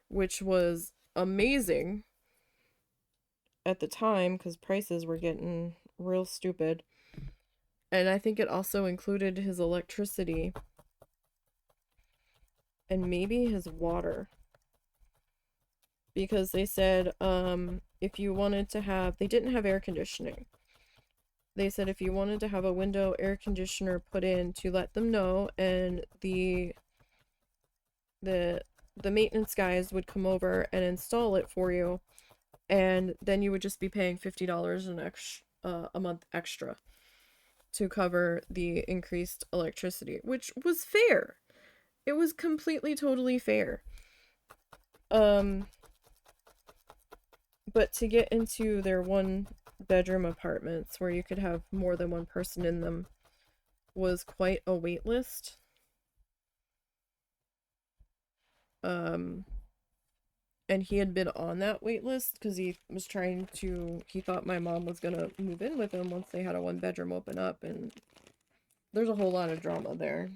which was amazing at the time because prices were getting real stupid. And I think it also included his electricity and maybe his water. Because they said if you wanted to have, they didn't have air conditioning. They said if you wanted to have a window air conditioner put in, to let them know, and the maintenance guys would come over and install it for you, and then you would just be paying $50 a month extra to cover the increased electricity, which was fair. It was completely totally fair. But to get into their one bedroom apartments where you could have more than one person in them was quite a wait list. And he had been on that wait list because he thought my mom was gonna move in with him once they had a one bedroom open up, and there's a whole lot of drama there.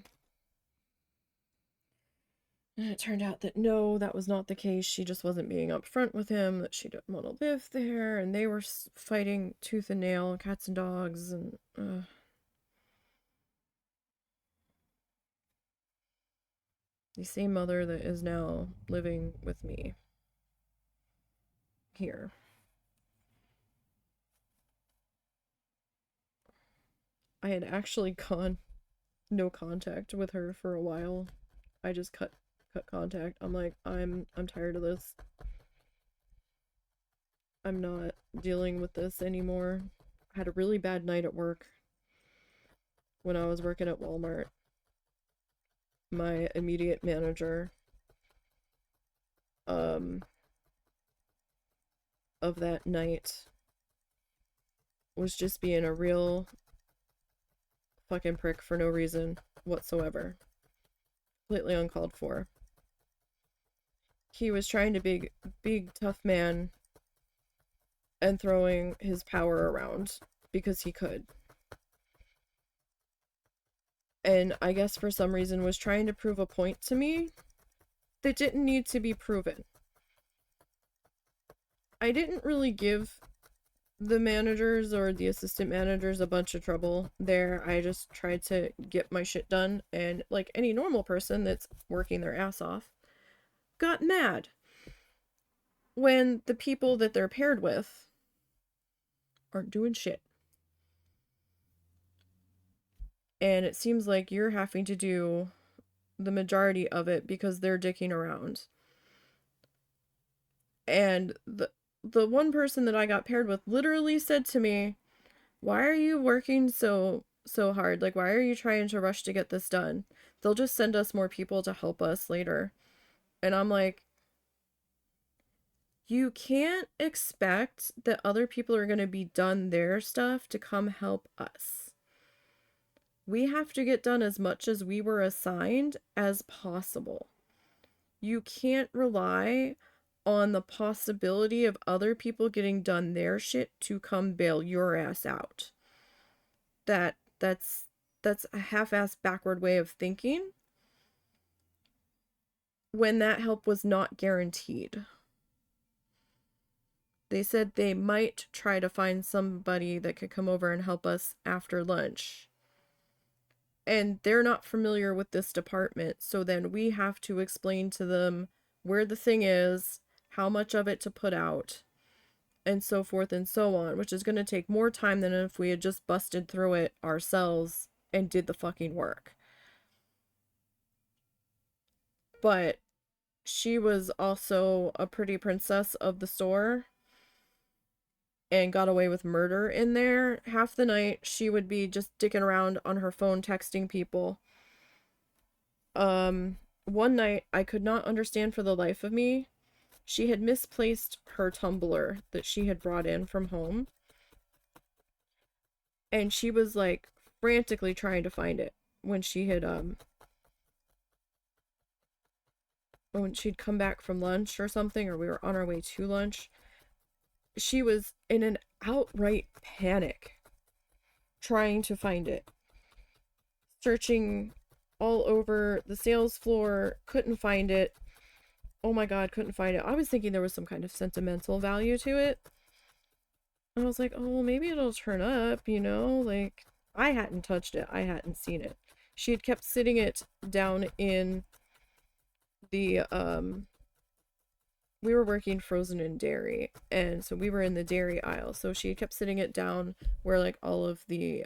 And it turned out that no, that was not the case. She just wasn't being upfront with him, that she didn't want to live there, and they were fighting tooth and nail, cats and dogs, and the same mother that is now living with me here. I had actually gone no contact with her for a while. I just cut contact. I'm like, I'm tired of this. I'm not dealing with this anymore. I had a really bad night at work when I was working at Walmart. My immediate manager of that night was just being a real fucking prick for no reason whatsoever. Completely uncalled for. He was trying to big tough man and throwing his power around because he could. And I guess for some reason was trying to prove a point to me that didn't need to be proven. I didn't really give the managers or the assistant managers a bunch of trouble there. I just tried to get my shit done, and like any normal person that's working their ass off, got mad when the people that they're paired with aren't doing shit. And it seems like you're having to do the majority of it because they're dicking around. And the one person that I got paired with literally said to me, "Why are you working so hard? Like, why are you trying to rush to get this done? They'll just send us more people to help us later." And I'm like, you can't expect that other people are going to be done their stuff to come help us. We have to get done as much as we were assigned as possible. You can't rely on the possibility of other people getting done their shit to come bail your ass out. That's a half-assed backward way of thinking when that help was not guaranteed. They said they might try to find somebody that could come over and help us after lunch. And they're not familiar with this department, so then we have to explain to them where the thing is, how much of it to put out, and so forth and so on, which is going to take more time than if we had just busted through it ourselves and did the fucking work. But she was also a pretty princess of the store and got away with murder in there. Half the night she would be just dicking around on her phone texting people. One night I could not understand for the life of me. She had misplaced her tumbler that she had brought in from home. And she was like frantically trying to find it when she had when she'd come back from lunch or something, or we were on our way to lunch. She was in an outright panic trying to find it. Searching all over the sales floor, couldn't find it. Oh my god, couldn't find it. I was thinking there was some kind of sentimental value to it. I was like, oh, well, maybe it'll turn up, you know? Like, I hadn't touched it. I hadn't seen it. She had kept sitting it down in the, we were working frozen and dairy, and so we were in the dairy aisle. So she kept sitting it down where, like, all of the,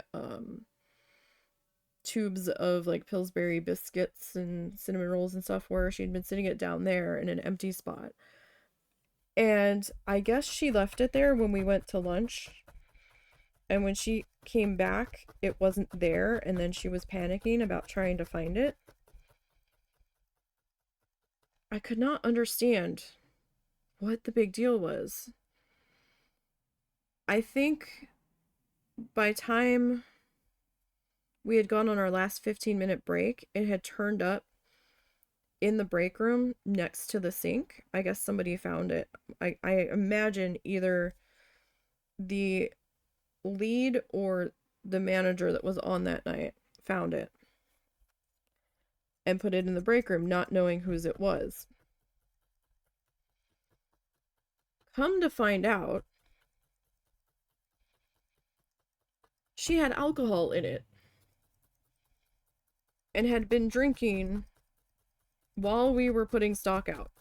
tubes of, like, Pillsbury biscuits and cinnamon rolls and stuff were. She'd been sitting it down there in an empty spot. And I guess she left it there when we went to lunch. And when she came back, it wasn't there, and then she was panicking about trying to find it. I could not understand what the big deal was. I think by time we had gone on our last 15-minute break, it had turned up in the break room next to the sink. I guess somebody found it. I imagine either the lead or the manager that was on that night found it and put it in the break room, not knowing whose it was. Come to find out, she had alcohol in it and had been drinking while we were putting stock out.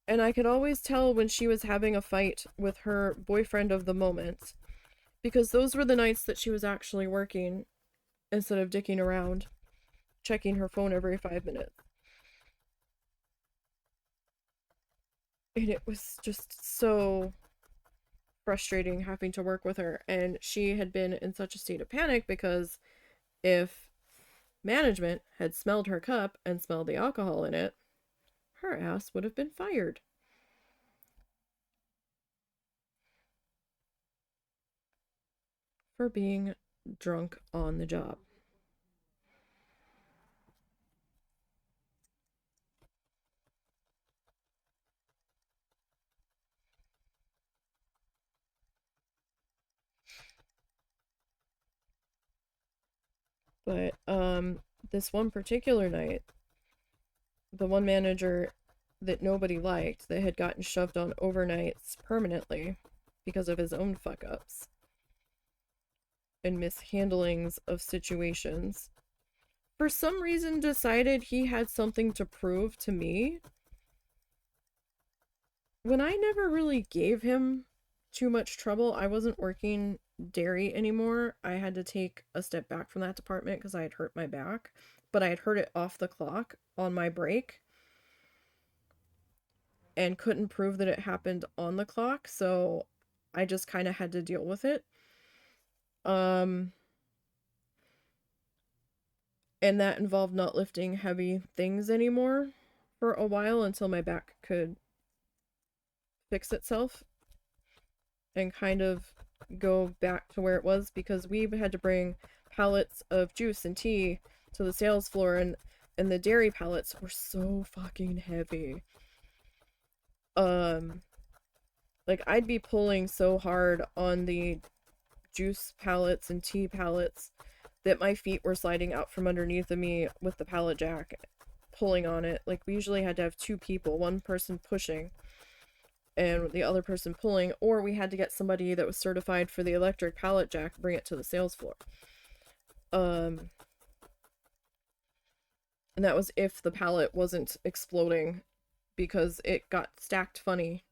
And I could always tell when she was having a fight with her boyfriend of the moment, because those were the nights that she was actually working instead of dicking around, checking her phone every 5 minutes. And it was just so frustrating having to work with her. And she had been in such a state of panic because if management had smelled her cup and smelled the alcohol in it, her ass would have been fired. For being drunk on the job. But this one particular night, the one manager that nobody liked, that had gotten shoved on overnights permanently because of his own fuck ups and mishandlings of situations, for some reason decided he had something to prove to me when I never really gave him too much trouble. I wasn't working dairy anymore. I had to take a step back from that department because I had hurt my back, but I had hurt it off the clock on my break and couldn't prove that it happened on the clock, so I just kind of had to deal with it. Um, and that involved not lifting heavy things anymore for a while until my back could fix itself and kind of go back to where it was, because we had to bring pallets of juice and tea to the sales floor, and the dairy pallets were so fucking heavy. Like I'd be pulling so hard on the juice pallets and tea pallets that my feet were sliding out from underneath of me with the pallet jack pulling on it. Like we usually had to have two people, one person pushing and the other person pulling, or we had to get somebody that was certified for the electric pallet jack, bring it to the sales floor. And that was if the pallet wasn't exploding because it got stacked funny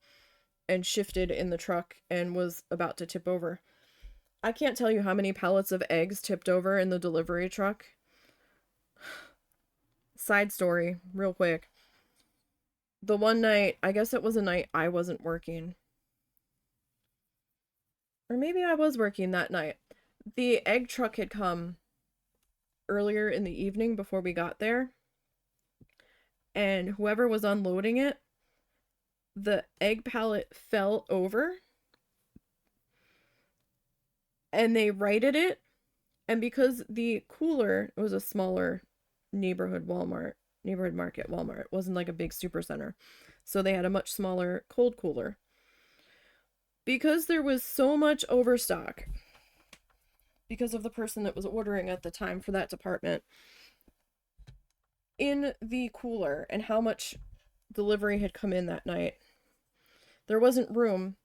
and shifted in the truck and was about to tip over. I can't tell you how many pallets of eggs tipped over in the delivery truck. Side story, real quick. The one night, I guess it was a night I wasn't working. Or maybe I was working that night. The egg truck had come earlier in the evening before we got there. And whoever was unloading it, the egg pallet fell over. And they righted it. And because the cooler, it was a smaller neighborhood market Walmart. It wasn't like a big super center. So they had a much smaller cold cooler. Because there was so much overstock, because of the person that was ordering at the time for that department, in the cooler and how much delivery had come in that night, there wasn't room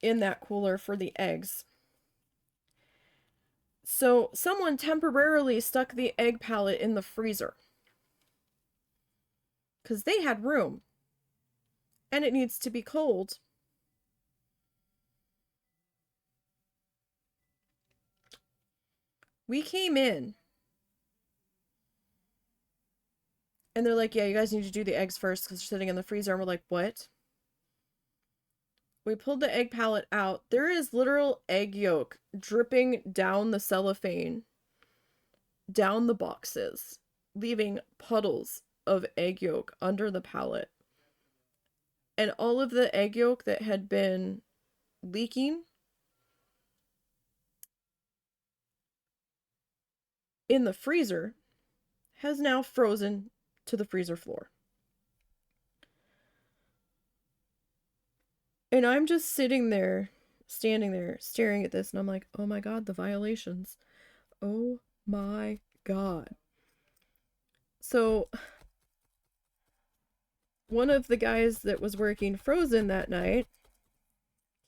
in that cooler for the eggs. So someone temporarily stuck the egg pallet in the freezer because they had room and it needs to be cold. We came in and they're like, yeah, you guys need to do the eggs first because they're sitting in the freezer. And we're like, what? We pulled the egg pallet out. There is literal egg yolk dripping down the cellophane, down the boxes, leaving puddles of egg yolk under the pallet. And all of the egg yolk that had been leaking in the freezer has now frozen to the freezer floor. And I'm just sitting there, standing there, staring at this, and I'm like, oh my god, the violations. Oh my god. So, one of the guys that was working frozen that night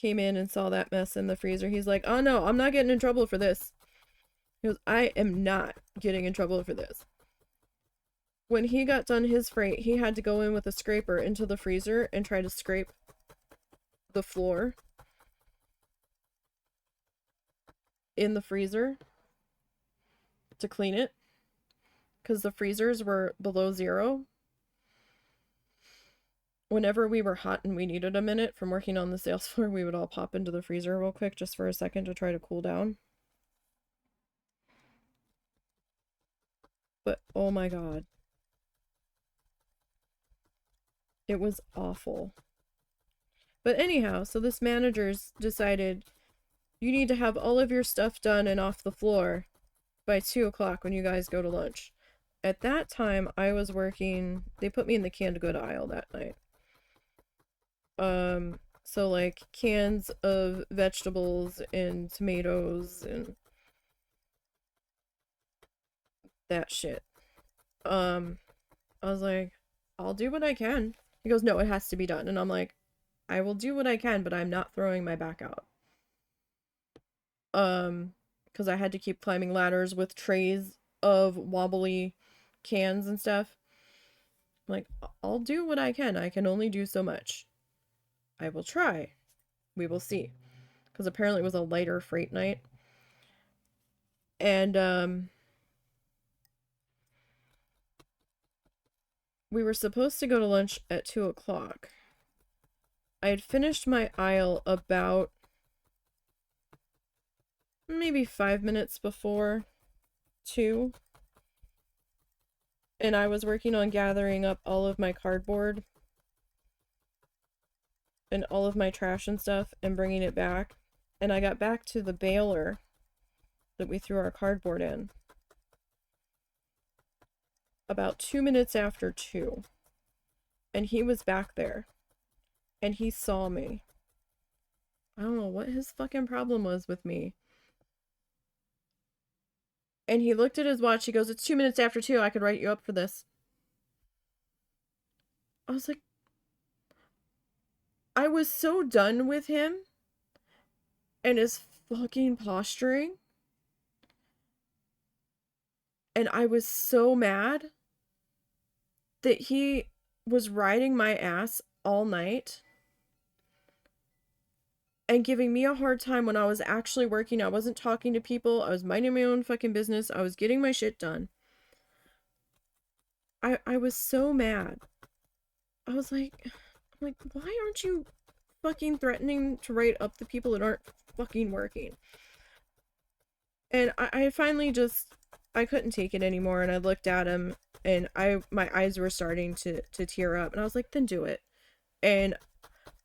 came in and saw that mess in the freezer. He's like, oh no, I'm not getting in trouble for this. He goes, I am not getting in trouble for this. When he got done his freight, he had to go in with a scraper into the freezer and try to scrape the floor in the freezer to clean it because the freezers were below zero. Whenever we were hot and we needed a minute from working on the sales floor, we would all pop into the freezer real quick just for a second to try to cool down. But oh my god, it was awful. But anyhow, so this manager's decided you need to have all of your stuff done and off the floor by 2 o'clock when you guys go to lunch. At that time, I was working, they put me in the canned good aisle that night. So like cans of vegetables and tomatoes and that shit. I was like, I'll do what I can. He goes, no, it has to be done. And I'm like, I will do what I can, but I'm not throwing my back out. Because I had to keep climbing ladders with trays of wobbly cans and stuff. I'm like, I'll do what I can. I can only do so much. I will try. We will see. Because apparently it was a lighter freight night. And, we were supposed to go to lunch at 2 o'clock. I had finished my aisle about maybe 5 minutes before 2. And I was working on gathering up all of my cardboard and all of my trash and stuff and bringing it back. And I got back to the baler that we threw our cardboard in about 2 minutes after 2. And he was back there. And he saw me. I don't know what his fucking problem was with me. And he looked at his watch. He goes, it's 2 minutes after 2. I could write you up for this. I was like, I was so done with him and his fucking posturing. And I was so mad that he was riding my ass all night and giving me a hard time when I was actually working. I wasn't talking to people. I was minding my own fucking business. I was getting my shit done. I was so mad. I was like, why aren't you fucking threatening to write up the people that aren't fucking working? And I finally just, I couldn't take it anymore, and I looked at him, and my eyes were starting to tear up, and I was like, then do it. And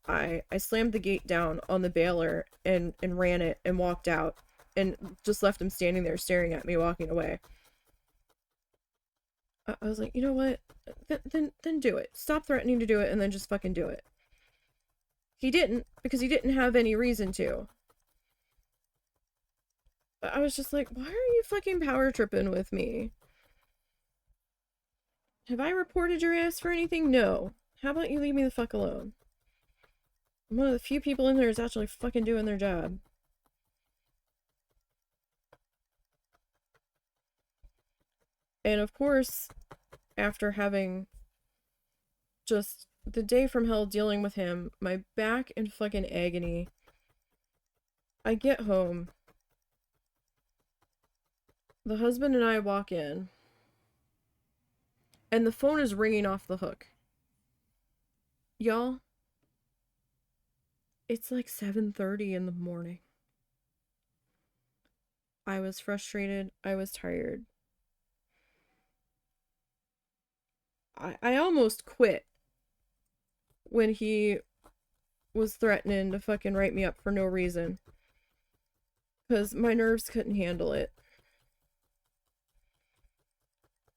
I slammed the gate down on the baler and ran it and walked out and just left him standing there staring at me walking away. I was like, you know what? Then do it. Stop threatening to do it and then just fucking do it. He didn't, because he didn't have any reason to. But I was just like, why are you fucking power tripping with me? Have I reported your ass for anything? No. How about you leave me the fuck alone? I'm one of the few people in there that's actually fucking doing their job. And of course, after having just the day from hell dealing with him, my back in fucking agony, I get home. The husband and I walk in, and the phone is ringing off the hook. Y'all, it's like 7:30 in the morning. I was frustrated. I was tired. I almost quit when he was threatening to fucking write me up for no reason. Because my nerves couldn't handle it.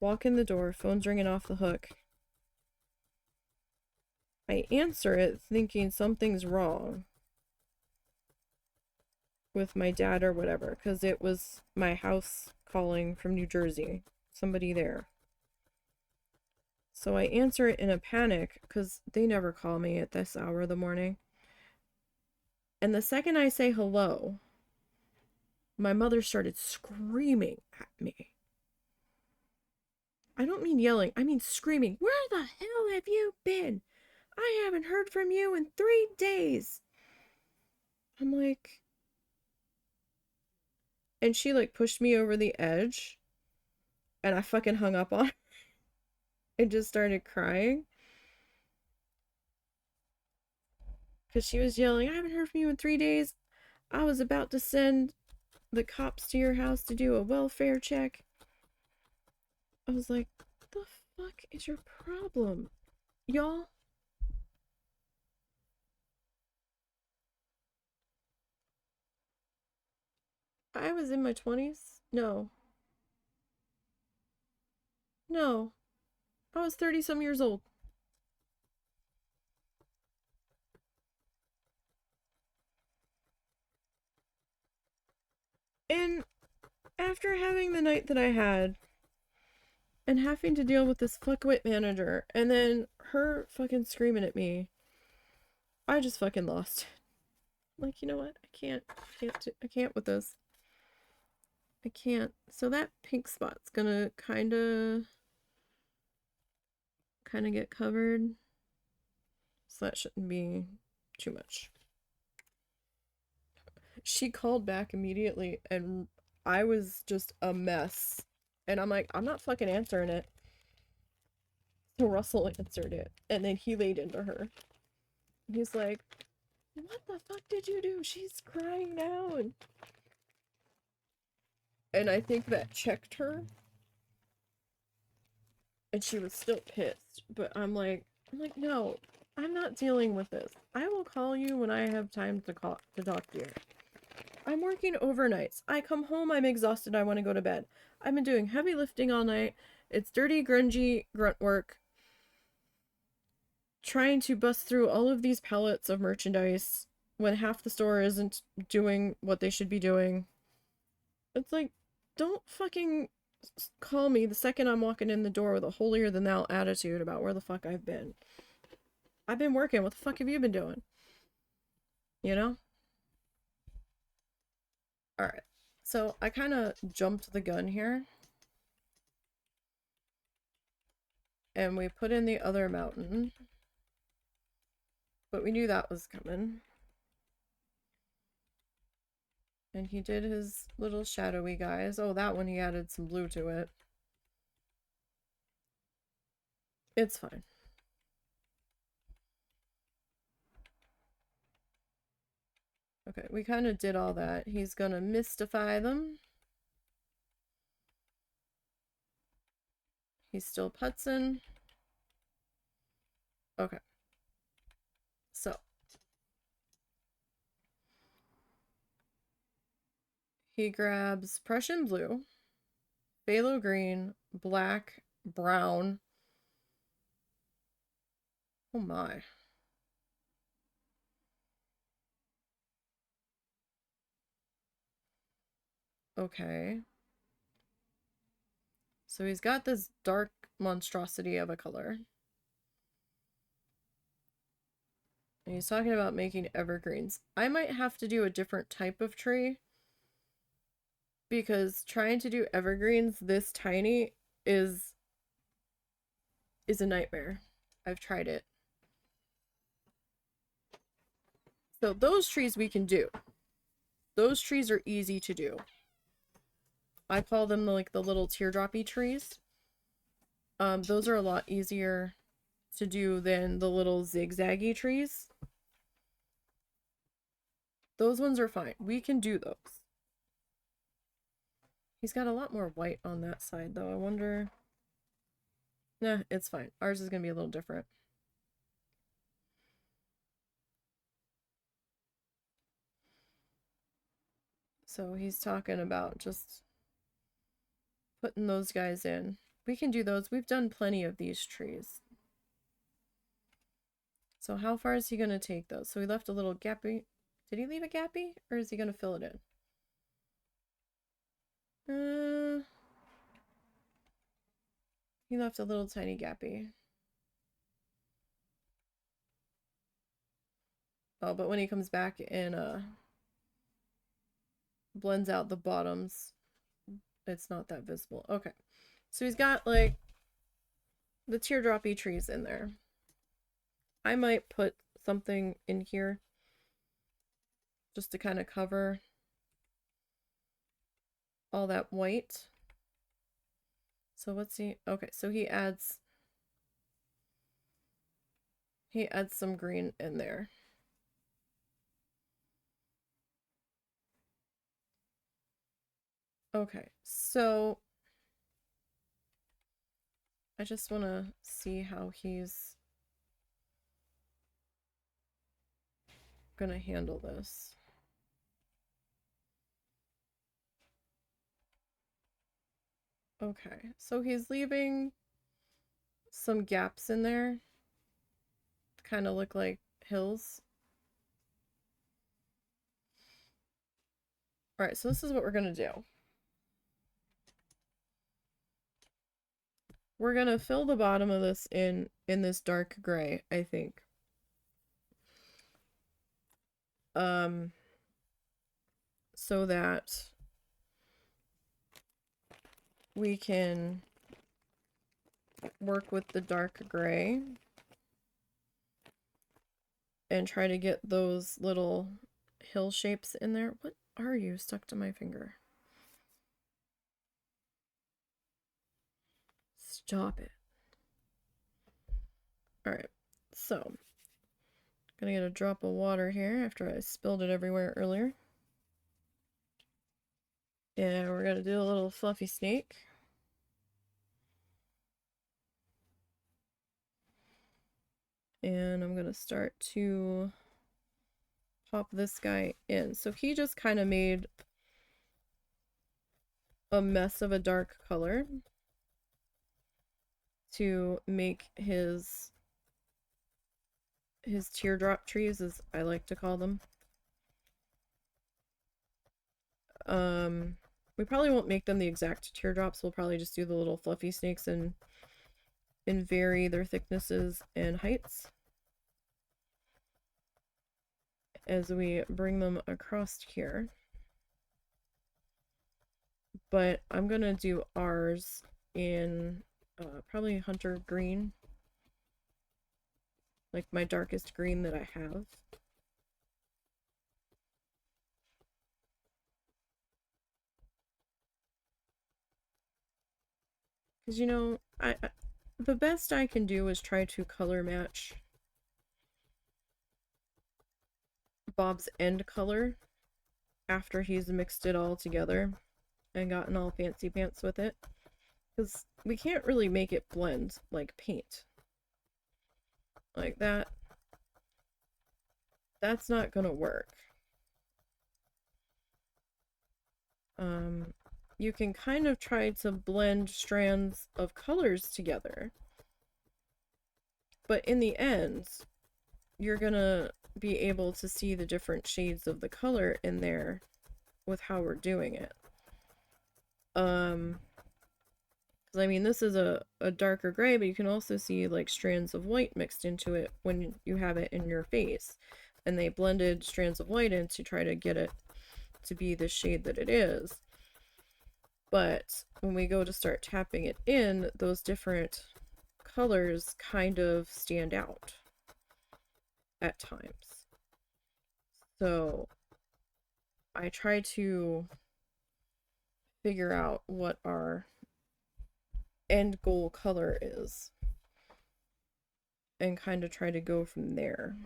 Walk in the door, phone's ringing off the hook. I answer it thinking something's wrong with my dad or whatever, because it was my house calling from New Jersey. Somebody there. So I answer it in a panic, because they never call me at this hour of the morning. And the second I say hello, my mother started screaming at me. I don't mean yelling, I mean screaming. Where the hell have you been? I haven't heard from you in 3 days. I'm like... And she like pushed me over the edge. And I fucking hung up on her. And just started crying. Because she was yelling, I haven't heard from you in 3 days. I was about to send the cops to your house to do a welfare check. I was like, what the fuck is your problem, y'all? I was in my 20s. No. I was 30 some years old. And after having the night that I had, and having to deal with this fuckwit manager and then her fucking screaming at me. I just fucking lost. Like, you know what? I can't with this. I can't. So that pink spot's gonna kinda get covered. So that shouldn't be too much. She called back immediately and I was just a mess. And I'm like, I'm not fucking answering it. So Russell answered it. And then he laid into her. And he's like, what the fuck did you do? She's crying now. And I think that checked her. And she was still pissed. But I'm like, no, I'm not dealing with this. I will call you when I have time to talk to you. I'm working overnights. I come home, I'm exhausted, I want to go to bed. I've been doing heavy lifting all night. It's dirty, grungy grunt work. Trying to bust through all of these pallets of merchandise when half the store isn't doing what they should be doing. It's like, don't fucking call me the second I'm walking in the door with a holier than thou attitude about where the fuck I've been. I've been working. What the fuck have you been doing? You know? Alright. So I kind of jumped the gun here. And we put in the other mountain. But we knew that was coming. And he did his little shadowy guys. Oh, that one he added some blue to it. It's fine. Okay, we kind of did all that. He's gonna mystify them. He's still putzing. Okay. So. He grabs Prussian blue, phthalo green, black, brown. Oh my. Okay. So he's got this dark monstrosity of a color. And he's talking about making evergreens. I might have to do a different type of tree. Because trying to do evergreens this tiny is a nightmare. I've tried it. So those trees we can do. Those trees are easy to do. I call them like the little teardroppy trees. Those are a lot easier to do than the little zigzaggy trees. Those ones are fine. We can do those. He's got a lot more white on that side though. I wonder... Nah, it's fine. Ours is gonna be a little different. So he's talking about just putting those guys in. We can do those. We've done plenty of these trees. So how far is he going to take those? So he left a little gappy. Did he leave a gappy? Or is he going to fill it in? He left a little tiny gappy. Oh, but when he comes back and blends out the bottoms, it's not that visible. Okay. So he's got like the teardroppy trees in there. I might put something in here just to kind of cover all that white. So what's he... Okay, so he adds some green in there. Okay, so I just want to see how he's gonna handle this. Okay, so he's leaving some gaps in there to kind of look like hills. Alright, so this is what we're gonna do. we're gonna fill the bottom of this in this dark gray, I think. So that we can work with the dark gray and try to get those little hill shapes in there. What are you stuck to my finger? Stop it. Alright, so gonna get a drop of water here after I spilled it everywhere earlier. And we're gonna do a little fluffy snake. And I'm gonna start to pop this guy in. So he just kind of made a mess of a dark color to make his teardrop trees, as I like to call them. We probably won't make them the exact teardrops. We'll probably just do the little fluffy snakes and vary their thicknesses and heights as we bring them across here. But I'm gonna do ours in probably hunter green, like my darkest green that I have. Because, you know, the best I can do is try to color match Bob's end color after he's mixed it all together and gotten all fancy pants with it. Because we can't really make it blend like paint. Like that. That's not gonna work. You can kind of try to blend strands of colors together. But in the end, you're gonna be able to see the different shades of the color in there with how we're doing it. Because I mean, this is a darker gray, but you can also see like strands of white mixed into it when you have it in your face. And they blended strands of white in to try to get it to be the shade that it is. But when we go to start tapping it in, those different colors kind of stand out at times. So I try to figure out what our end goal color is and kind of try to go from there.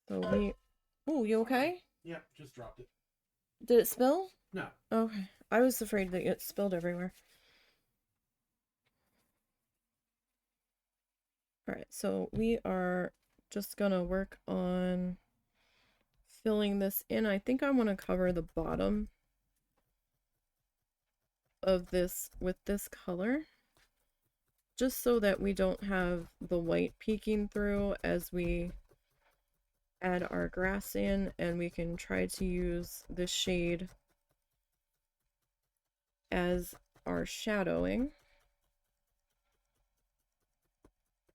So we... Oh, you okay? Yeah, just dropped it. Did it spill? No. Okay. I was afraid that it spilled everywhere. Alright, so we are just gonna work on filling this in. I think I want to cover the bottom of this with this color, just so that we don't have the white peeking through as we add our grass in, and we can try to use this shade as our shadowing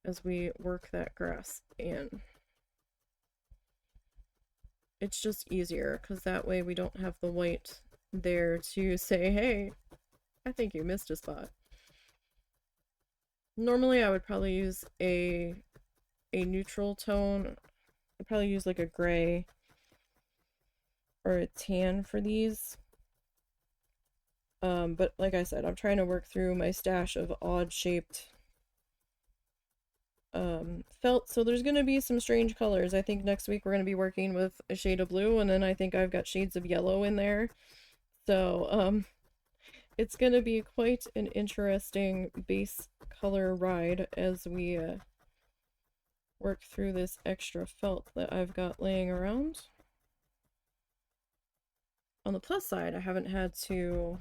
as we work that grass in. It's just easier because that way we don't have the white there to say, hey, I think you missed a spot. Normally I would probably use a neutral tone. I'd probably use like a gray or a tan for these. But like I said, I'm trying to work through my stash of odd shaped felt, so there's going to be some strange colors. I think next week we're going to be working with a shade of blue, and then I think I've got shades of yellow in there. So it's going to be quite an interesting base color ride as we work through this extra felt that I've got laying around. On the plus side, I haven't had to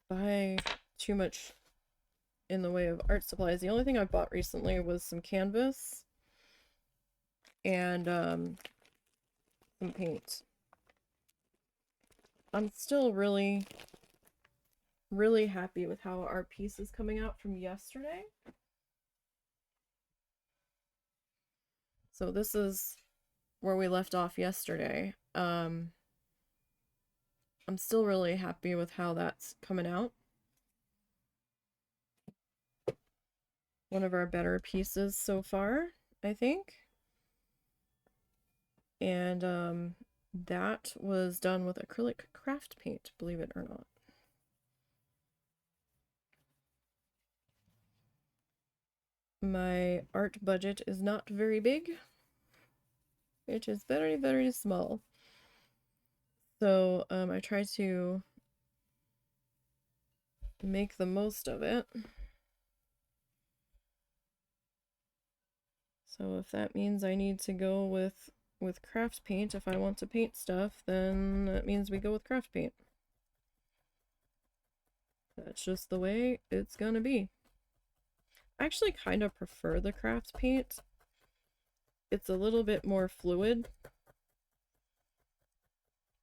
buy too much in the way of art supplies. The only thing I bought recently was some canvas and some paint. I'm still really, really happy with how our piece is coming out from yesterday. So this is where we left off yesterday. I'm still really happy with how that's coming out. One of our better pieces so far, I think. And that was done with acrylic craft paint, believe it or not. My art budget is not very big. It is very, very small. So I try to make the most of it. So if that means I need to go with craft paint if I want to paint stuff, then that means we go with craft paint. That's just the way it's gonna be. I actually kind of prefer the craft paint. It's a little bit more fluid,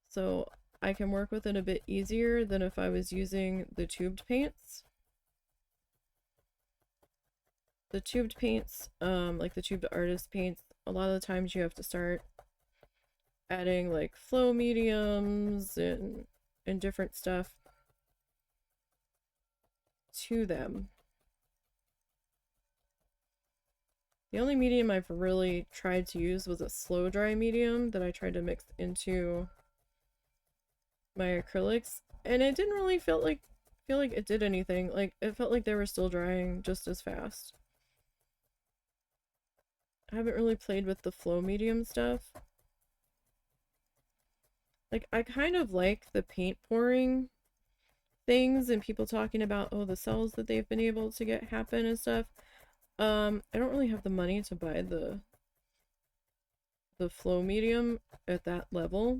so I can work with it a bit easier than if I was using the tubed paints. The tubed paints, like the tubed artist paints, a lot of the times you have to start adding like flow mediums and different stuff to them. The only medium I've really tried to use was a slow dry medium that I tried to mix into my acrylics, and it didn't really feel like it did anything. Like, it felt like they were still drying just as fast. I haven't really played with the flow medium stuff. Like, I kind of like the paint pouring things and people talking about, oh, the cells that they've been able to get happen and stuff. I don't really have the money to buy the flow medium at that level,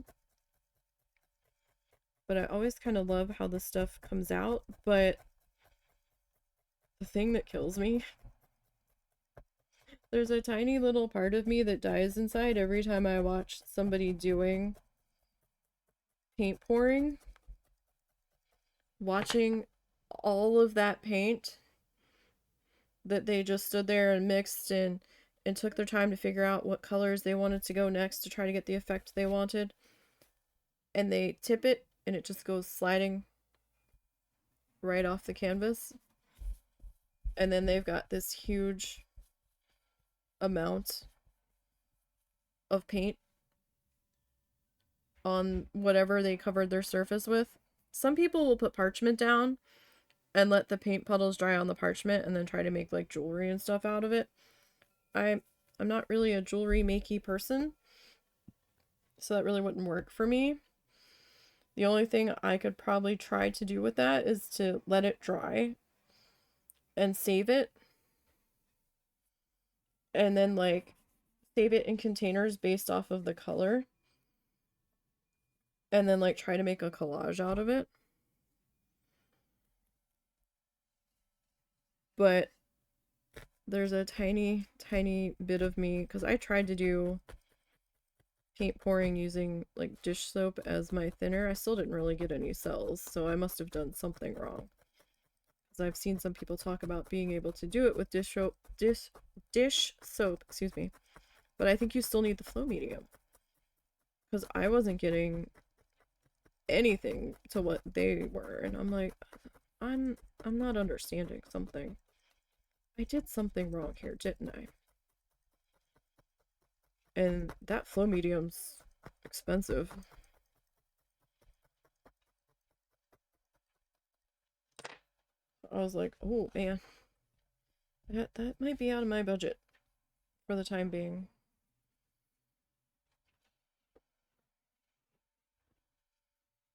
but I always kind of love how the stuff comes out. But the thing that kills me, there's a tiny little part of me that dies inside every time I watch somebody doing paint pouring. Watching all of that paint that they just stood there and mixed and took their time to figure out what colors they wanted to go next to try to get the effect they wanted. And they tip it and it just goes sliding right off the canvas. And then they've got this huge amount of paint on whatever they covered their surface with. Some people will put parchment down and let the paint puddles dry on the parchment and then try to make like jewelry and stuff out of it. I'm not really a jewelry makey person, so that really wouldn't work for me. The only thing I could probably try to do with that is to let it dry and save it, and then like save it in containers based off of the color, and then like try to make a collage out of it. But there's a tiny bit of me, because I tried to do paint pouring using like dish soap as my thinner. I still didn't really get any cells, so I must have done something wrong. Because I've seen some people talk about being able to do it with dish soap, excuse me. But I think you still need the flow medium. Because I wasn't getting anything to what they were, and I'm like, I'm not understanding something. I did something wrong here, didn't I? And that flow medium's expensive. I was like, oh man, that might be out of my budget for the time being.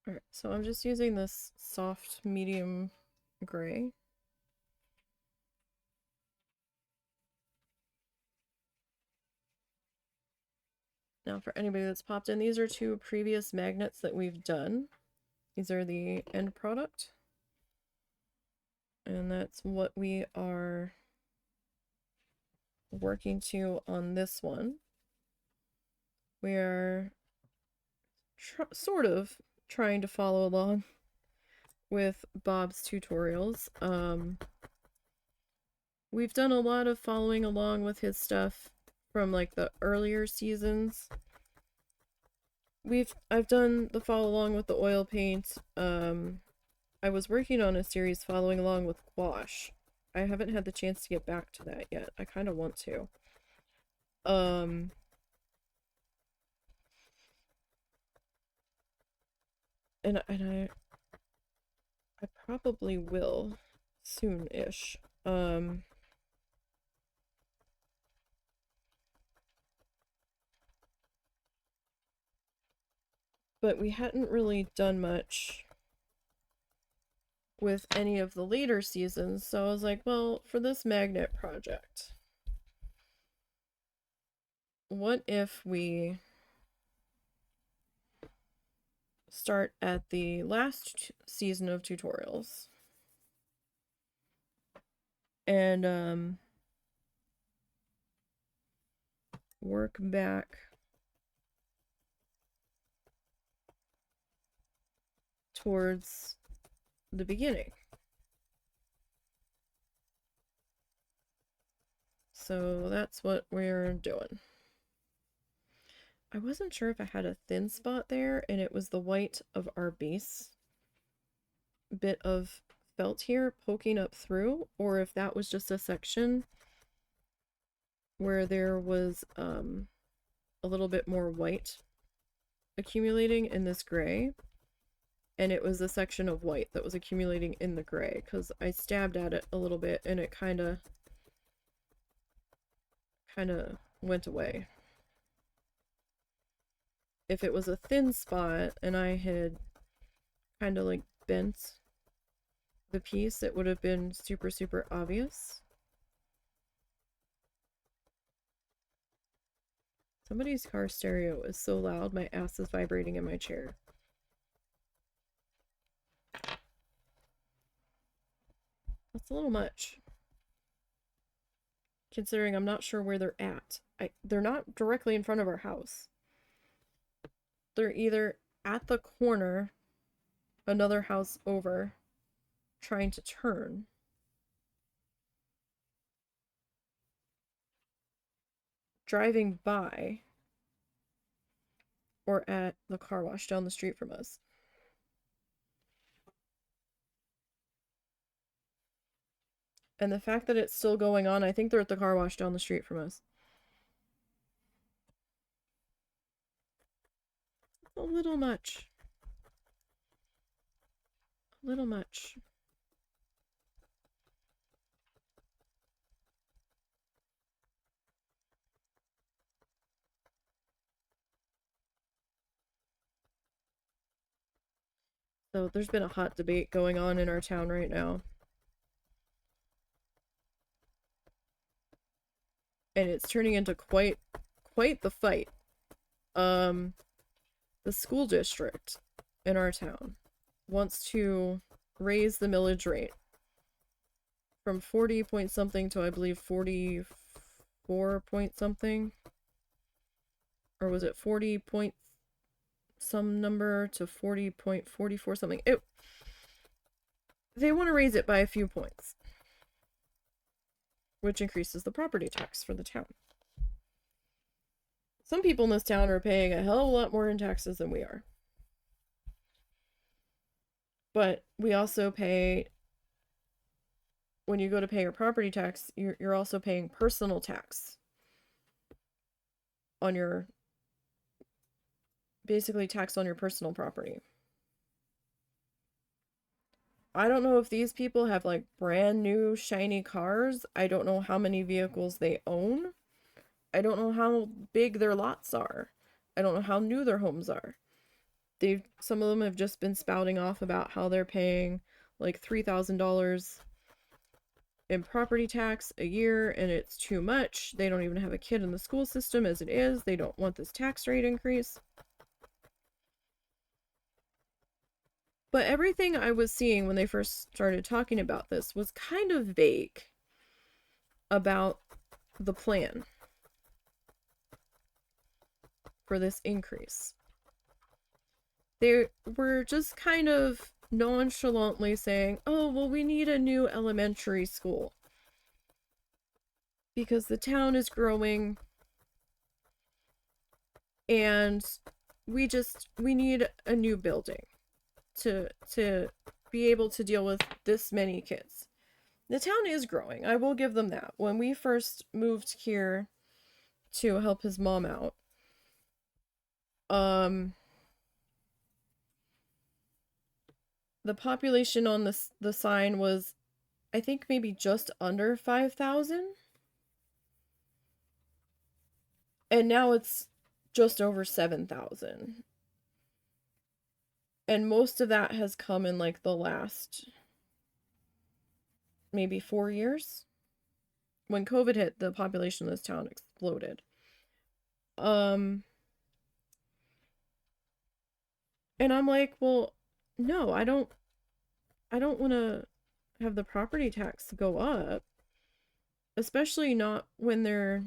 Alright, so I'm just using this soft medium gray. Now for anybody that's popped in, these are two previous magnets that we've done. These are the end product. And that's what we are working to on this one. We are sort of trying to follow along with Bob's tutorials. We've done a lot of following along with his stuff from like the earlier seasons. I've done the follow along with the oil paint. I was working on a series following along with gouache. I haven't had the chance to get back to that yet. I kind of want to. And I probably will soon-ish. But we hadn't really done much with any of the later seasons, so I was like, well, for this magnet project, what if we start at the last season of tutorials and work back towards the beginning. So that's what we're doing. I wasn't sure if I had a thin spot there and it was the white of our base bit of felt here poking up through, or if that was just a section where there was a little bit more white accumulating in this gray, and it was a section of white that was accumulating in the gray, because I stabbed at it a little bit and it kind of went away. If it was a thin spot and I had kind of like bent the piece, it would have been super, super obvious. Somebody's car stereo is so loud, my ass is vibrating in my chair. That's a little much, considering I'm not sure where they're at. They're not directly in front of our house. They're either at the corner, another house over, trying to turn, driving by, or at the car wash down the street from us. And the fact that it's still going on, I think they're at the car wash down the street from us. A little much. A little much. So there's been a hot debate going on in our town right now. And it's turning into quite the fight. The school district in our town wants to raise the millage rate from 40 point something to, I believe, 44 point something. Or was it 40 point some number to 40.44 something? They want to raise it by a few points, which increases the property tax for the town. Some people in this town are paying a hell of a lot more in taxes than we are. But we also pay, when you go to pay your property tax, you're also paying personal tax on your, basically tax on your personal property. I don't know if these people have like brand new shiny cars. I don't know how many vehicles they own. I don't know how big their lots are. I don't know how new their homes are. Some of them have just been spouting off about how they're paying like $3,000 in property tax a year, and it's too much. They don't even have a kid in the school system as it is. They don't want this tax rate increase. But everything I was seeing when they first started talking about this was kind of vague about the plan for this increase. They were just kind of nonchalantly saying, oh, well, we need a new elementary school because the town is growing and we need a new building to be able to deal with this many kids. The town is growing. I will give them that. When we first moved here to help his mom out, um the population on the sign was, I think, maybe just under 5,000, and now it's just over 7,000. And most of that has come in like the last maybe 4 years. When COVID hit, the population of this town exploded. Um and I'm like, well, no, I don't want to have the property tax go up, especially not when they're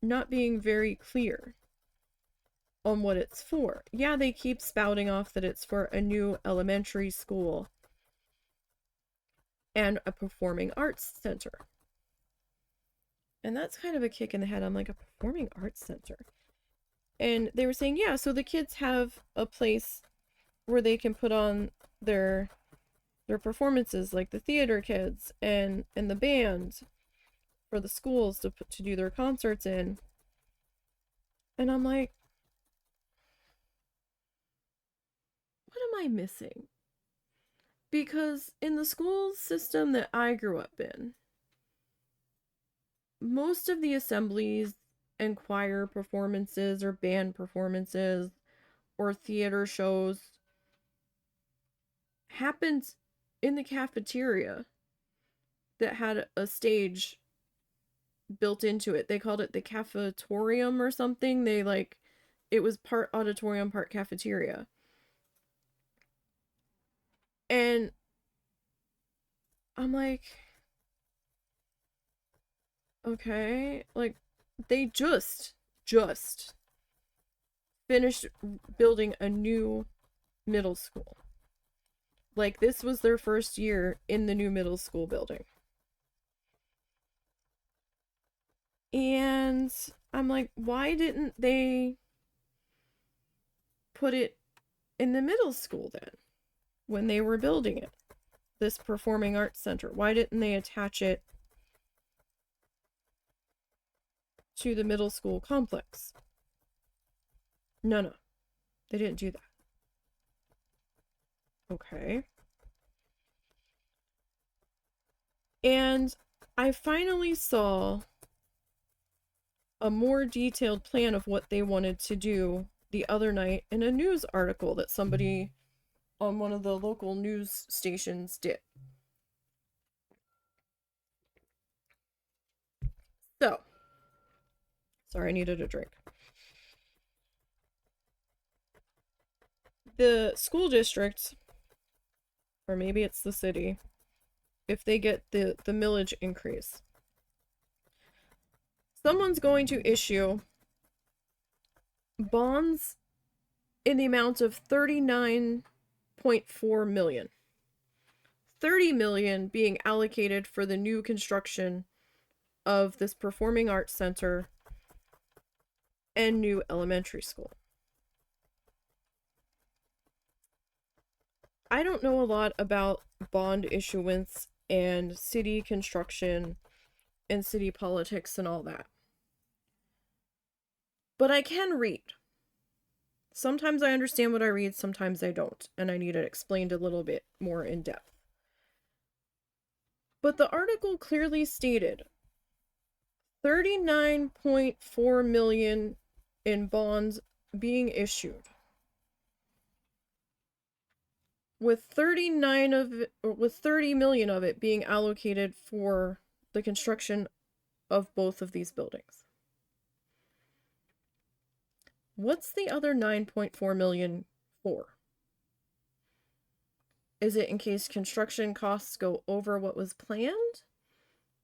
not being very clear on what it's for. Yeah, they keep spouting off that it's for a new elementary school and a performing arts center. And that's kind of a kick in the head. I'm like, a performing arts center. And they were saying, yeah, so the kids have a place where they can put on their performances, like the theater kids and the band for the schools to do their concerts in. And I'm like, what am I missing? Because in the school system that I grew up in, most of the assemblies and choir performances or band performances or theater shows happened in the cafeteria that had a stage built into it. They called it the cafetorium or something. It was part auditorium, part cafeteria. And I'm like, okay, like they just finished building a new middle school. Like this was their first year in the new middle school building. And I'm like, why didn't they put it in the middle school then when they were building it? This performing arts center. Why didn't they attach it to the middle school complex? No, they didn't do that. Okay. And I finally saw a more detailed plan of what they wanted to do the other night in a news article that somebody on one of the local news stations did. So, sorry, I needed a drink. The school district, or maybe it's the city, if they get the millage increase, someone's going to issue bonds in the amount of 39.4 million. 30 million being allocated for the new construction of this performing arts center and new elementary school. I don't know a lot about bond issuance and city construction and city politics and all that. But I can read. Sometimes I understand what I read, sometimes I don't, and I need it explained a little bit more in depth. But the article clearly stated 39.4 million in bonds being issued, with 30 million of it being allocated for the construction of both of these buildings. What's the other 9.4 million for? Is it in case construction costs go over what was planned?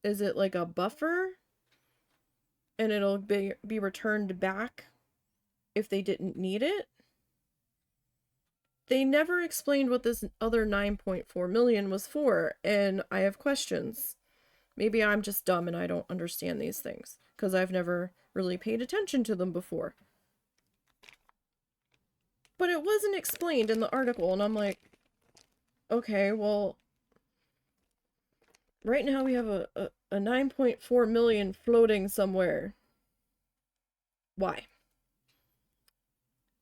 Is it like a buffer and it'll be returned back if they didn't need it? they never explained what this other 9.4 million was for, and I have questions. Maybe I'm just dumb and I don't understand these things because I've never really paid attention to them before. But it wasn't explained in the article, and I'm like, okay, well, right now we have a 9.4 million floating somewhere. Why?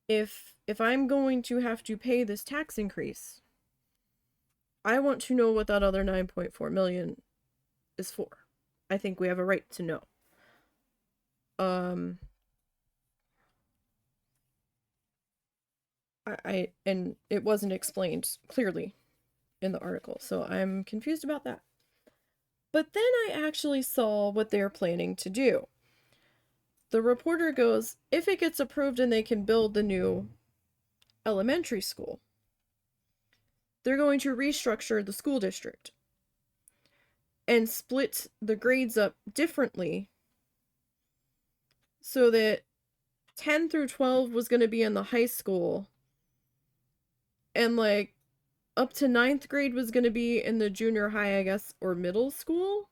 If I'm going to have to pay this tax increase, I want to know what that other 9.4 million is for. I think we have a right to know. And it wasn't explained clearly in the article, so I'm confused about that. But then I actually saw what they're planning to do. The reporter goes, if it gets approved and they can build the new elementary school, they're going to restructure the school district and split the grades up differently so that 10 through 12 was going to be in the high school, and like up to 9th grade was going to be in the junior high, I guess, or middle school.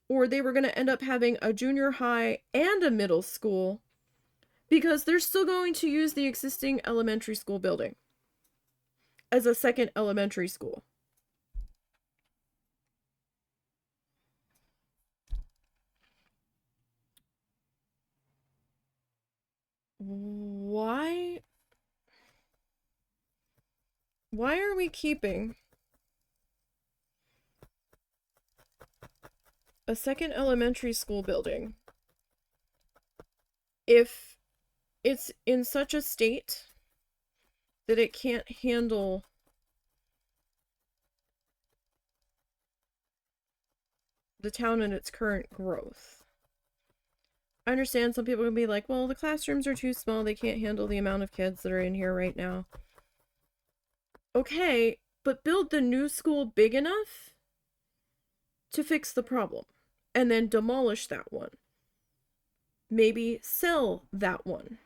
Or they were going to end up having a junior high and a middle school because they're still going to use the existing elementary school building as a second elementary school. Why are we keeping a second elementary school building if it's in such a state that it can't handle the town and its current growth? I understand some people can be like, well, the classrooms are too small, they can't handle the amount of kids that are in here right now. Okay, but build the new school big enough to fix the problem, and then demolish that one. Maybe sell that one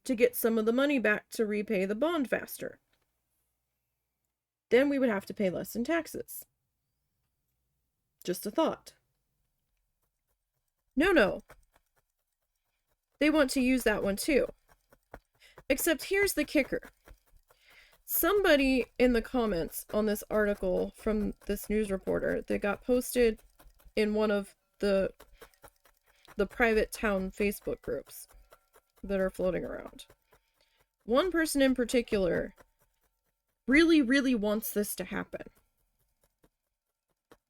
to get some of the money back to repay the bond faster. Then we would have to pay less in taxes. Just a thought. No. They want to use that one too. Except here's the kicker. Somebody in the comments on this article from this news reporter that got posted in one of the private town Facebook groups that are floating around. One person in particular really, really wants this to happen.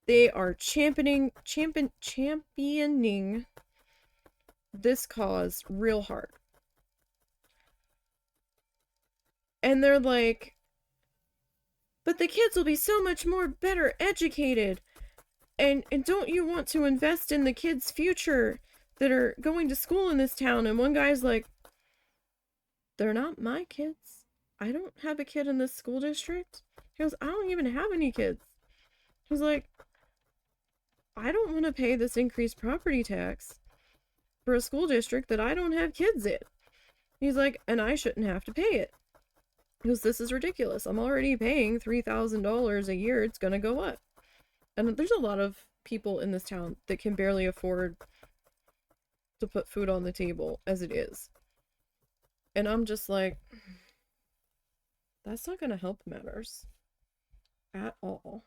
They are championing this cause real hard. And they're like, but the kids will be so much more better educated. And don't you want to invest in the kids' future that are going to school in this town? And one guy's like, they're not my kids. I don't have a kid in this school district. He goes, I don't even have any kids. He was like, I don't want to pay this increased property tax for a school district that I don't have kids in. He's like, and I shouldn't have to pay it. Because this is ridiculous. I'm already paying $3,000 a year. It's going to go up. And there's a lot of people in this town that can barely afford to put food on the table as it is. And I'm just like, that's not going to help matters at all.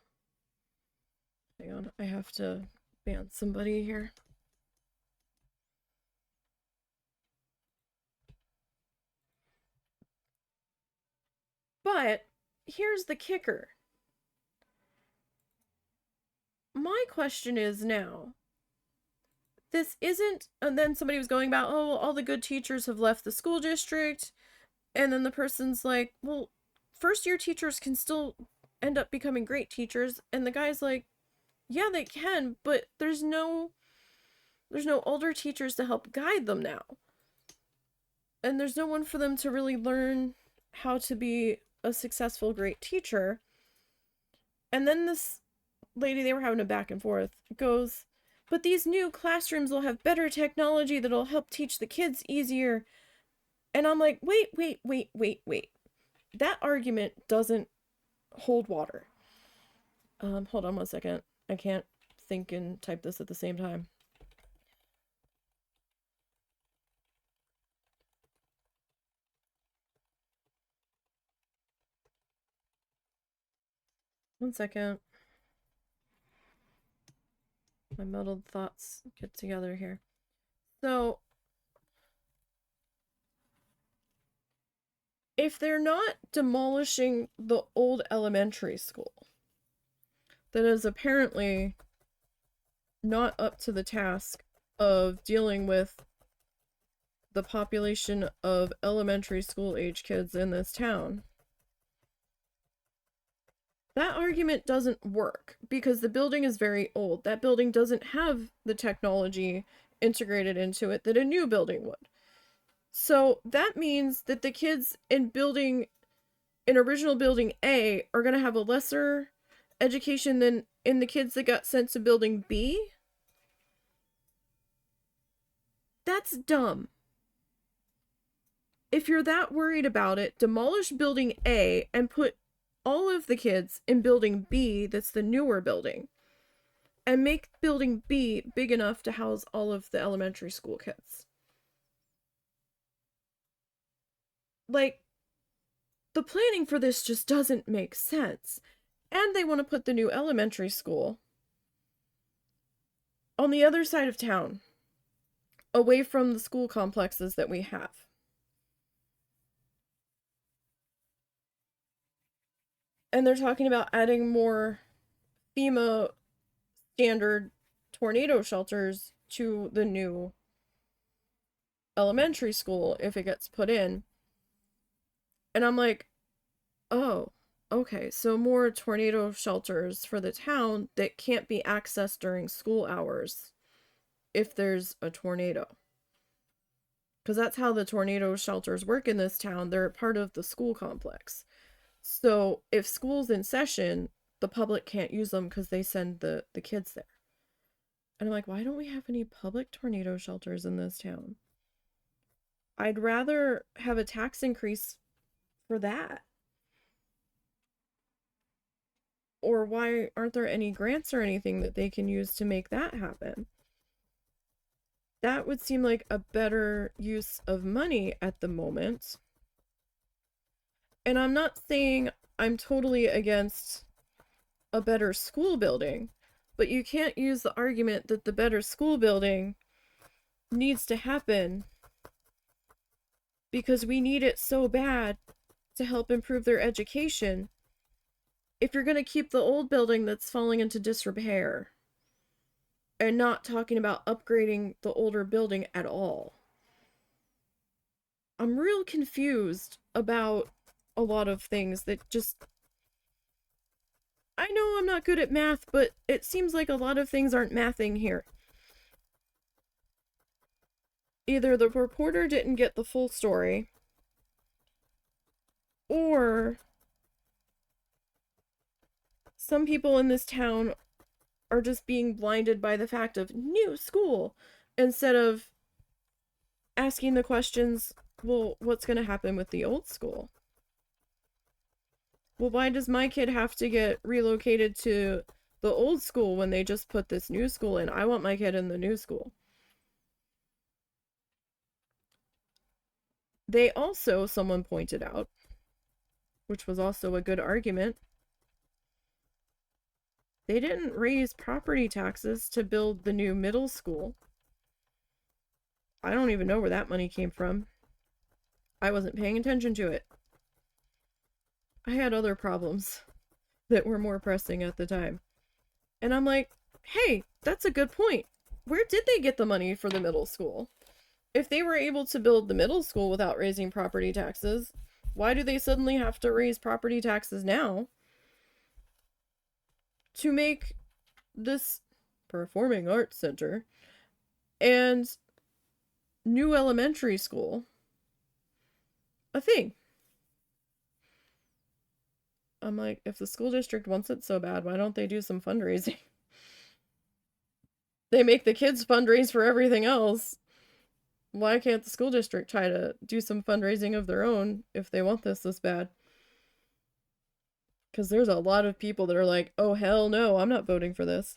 Hang on, I have to ban somebody here. But here's the kicker. My question is now, this isn't, and then somebody was going about, oh, all the good teachers have left the school district. And then the person's like, well, first year teachers can still end up becoming great teachers. And the guy's like, yeah, they can, but there's no older teachers to help guide them now. And there's no one for them to really learn how to be a successful, great teacher. And then this lady, they were having a back and forth, goes, but these new classrooms will have better technology that'll help teach the kids easier. And I'm like, wait. that argument doesn't hold water. Hold on one second. I can't think and type this at the same time. One second. My muddled thoughts get together here. So, if they're not demolishing the old elementary school that is apparently not up to the task of dealing with the population of elementary school age kids in this town, that argument doesn't work because the building is very old. That building doesn't have the technology integrated into it that a new building would. So that means that the kids in original building A are going to have a lesser education than in the kids that got sent to building B. That's dumb. If you're that worried about it, demolish building A and put all of the kids in building B, that's the newer building, and make building B big enough to house all of the elementary school kids. Like, the planning for this just doesn't make sense. And they want to put the new elementary school on the other side of town, away from the school complexes that we have. And they're talking about adding more FEMA standard tornado shelters to the new elementary school if it gets put in. And I'm like, oh, okay, so more tornado shelters for the town that can't be accessed during school hours if there's a tornado. Because that's how the tornado shelters work in this town. They're part of the school complex. So if school's in session, the public can't use them because they send the kids there. And I'm like, why don't we have any public tornado shelters in this town? I'd rather have a tax increase for that. Or why aren't there any grants or anything that they can use to make that happen? That would seem like a better use of money at the moment. And I'm not saying I'm totally against a better school building, but you can't use the argument that the better school building needs to happen because we need it so bad to help improve their education if you're going to keep the old building that's falling into disrepair and not talking about upgrading the older building at all. I'm real confused about a lot of things that just... I know I'm not good at math, but it seems like a lot of things aren't mathing here. Either the reporter didn't get the full story, or some people in this town are just being blinded by the fact of new school instead of asking the questions, well, what's going to happen with the old school? Well, why does my kid have to get relocated to the old school when they just put this new school in? I want my kid in the new school. They also, someone pointed out, which was also a good argument, they didn't raise property taxes to build the new middle school. I don't even know where that money came from. I wasn't paying attention to it. I had other problems that were more pressing at the time. And I'm like, hey, that's a good point. Where did they get the money for the middle school? If they were able to build the middle school without raising property taxes, why do they suddenly have to raise property taxes now to make this performing arts center and new elementary school a thing? I'm like, if the school district wants it so bad, why don't they do some fundraising? They make the kids fundraise for everything else. Why can't the school district try to do some fundraising of their own if they want this bad? Because there's a lot of people that are like, oh, hell no, I'm not voting for this.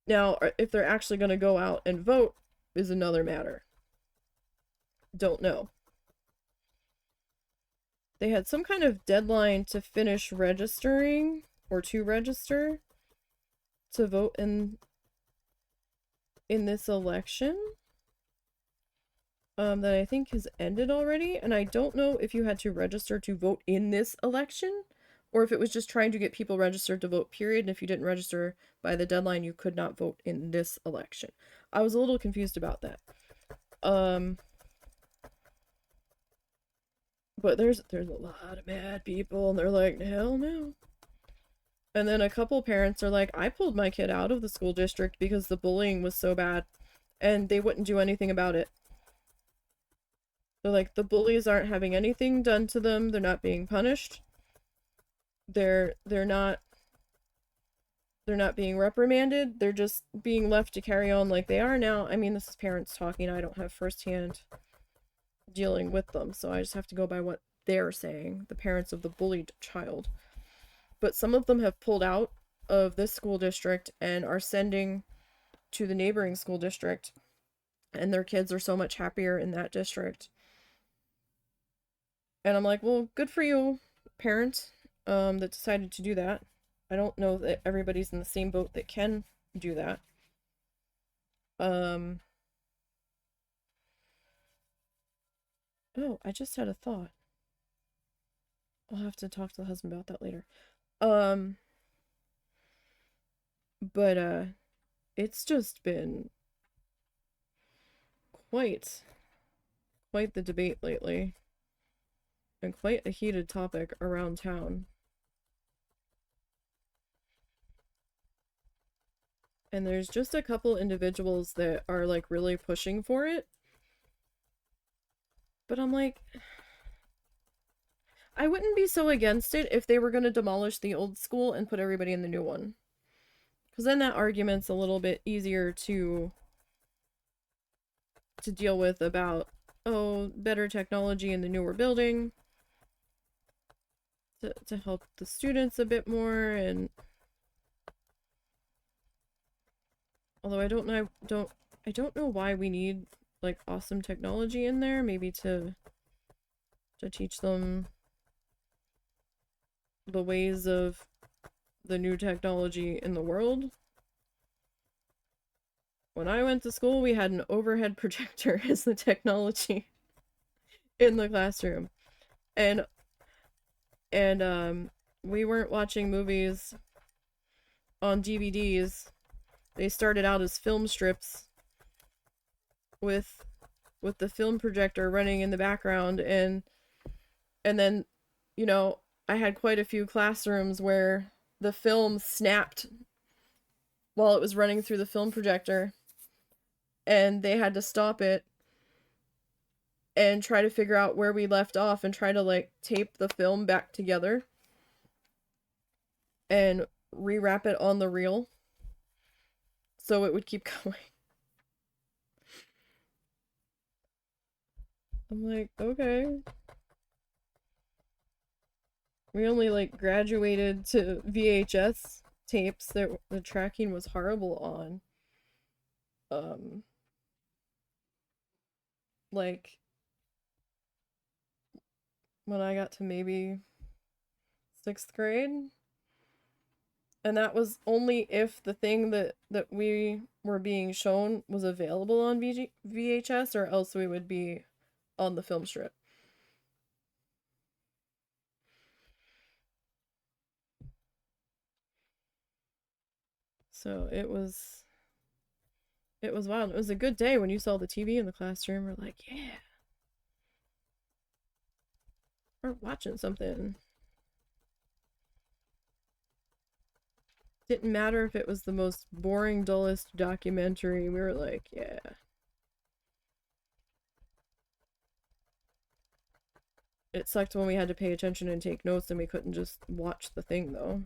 Now, if they're actually going to go out and vote is another matter. Don't know. They had some kind of deadline to finish registering or to register to vote in this election that I think has ended already, and I don't know if you had to register to vote in this election or if it was just trying to get people registered to vote, period, and if you didn't register by the deadline you could not vote in this election. I was a little confused about that. But there's a lot of mad people and they're like, hell no. And then a couple parents are like, I pulled my kid out of the school district because the bullying was so bad and they wouldn't do anything about it. They're like, the bullies aren't having anything done to them. They're not being punished. They're not being reprimanded. They're just being left to carry on like they are now. I mean, this is parents talking. I don't have firsthand dealing with them, so I just have to go by what they're saying, the parents of the bullied child. But some of them have pulled out of this school district and are sending to the neighboring school district, and their kids are so much happier in that district. And I'm like, well, good for you, parent, that decided to do that. I don't know that everybody's in the same boat that can do that. Oh, I just had a thought. I'll have to talk to the husband about that later. But it's just been quite the debate lately, and quite a heated topic around town. And there's just a couple individuals that are like really pushing for it. But I'm like, I wouldn't be so against it if they were going to demolish the old school and put everybody in the new one. Because then that argument's a little bit easier to deal with about, oh, better technology in the newer building to help the students a bit more. And although I don't know why we need like awesome technology in there, maybe to teach them the ways of the new technology in the world. When I went to school, we had an overhead projector as the technology in the classroom. And we weren't watching movies on DVDs. They started out as film strips with the film projector running in the background, and then, you know, I had quite a few classrooms where the film snapped while it was running through the film projector, and they had to stop it and try to figure out where we left off and try to like tape the film back together and rewrap it on the reel so it would keep going. I'm like, okay. We only like graduated to VHS tapes that the tracking was horrible on. Like when I got to maybe 6th grade. And that was only if the thing that we were being shown was available on VHS, or else we would be on the film strip. So it was wild. It was a good day when you saw the TV in the classroom. We're like, yeah, we're watching something. Didn't matter if it was the most boring, dullest documentary. We were like, yeah. It sucked when we had to pay attention and take notes and we couldn't just watch the thing, though.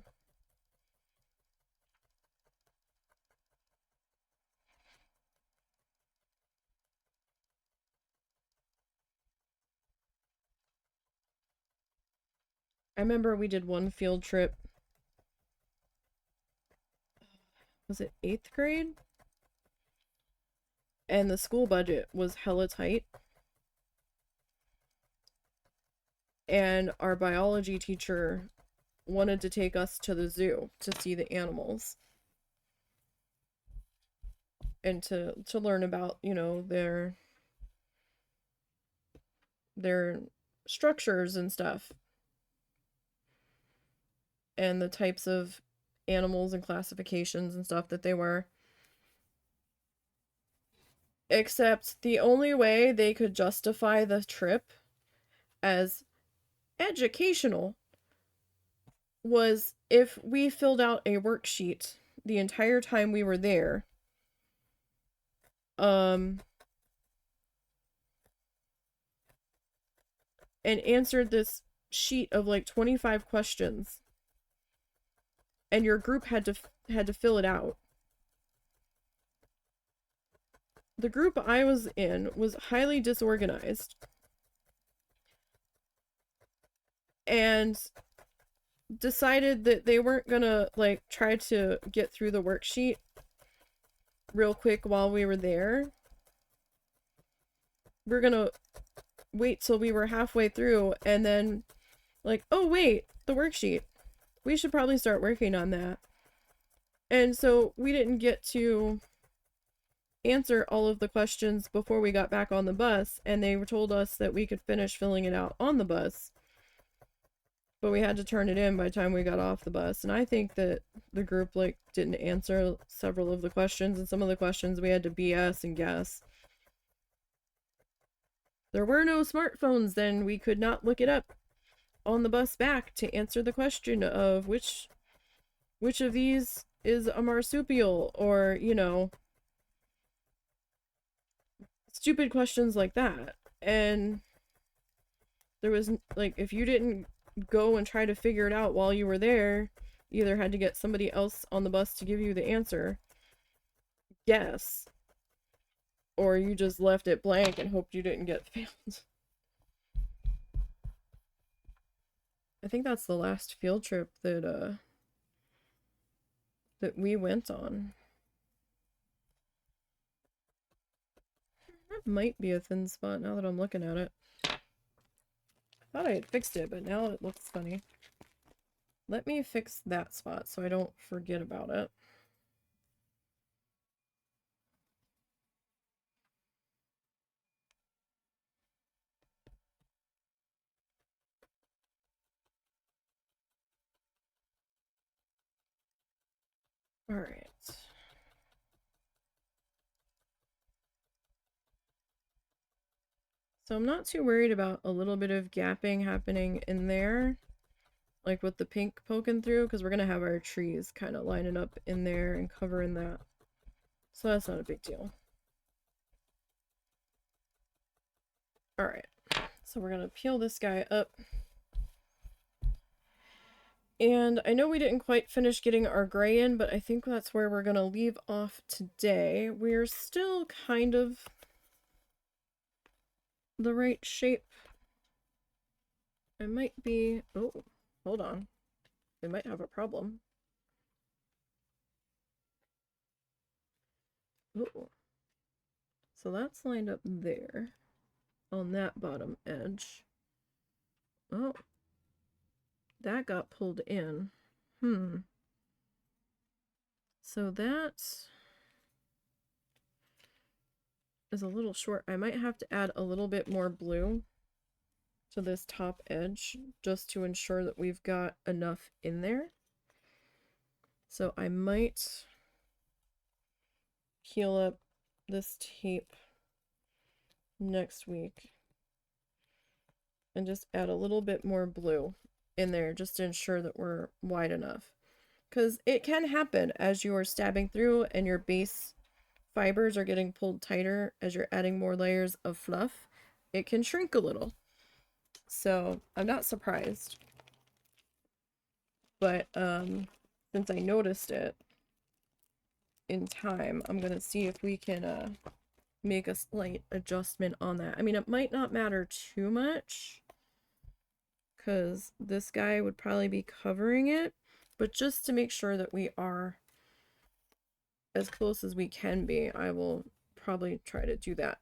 I remember we did one field trip. Was it 8th grade? And the school budget was hella tight. And our biology teacher wanted to take us to the zoo to see the animals. And to learn about, you know, their structures and stuff. And the types of animals and classifications and stuff that they were. Except the only way they could justify the trip as educational was if we filled out a worksheet the entire time we were there. And answered this sheet of like 25 questions. And your group had to fill it out. The group I was in was highly disorganized. And decided that they weren't gonna like try to get through the worksheet real quick while we were there. We're gonna wait till we were halfway through and then like, oh wait, the worksheet. We should probably start working on that. And so we didn't get to answer all of the questions before we got back on the bus, and they told us that we could finish filling it out on the bus. But we had to turn it in by the time we got off the bus. And I think that the group like didn't answer several of the questions, and some of the questions we had to BS and guess. There were no smartphones then. We could not look it up on the bus back to answer the question of which of these is a marsupial, or, you know, stupid questions like that. And there was like, if you didn't go and try to figure it out while you were there, you either had to get somebody else on the bus to give you the answer, guess, or you just left it blank and hoped you didn't get failed. I think that's the last field trip that we went on. That might be a thin spot now that I'm looking at it. I thought I had fixed it, but now it looks funny. Let me fix that spot so I don't forget about it. All right. So I'm not too worried about a little bit of gapping happening in there, like with the pink poking through, because we're going to have our trees kind of lining up in there and covering that. So that's not a big deal. All right. So we're going to peel this guy up. And I know we didn't quite finish getting our gray in, but I think that's where we're going to leave off today. We're still kind of the right shape. I might be... Oh, hold on. We might have a problem. Oh. So that's lined up there on that bottom edge. Oh. That got pulled in. So that is a little short. I might have to add a little bit more blue to this top edge just to ensure that we've got enough in there. So I might peel up this tape next week and just add a little bit more blue in there just to ensure that we're wide enough. Because it can happen as you are stabbing through and your base fibers are getting pulled tighter as you're adding more layers of fluff. It can shrink a little. So I'm not surprised. But since I noticed it in time, I'm going to see if we can make a slight adjustment on that. I mean, it might not matter too much because this guy would probably be covering it. But just to make sure that we are as close as we can be, I will probably try to do that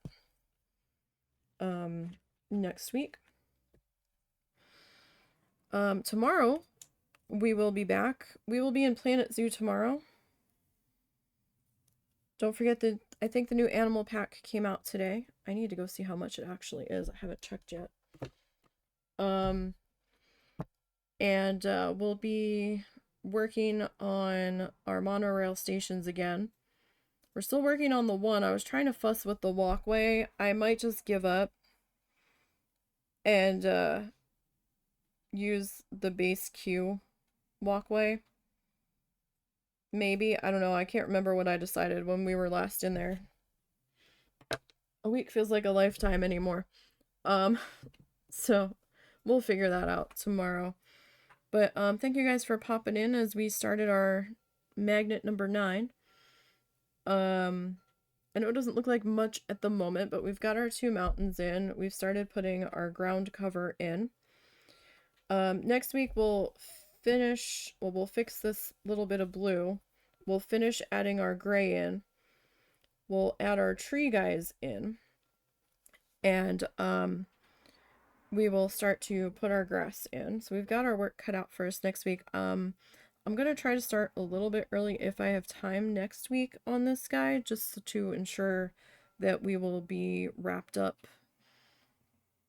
next week. Tomorrow we will be back. We will be in Planet Zoo tomorrow. Don't forget that I think the new animal pack came out today. I need to go see how much it actually is. I haven't checked yet. And we'll be working on our monorail stations again. We're still working on the one. I was trying to fuss with the walkway. I might just give up and use the base queue walkway. Maybe. I don't know. I can't remember what I decided when we were last in there. A week feels like a lifetime anymore. So we'll figure that out tomorrow. But thank you guys for popping in as we started our magnet number 9. I know it doesn't look like much at the moment, but we've got our 2 mountains in. We've started putting our ground cover in. Next week we'll fix this little bit of blue. We'll finish adding our gray in. We'll add our tree guys in. And we will start to put our grass in. So we've got our work cut out for us next week. I'm going to try to start a little bit early if I have time next week on this guy, just to ensure that we will be wrapped up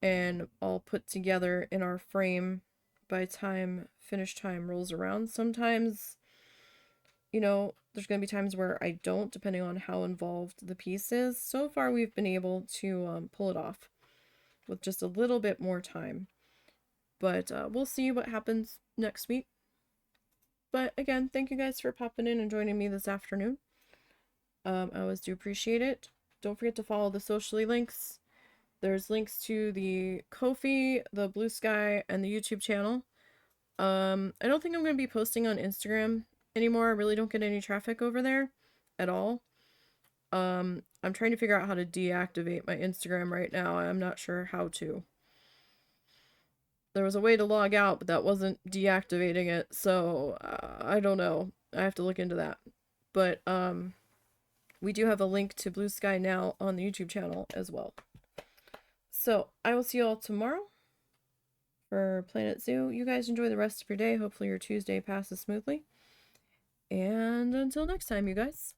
and all put together in our frame by time finish time rolls around. Sometimes, you know, there's going to be times where I don't, depending on how involved the piece is. So far, we've been able to pull it off with just a little bit more time. But we'll see what happens next week. But again, thank you guys for popping in and joining me this afternoon. I always do appreciate it. Don't forget to follow the socially links. There's links to the Ko-fi, the Blue Sky, and the YouTube channel. I don't think I'm going to be posting on Instagram anymore. I really don't get any traffic over there at all. I'm trying to figure out how to deactivate my Instagram right now. I'm not sure how to. There was a way to log out, but that wasn't deactivating it, so I don't know. I have to look into that. But we do have a link to Blue Sky now on the YouTube channel as well. So I will see you all tomorrow for Planet Zoo. You guys enjoy the rest of your day. Hopefully your Tuesday passes smoothly. And until next time, you guys.